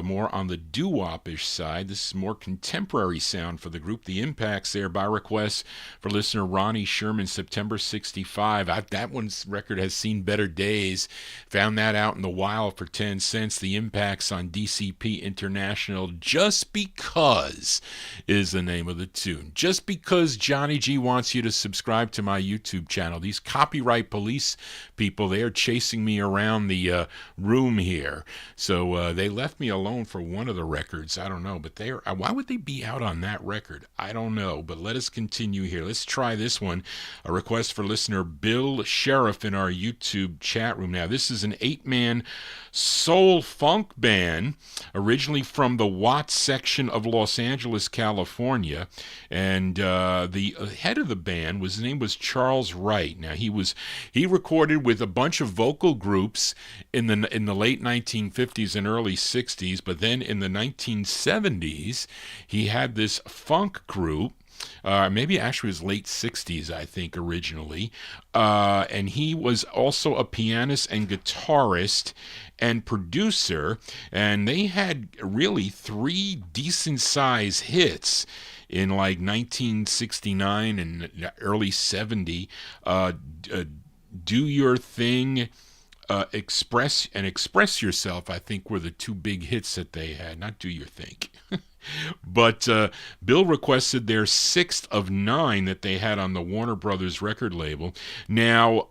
more on the doo-wop-ish side. This is more contemporary sound for the group. The Impacts there by request for listener Ronnie Sherman, September 65. That one's record has seen better days. Found that out in the wild for 10 cents. The Impacts on DCP International. Just Because is the name of the tune. Just because Johnny G wants you to subscribe to my YouTube channel. These copyright police people, they are chasing me around the room here. So they left me alone for one of the records. I don't know, but they are. Why would they be out on that record? I don't know, but let us continue here. Let's try this one. A request for listener Bill Sheriff in our YouTube chat room. Now, this is an 8-man soul funk band, originally from the Watts section of Los Angeles, California, and the head of the band his name was Charles Wright. Now, he recorded with a bunch of vocal groups in the late 1950s and early 60s, but then in the 1970s he had this funk group. Maybe actually it was late 60s, I think, originally. And he was also a pianist and guitarist and producer. And they had really 3 decent-sized hits in like 1969 and early 70. Do Your Thing, Express Yourself, I think, were the 2 big hits that they had. Not Do Your Thing. But Bill requested their 6th of 9 that they had on the Warner Brothers record label. Now,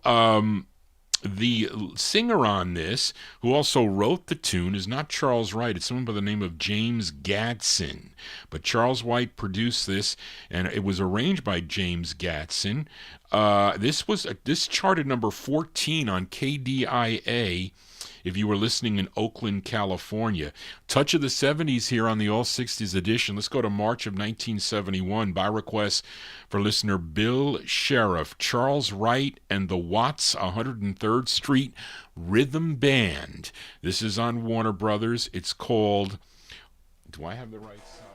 the singer on this, who also wrote the tune, is not Charles Wright. It's someone by the name of James Gadson. But Charles Wright produced this, and it was arranged by James Gadson. This charted number 14 on KDIA if you were listening in Oakland, California. Touch of the 70s here on the All 60s edition. Let's go to March of 1971 by request for listener Bill Sheriff, Charles Wright, and the Watts 103rd Street Rhythm Band. This is on Warner Brothers. It's called... Do I have the right side?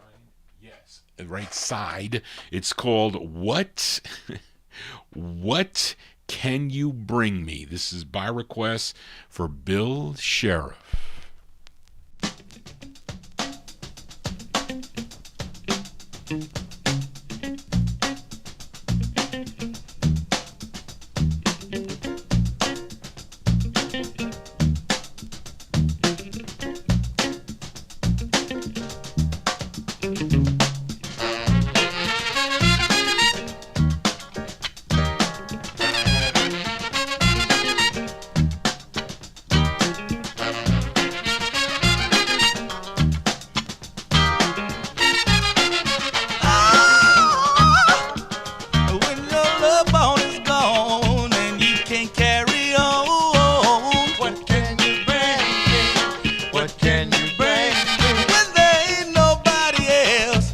Yes, the right side. It's called What... What Can You Bring Me? This is by request for Bill Sheriff. When there ain't nobody else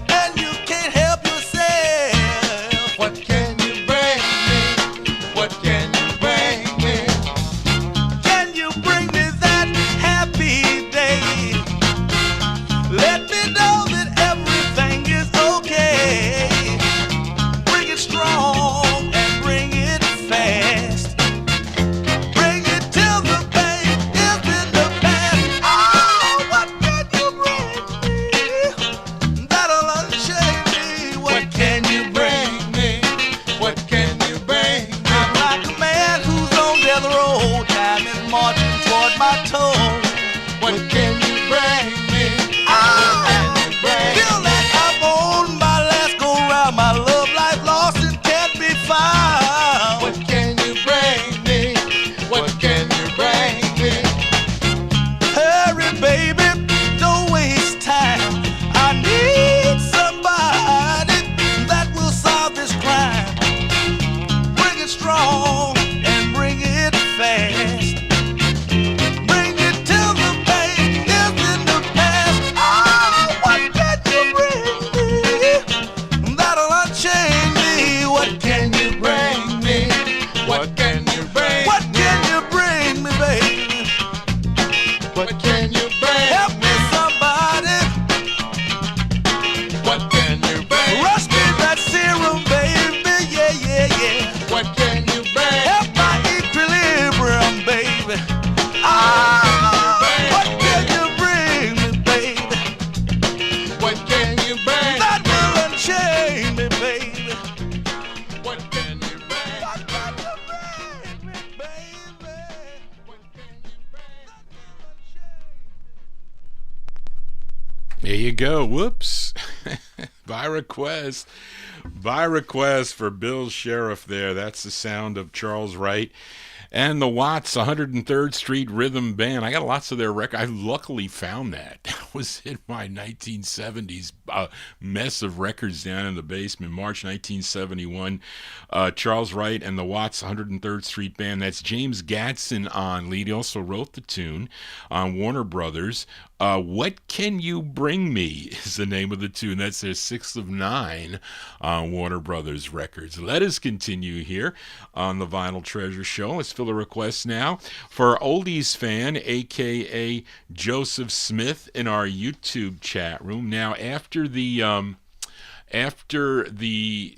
you go. Whoops. By request. By request for Bill Sheriff there. That's the sound of Charles Wright and the Watts 103rd Street Rhythm Band. I got lots of their records. I luckily found that. That was in my 1970s mess of records down in the basement. March 1971. Charles Wright and the Watts 103rd Street Band. That's James Gadsden on lead. He also wrote the tune on Warner Brothers. What Can You Bring Me is the name of the tune. That's their 6th of 9 on Warner Brothers Records. Let us continue here on the Vinyltreasure Show. Let's fill a request now for Oldies fan, a.k.a. Joseph Smith, in our YouTube chat room. Now, after the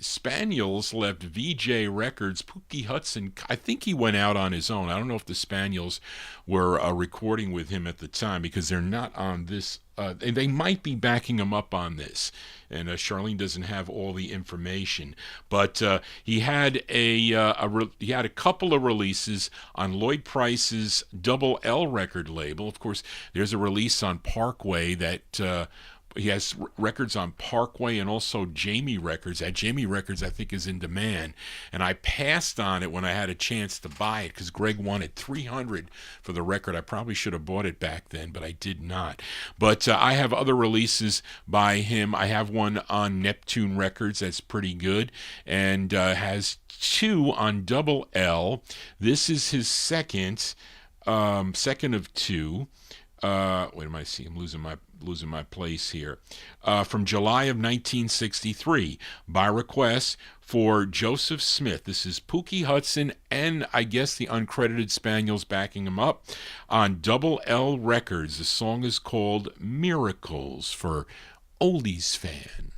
Spaniels left VJ Records, Pookie Hudson, I think he went out on his own. I don't know if the Spaniels were recording with him at the time, because they're not on this. They might be backing him up on this. And Charlene doesn't have all the information, but he had he had a couple of releases on Lloyd Price's Double L record label. Of course, there's a release on Parkway that. He has records on Parkway and also Jamie Records. That Jamie Records, I think, is in demand. And I passed on it when I had a chance to buy it because Greg wanted $300 for the record. I probably should have bought it back then, but I did not. But I have other releases by him. I have one on Neptune Records that's pretty good, and has 2 on Double L. This is his second of 2. Wait, am I seeing? I'm losing my place here. From July of 1963, by request for Joseph Smith. This is Pookie Hudson and I guess the uncredited Spaniels backing him up on Double L Records. The song is called Miracles for Oldies Fan.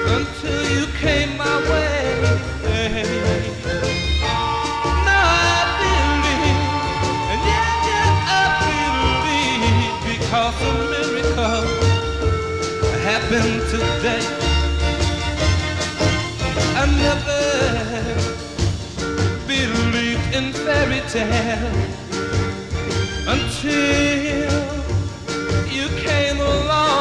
Until you came my way. Now I believe, and yeah, I believe, because a miracle happened today. I never believed in fairy tales until you came along.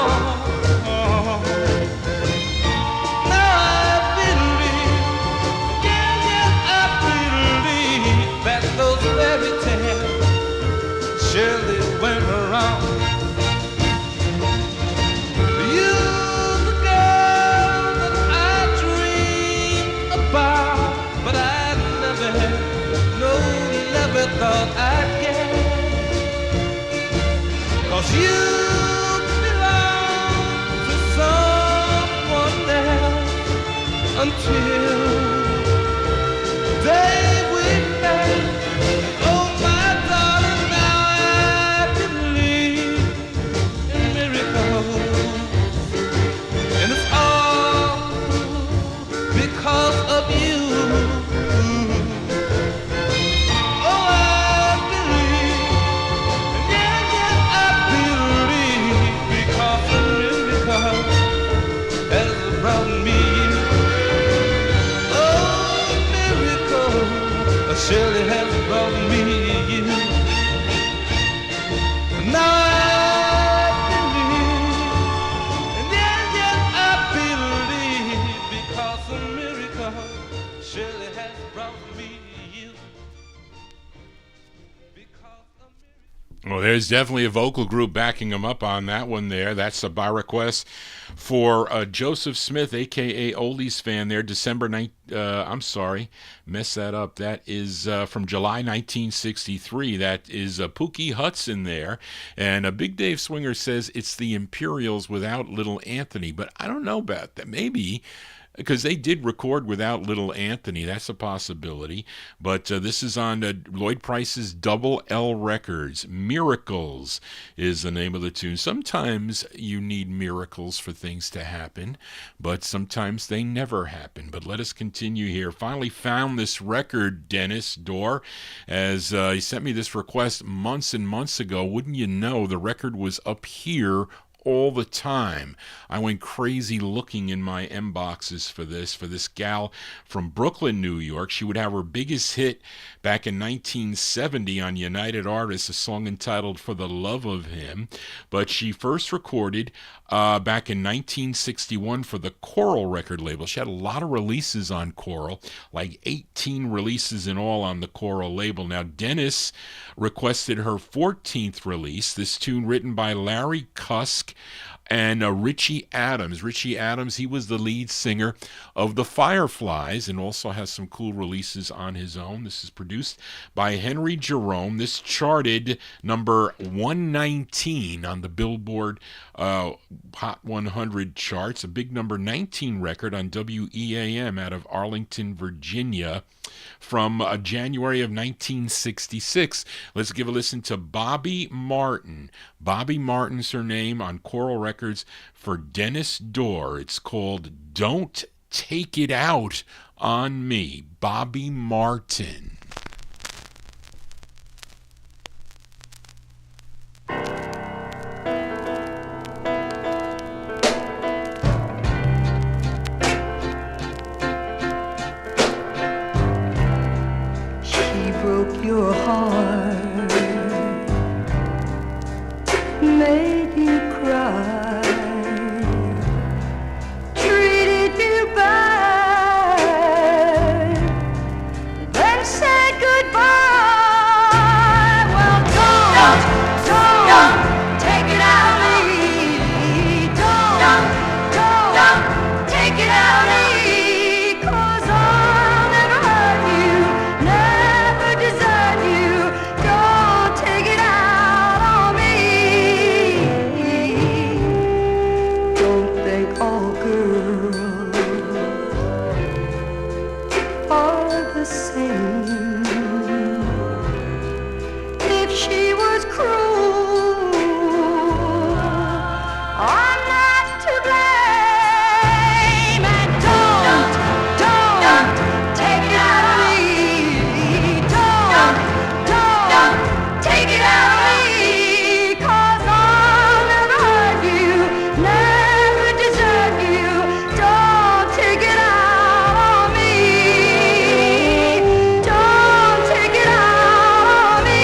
Surely went around. You're the girl that I dreamed about, but I never thought I'd get. 'Cause you belong to someone else until the day we met. Surely has brought me you. Now I believe, and yeah, I believe, because a miracle surely has brought me you. Well, there's definitely a vocal group backing him up on that one there. That's a by request for Joseph Smith, a.k.a. Oldies Fan there, mess that up. That is from July 1963. That is Pookie Hudson there. And Big Dave Swinger says it's the Imperials without Little Anthony, but I don't know about that. Maybe because they did record without Little Anthony. That's a possibility. But this is on Lloyd Price's Double L Records. Miracles is the name of the tune. Sometimes you need miracles for things to happen, but sometimes they never happen. But let us continue here. Finally found this record, Dennis Dorr, as he sent me this request months and months ago. Wouldn't you know, the record was up here all the time. I went crazy looking in my M-boxes for this gal from Brooklyn, New York. She would have her biggest hit back in 1970 on United Artists, a song entitled For the Love of Him. But she first recorded back in 1961 for the Coral record label. She had a lot of releases on Coral, like 18 releases in all on the Coral label. Now, Dennis requested her 14th release, this tune written by Larry Cusk and Richie Adams. Richie Adams, he was the lead singer of the Fireflies and also has some cool releases on his own. This is produced by Henry Jerome. This charted number 119 on the Billboard Hot 100 charts, a big number 19 record on WEAM out of Arlington, Virginia from January of 1966. Let's give a listen to Bobby Martin. Bobby Martin's her name on Coral Records for Dennis Dorr. It's called Don't Take It Out on Me. Bobby Martin. Your heart made you cry, treated you bad, then said goodbye. Well, don't take it out of me. Don't take it out of me. 'Cause I'll never hurt you, never desert you. Don't take it out on me. Don't think all girls are the same. If she was cruel, I'm not to blame. And don't take it out of me. Don't take it out of me. 'Cause I'll never hurt you, never desert you. Don't take it out on me. Don't take it out on me.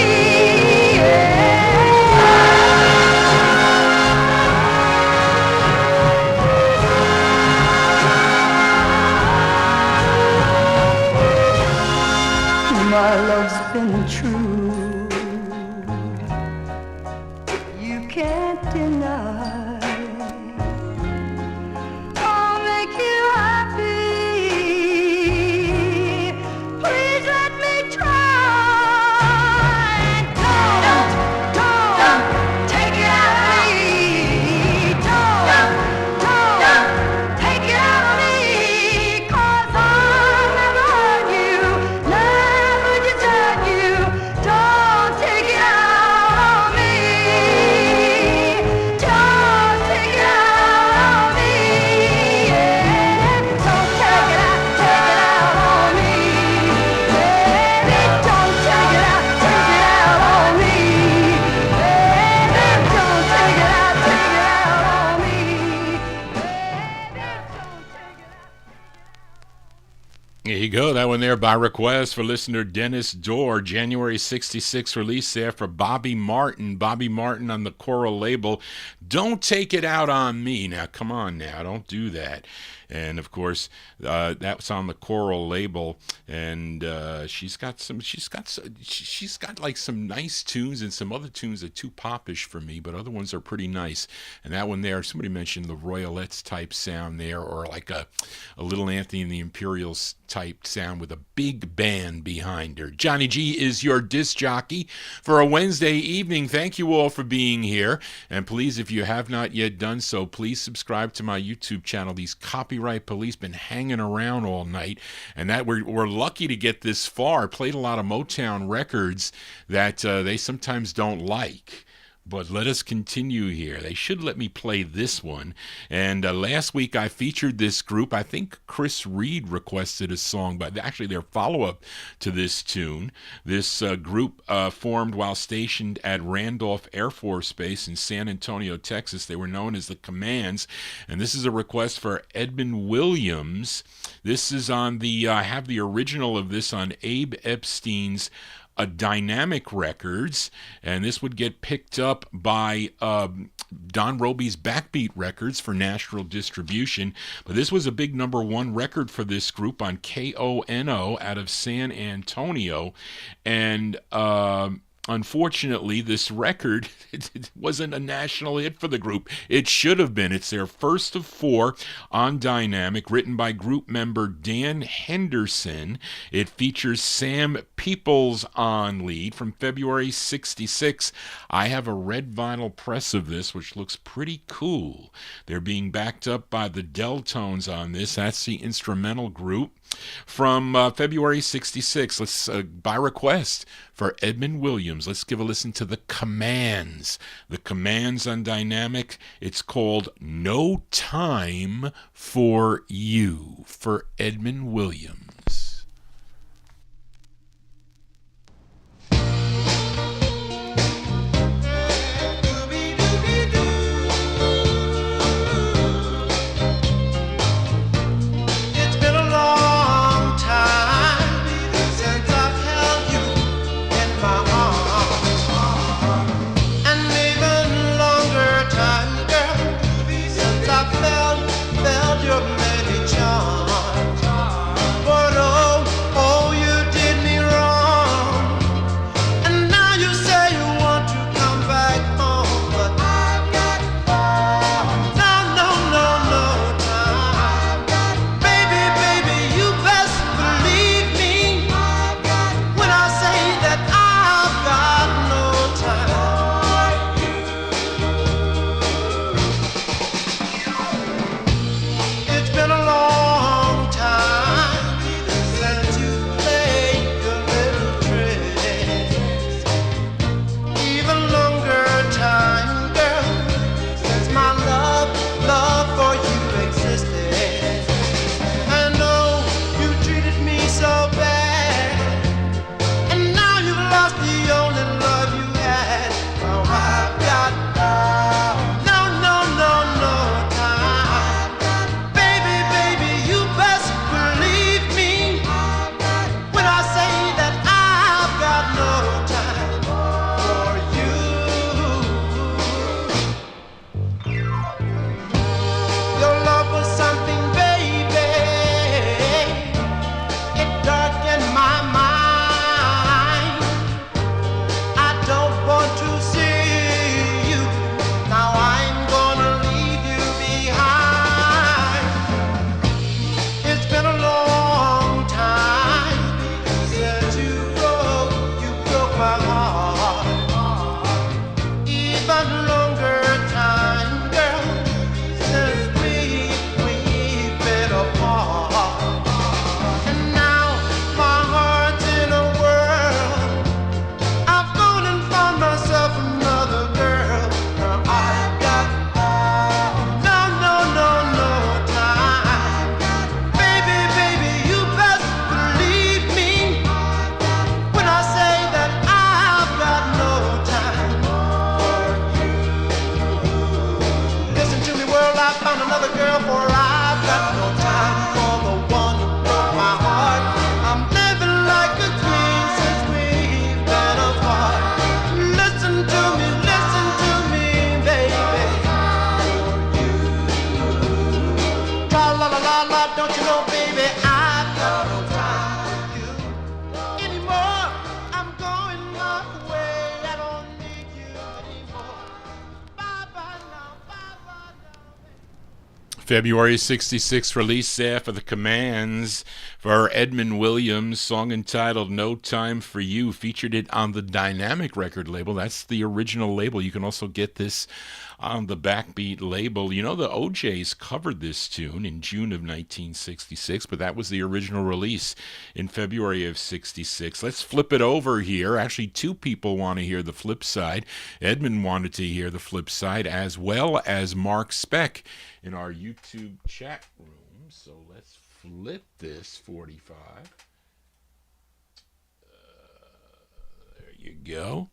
My love's been true, you can't deny. I'll make you happy, please let me try. And don't take it out of me. Don't take it out of me. 'Cause I'll never hurt you, never desert you. Don't take it out on me. Don't take it out on me. Don't take it out on me. Baby, don't take it out on me. Baby, don't take it out on me. Baby, don't take it out. There you go. That one there by request for listener Dennis Dorr. January 66 release there for Bobby Martin. Bobby Martin on the Coral label. Don't take it out on me. Now, come on now. Don't do that. And of course, that's on the Coral label, and she's got like some nice tunes and some other tunes that are too popish for me, but other ones are pretty nice. And that one there, somebody mentioned the Royalettes type sound there, or like a Little Anthony and the Imperials type sound with a big band behind her. Johnny G is your disc jockey for a Wednesday evening. Thank you all for being here, and please, if you you have not yet done so, please subscribe to my YouTube channel. These copyright police been hanging around all night, and that we're lucky to get this far. Played a lot of Motown records that they sometimes don't like. But let us continue here. They should let me play this one. And last week I featured this group. I think Chris Reed requested a song, but actually their follow-up to this tune. This group formed while stationed at Randolph Air Force Base in San Antonio, Texas. They were known as the Commands. And this is a request for Edmund Williams. This is on the, I have the original of this on Abe Epstein's Dynamic Records, and this would get picked up by Don Roby's Backbeat Records for national distribution. But this was a big #1 record for this group on KONO out of San Antonio, and unfortunately, this record it wasn't a national hit for the group. It should have been. It's their first of 4 on Dynamic, written by group member Dan Henderson. It features Sam Peoples on lead from February '66. I have a red vinyl press of this, which looks pretty cool. They're being backed up by the Deltones on this. That's the instrumental group. From February '66, let's, by request for Edmund Williams, let's give a listen to the Commands. The Commands on Dynamic. It's called No Time for You, for Edmund Williams. It's been a long time since I've held you in my arms, and even longer time, girl, since I felt your many charms. But oh, you did me wrong, and now you say you want to come back home, but I've got no time. Baby, you best believe me when I say that I've got no time. It's been a long time since you played your little tricks. Even longer time, girl, since my love for you existed. And oh, you treated me so bad, and now you've lost the only love you had. Now I've got no time. Baby, you best believe me when I say that I've got no time for you. Your love was something, baby. It darkened my mind. I don't want to see you. Now I'm gonna leave you behind. It's been a long time since you broke my heart. Even longer time, girl, since we've been apart. And now my heart's in a whirl. I've gone and found myself another girl. Now I've got no time. Baby, you best believe me when I say that I've got no time for you. Listen to me, world, I found another girl, for I've got no time for the one who broke my heart. I'm living like a queen since we've been apart. Listen to me, baby. Tra la la la la, don't you know, baby, I've got no time for you anymore. I'm going my way. I don't need you anymore. Bye bye now. February 66 release there for the Commands for Edmund Williams, song entitled No Time for You. Featured it on the Dynamic record label. That's the original label. You can also get this on the Backbeat label. You know, the OJs covered this tune in June of 1966, but that was the original release in February of 66. Let's flip it over here. Actually, two people want to hear the flip side. Edmund wanted to hear the flip side, as well as Mark Speck in our YouTube chat room. So let's flip this 45. You go.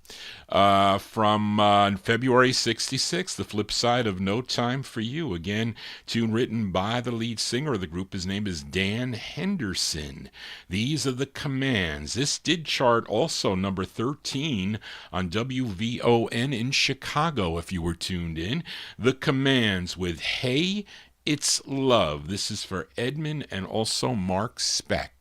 From February 66, the flip side of No Time for You. Again, tune written by the lead singer of the group. His name is Dan Henderson. These are the Commands. This did chart also number 13 on WVON in Chicago, if you were tuned in. The Commands with Hey, It's Love. This is for Edmund and also Mark Speck.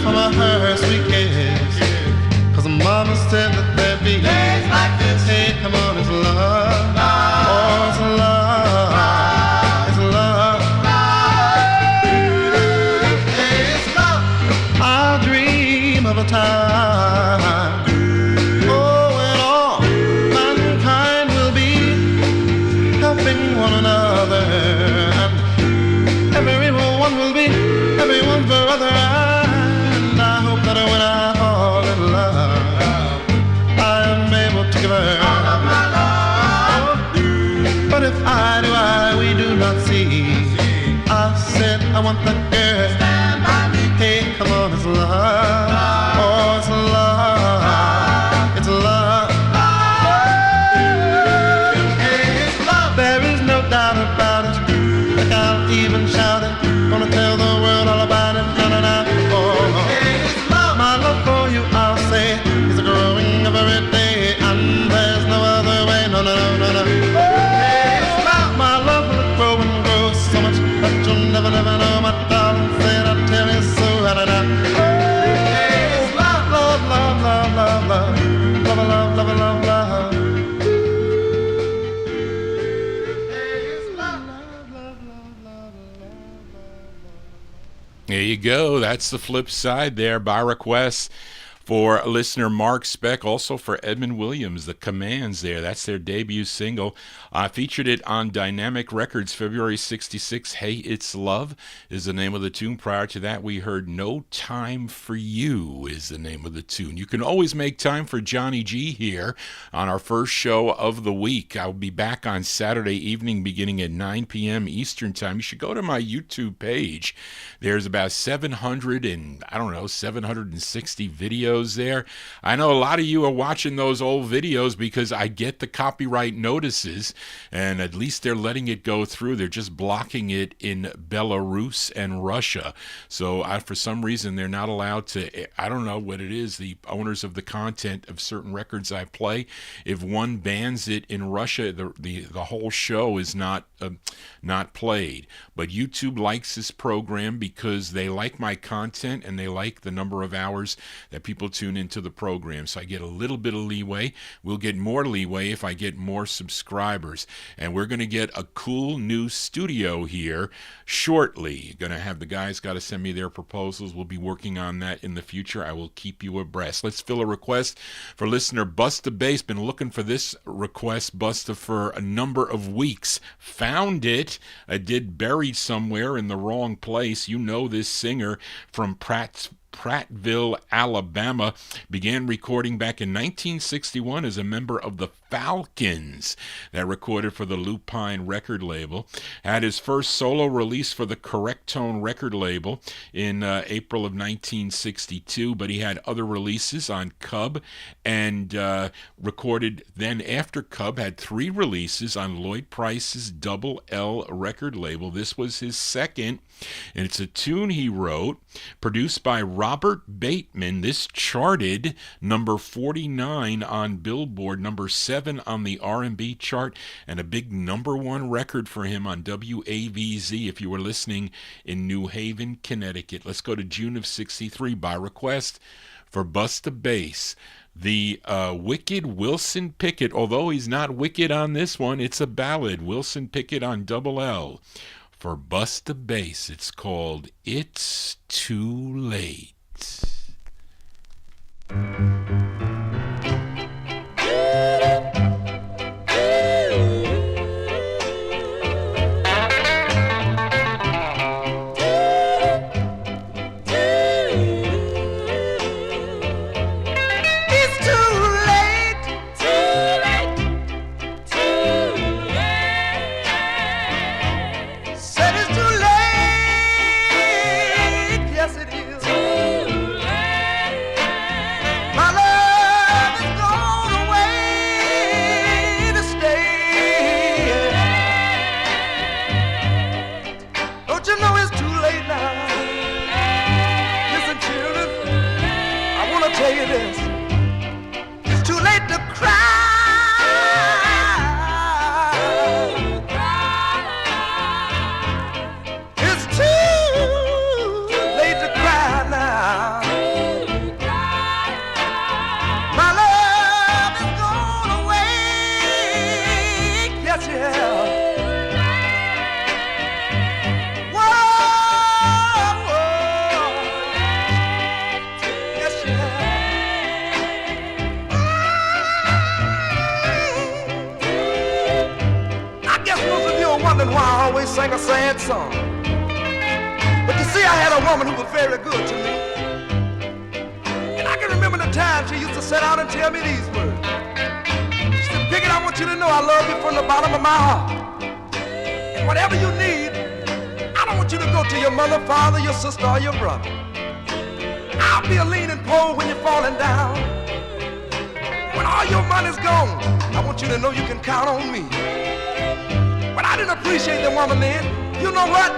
From a her sweet kiss, 'cause mama said that there'd be days like this. Hey, come on, it's love. Oh, it's love. It's love. Hey, it's love. I dream of a time, oh, when all mankind will be helping one another, and everyone will be everyone's brother. When I fall in love, I am able to give her all of my love. But if I do, we do not see. I said I want that girl. Stand by me. Hey, come on, it's love. Oh, it's love. It's love. Hey, it's love. There is no doubt about it. Like I'll even shout it. Gonna tell the world all about it. Na na na. Oh. My love for you, I'll say, is growing every day, and there's no other way, no, no, no, no, no. My love will grow and grow so much that you'll never, never know, my darling, said I tell you so, da-da-da. Love, love, love, love, love, love, love, love, love, love, love. There you go. That's the flip side there by request for listener Mark Speck, also for Edmund Williams, the Commands there. That's their debut single. Featured it on Dynamic Records, February 66. Hey, It's Love is the name of the tune. Prior to that, we heard No Time for You is the name of the tune. You can always make time for Johnny G here on our first show of the week. I'll be back on Saturday evening beginning at 9 p.m. Eastern Time. You should go to my YouTube page. There's about 760 videos there. I know a lot of you are watching those old videos because I get the copyright notices, and at least they're letting it go through. They're just blocking it in Belarus and Russia. So for some reason, they're not allowed to, I don't know what it is, the owners of the content of certain records I play, if one bans it in Russia, the whole show is not played. But YouTube likes this program because they like my content and they like the number of hours that people tune into the program. So I get a little bit of leeway. We'll get more leeway if I get more subscribers. And we're going to get a cool new studio here shortly. Going to have the guys got to send me their proposals. We'll be working on that in the future. I will keep you abreast. Let's fill a request for listener Busta Bass. Been looking for this request, Busta, for a number of weeks. Found found it. Did Buried Somewhere in the Wrong Place. You know this singer from Prattville, Alabama, began recording back in 1961 as a member of the Falcons that recorded for the Lupine record label. Had his first solo release for the Correct Tone record label in April of 1962, but he had other releases on Cub and recorded then after Cub, had 3 releases on Lloyd Price's Double L record label. This was his second, and it's a tune he wrote, produced by Robert Bateman. This charted number 49 on Billboard, number 7 on the R&B chart, and a big number 1 record for him on WAVZ if you were listening in New Haven, Connecticut. Let's go to June of 63 by request for Busta Bass. The wicked Wilson Pickett, although he's not wicked on this one, it's a ballad. Wilson Pickett on Double L. For Busta Bass, it's called It's Too Late. Sang a sad song. But you see, I had a woman who was very good to me. And I can remember the time she used to sit down and tell me these words. She said, Pickett, I want you to know I love you from the bottom of my heart. And whatever you need, I don't want you to go to your mother, father, your sister, or your brother. I'll be a leaning pole when you're falling down. When all your money's gone, I want you to know you can count on me. But I didn't appreciate the woman then. You know what?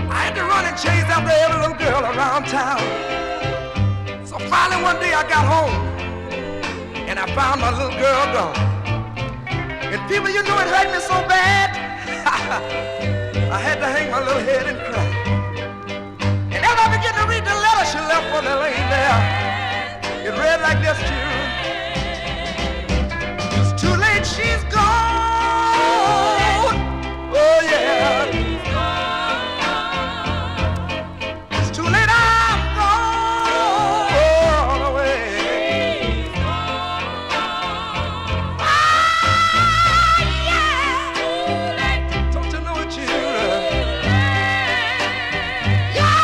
I had to run and chase after every little girl around town. So finally one day I got home and I found my little girl gone. And people, you know it hurt me so bad. I had to hang my little head and cry. And as I began to read the letter she left for me laying there, it read like this, children. It's too late, she's gone. Oh yeah. It's too late, I'm gone away. Ah, yeah. Don't you know it, children? Yeah,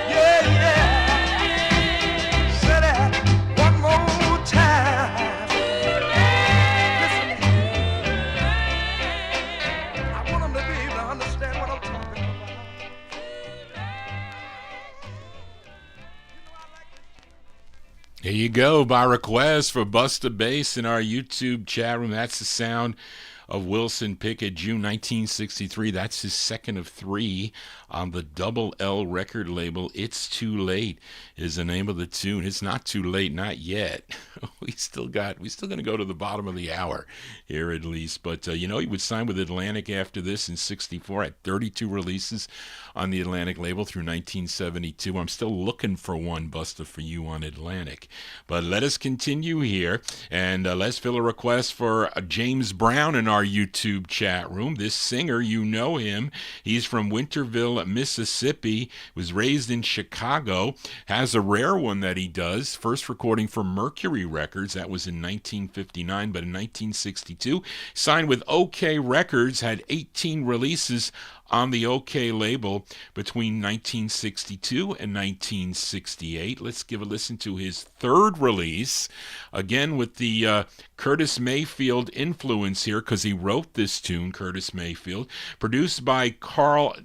yeah, yeah. Say that one more time. There you go, by request for Busta Bass in our YouTube chat room. That's the sound of Wilson Pickett, June 1963. That's his second of 3 on the Double L record label. It's Too Late is the name of the tune. It's not too late, not yet. we still going to go to the bottom of the hour here at least. But he would sign with Atlantic after this in 64. Had 32 releases on the Atlantic label through 1972. I'm still looking for one, Busta, for you on Atlantic. But let us continue here, and let's fill a request for James Brown in our our YouTube chat room. This singer, you know him. He's from Winterville, Mississippi, was raised in Chicago, has a rare one that he does. First recording for Mercury Records, that was in 1959, but in 1962, signed with OK Records, had 18 releases on the OK label between 1962 and 1968. Let's give a listen to his third release, again with the Curtis Mayfield influence here, because he wrote this tune, Curtis Mayfield, produced by Carl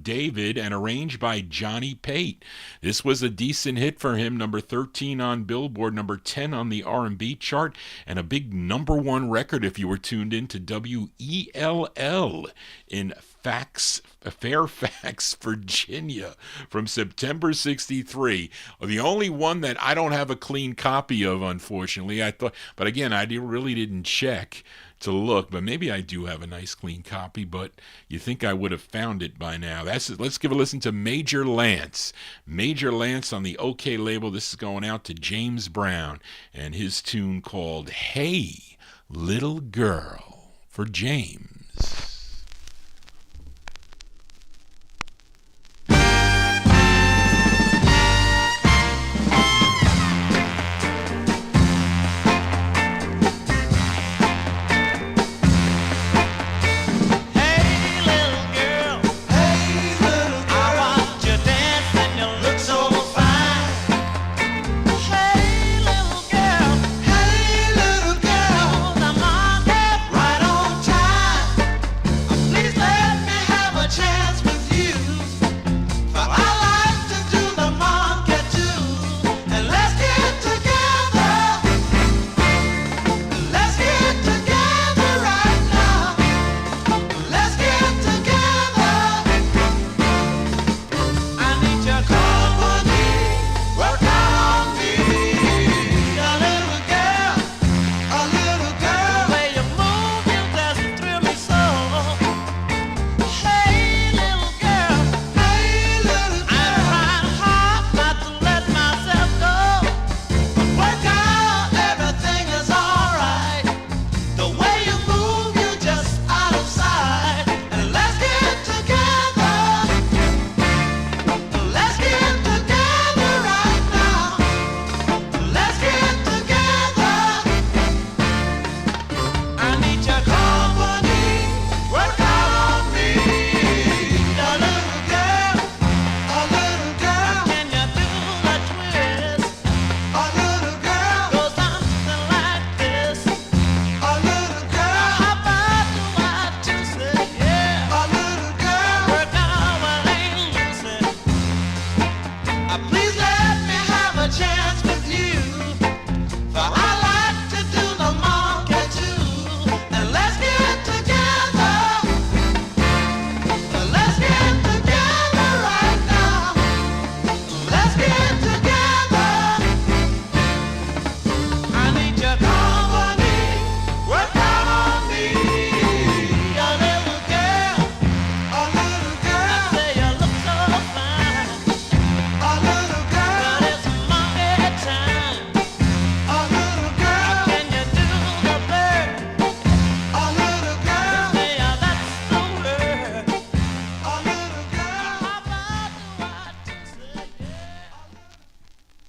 David and arranged by Johnny Pate. This was a decent hit for him, number 13 on Billboard, number 10 on the R&B chart, and a big number one record if you were tuned in to WELL in Fairfax, Virginia, from September 63. The only one that I don't have a clean copy of, unfortunately. I thought, but again, I really didn't check to look, but maybe I do have a nice clean copy, but you think I would have found it by now. Let's give a listen to Major Lance. Major Lance on the OK label. This is going out to James Brown and his tune called Hey Little Girl for James.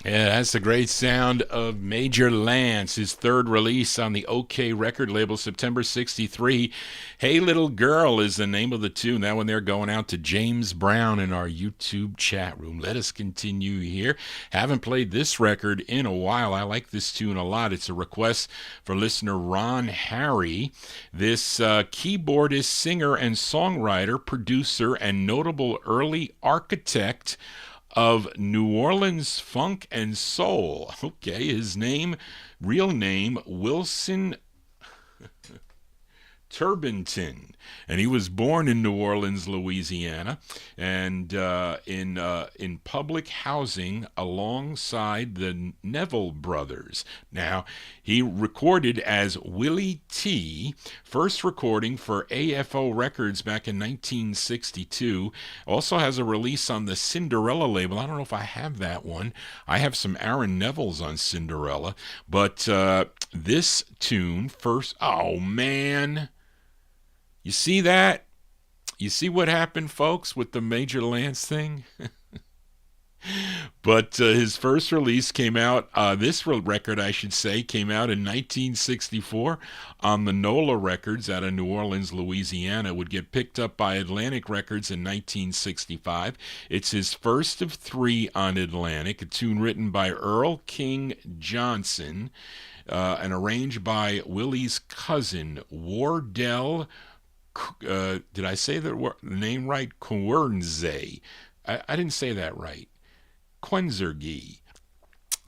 That's the great sound of Major Lance, his third release on the OK record label, September 63. Hey Little Girl is the name of the tune. That one there going out to James Brown in our YouTube chat room. Let us continue here. Haven't played this record in a while. I like this tune a lot. It's a request for listener Ron Harry. This keyboardist, singer, and songwriter, producer, and notable early architect of New Orleans funk and soul. Okay, his real name, Wilson Turbenton, and he was born in New Orleans, Louisiana, and in public housing alongside the Neville brothers. Now, he recorded as Willie T, first recording for AFO Records back in 1962. Also has a release on the Cinderella label. I don't know if I have that one. I have some Aaron Neville's on Cinderella, but this tune first, oh man, You see that? You see what happened, folks, with the Major Lance thing? But his first release came out, this record, I should say, came out in 1964 on the NOLA Records out of New Orleans, Louisiana. It would get picked up by Atlantic Records in 1965. It's his first of three on Atlantic, a tune written by Earl King Johnson and arranged by Willie's cousin, Wardell, did I say the name right? Quernze. I didn't say that right. Quenzergy.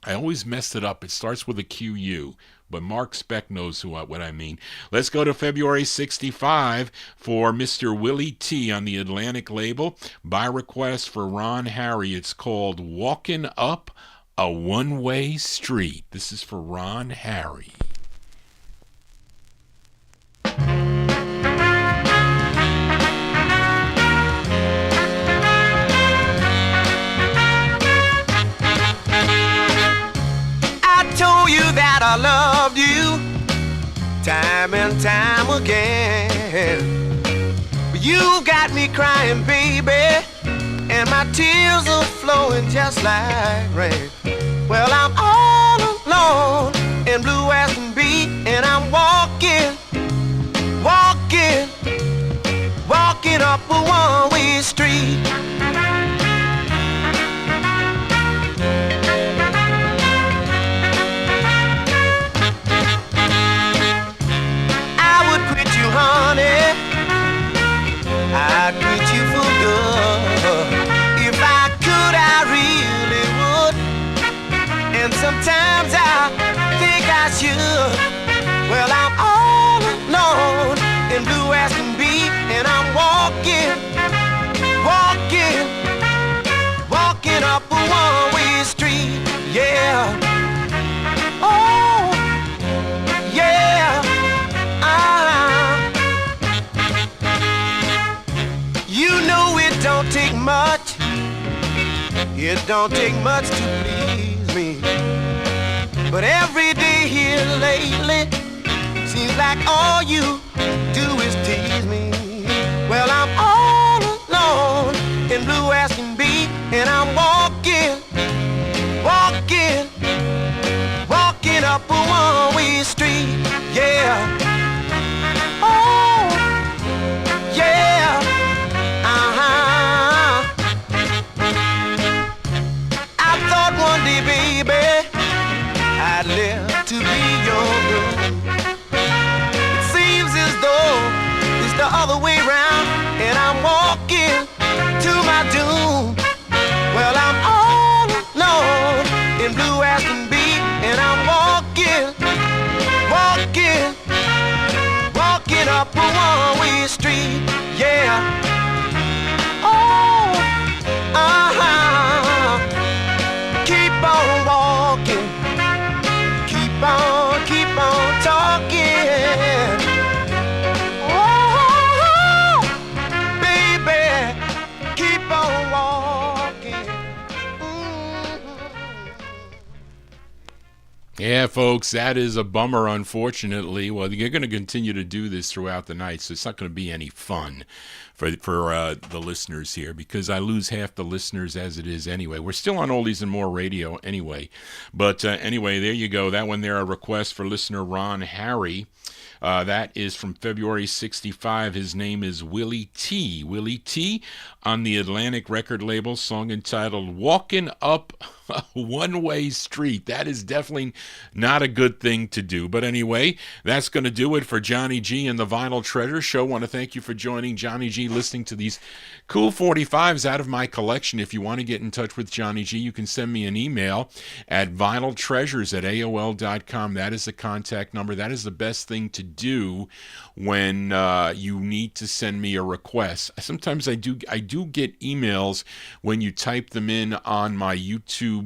I always messed it up. It starts with a QU, but Mark Speck knows what I mean. Let's go to February 65 for Mr. Willie T on the Atlantic label. By request for Ron Harry, it's called Walkin' Up a One-Way Street. This is for Ron Harry. Told you that I loved you time and time again. But you got me crying, baby, and my tears are flowing just like rain. Well, I'm all alone and blue as can be, and I'm walking up a one-way street. Honey, I'd quit you for good. If I could, I really would. And sometimes I think I should. Well, I'm all alone and blue as can be, and I'm walking up a one-way street. Yeah. Oh, yeah. You know it don't take much. It don't take much to please me. But every day here lately seems like all you do is tease me. Well, I'm all alone and blue as can be, and I'm walking up a one-way street. Yeah. Oh, yeah. I thought one day, baby, I'd live to be your girl. It seems as though it's the other way round, and I'm walking to my doom. Well, I'm all alone in blue as can be, and I'm walking up a one-way street. Yeah. Oh, keep on walking, keep on talking. Oh, baby, keep on walking. Yeah, folks, that is a bummer, unfortunately. Well, you're going to continue to do this throughout the night, so it's not going to be any fun for the listeners here, because I lose half the listeners as it is anyway. We're still on Oldies and More Radio anyway. But anyway, there you go. That one there, a request for listener Ron Harry. That is from February 65. His name is Willie T. Willie T on the Atlantic record label, song entitled Walkin' Up a One-Way Street. That is definitely not a good thing to do. But anyway, that's going to do it for Johnny G and the Vinyl Treasure Show. I want to thank you for joining Johnny G, listening to these cool 45s out of my collection. If you want to get in touch with Johnny G, you can send me an email at vinyltreasures@aol.com. That is the contact number. That is the best thing to do when you need to send me a request. Sometimes I do get emails when you type them in on my YouTube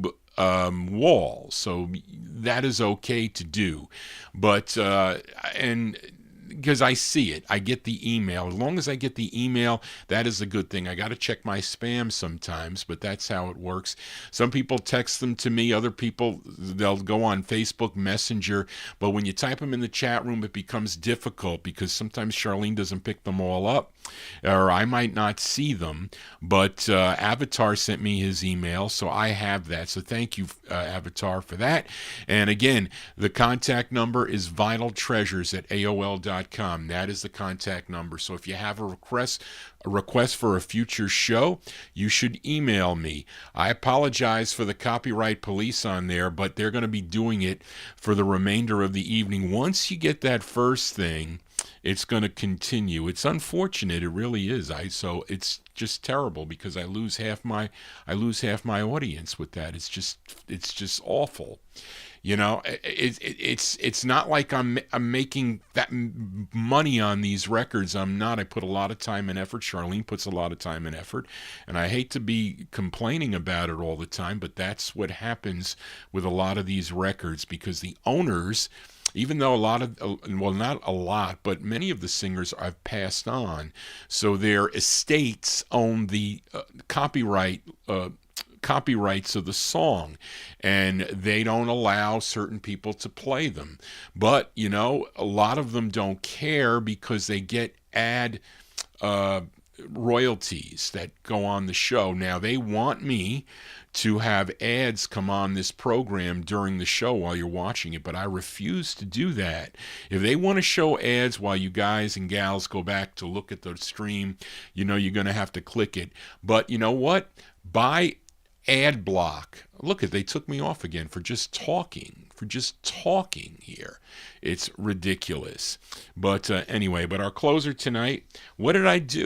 wall, so that is okay to do. But and because I see it. I get the email. As long as I get the email, that is a good thing. I got to check my spam sometimes, but that's how it works. Some people text them to me. Other people, they'll go on Facebook Messenger. But when you type them in the chat room, it becomes difficult because sometimes Charlene doesn't pick them all up, or I might not see them. But Avatar sent me his email, so I have that. So thank you, Avatar, for that. And again, the contact number is vinyltreasures@aol.com. That is the contact number. So if you have a request for a future show, you should email me. I apologize for the copyright police on there, but they're going to be doing it for the remainder of the evening. Once you get that first thing, it's going to continue. It's unfortunate, it really is. So it's just terrible because I lose half my audience with that. It's just awful. You know, it's not like I'm making that money on these records. I'm not. I put a lot of time and effort. Charlene puts a lot of time and effort, and I hate to be complaining about it all the time, but that's what happens with a lot of these records because the owners, even though not a lot, but many of the singers have passed on, so their estates own the copyrights of the song, and they don't allow certain people to play them. But, you know, a lot of them don't care because they get ad royalties that go on the show. Now, they want me to have ads come on this program during the show while you're watching it, but I refuse to do that. If they want to show ads while you guys and gals go back to look at the stream, you know, you're going to have to click it. But you know what? Buy ad block. Look, they took me off again for just talking here. It's ridiculous. But anyway, but our closer tonight, what did I do?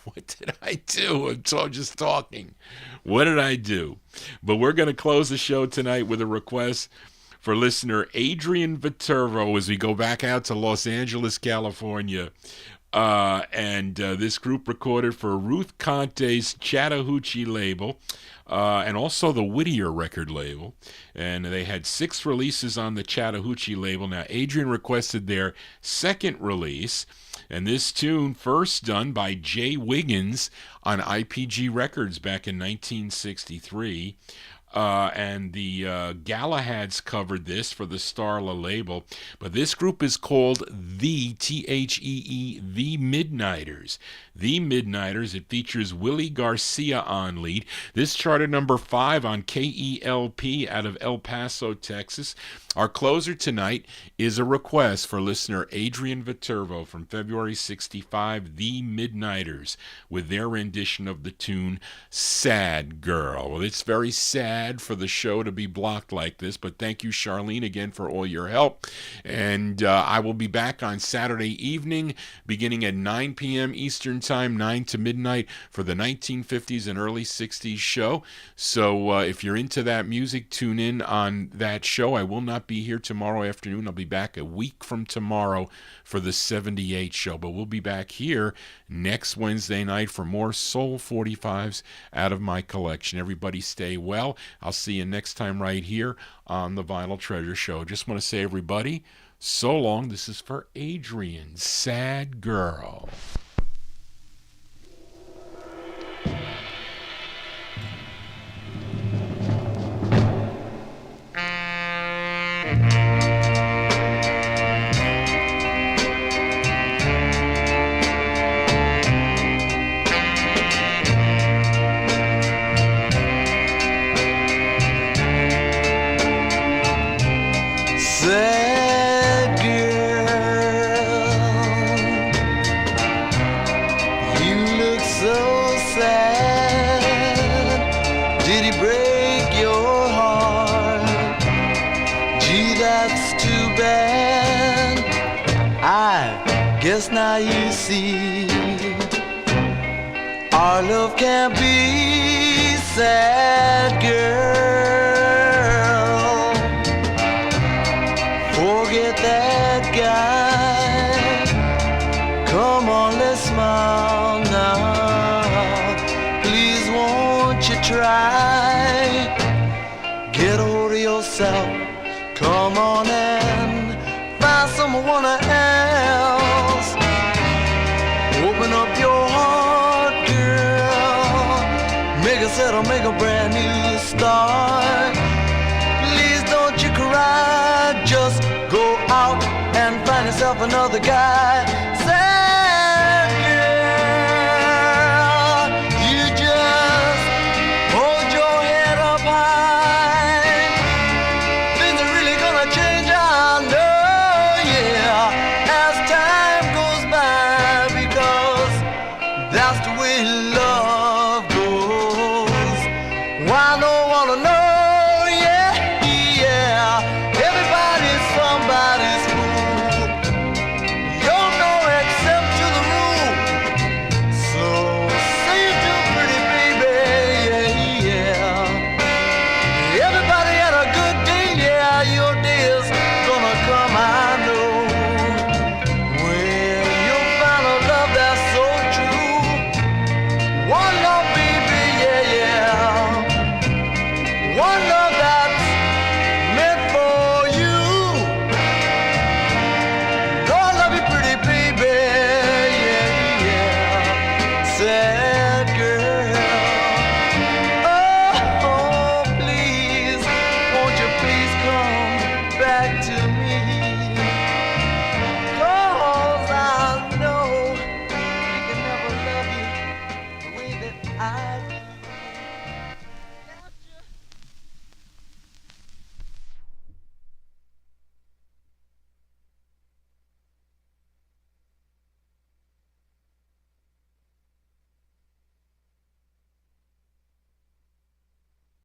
I'm just talking. What did I do? But we're going to close the show tonight with a request for listener Adrian Viterbo as we go back out to Los Angeles, California. And this group recorded for Ruth Conte's Chattahoochee label, and also the Whittier record label. And they had 6 releases on the Chattahoochee label. Now, Adrian requested their second release, and this tune first done by Jay Wiggins on IPG Records back in 1963. And the Galahads covered this for the Starla label. But this group is called The Midnighters. The Midnighters. It features Willie Garcia on lead. This charted number 5 on KELP out of El Paso, Texas. Our closer tonight is a request for listener Adrian Viterbo from February 65, The Midnighters, with their rendition of the tune Sad Girl. Well, it's very sad for the show to be blocked like this, but thank you, Charlene, again for all your help. And I will be back on Saturday evening beginning at 9 p.m. Eastern Time, 9 to midnight, for the 1950s and early 60s show. So if you're into that music, tune in on that show. I will not be here tomorrow afternoon. I'll be back a week from tomorrow for the 78 show, but we'll be back here next Wednesday night for more Soul 45s out of my collection. Everybody stay well. I'll see you next time right here on the Vinyl Treasure Show. Just want to say, everybody, so long. This is for Adrian, Sad Girl. Sad girl, you look so sad. Did he break your heart? Gee, that's too bad. I guess now you see our love can't be sad, girl. Forget that guy. Come on, let's smile now. Please, won't you try? Get a hold of yourself. Come on and find someone else. said I'll make a brand new start. Please don't you cry, just go out and find yourself another guy. Sad girl, you just hold your head up high. Things are really gonna change, I know, yeah, as time goes by, because that's the way love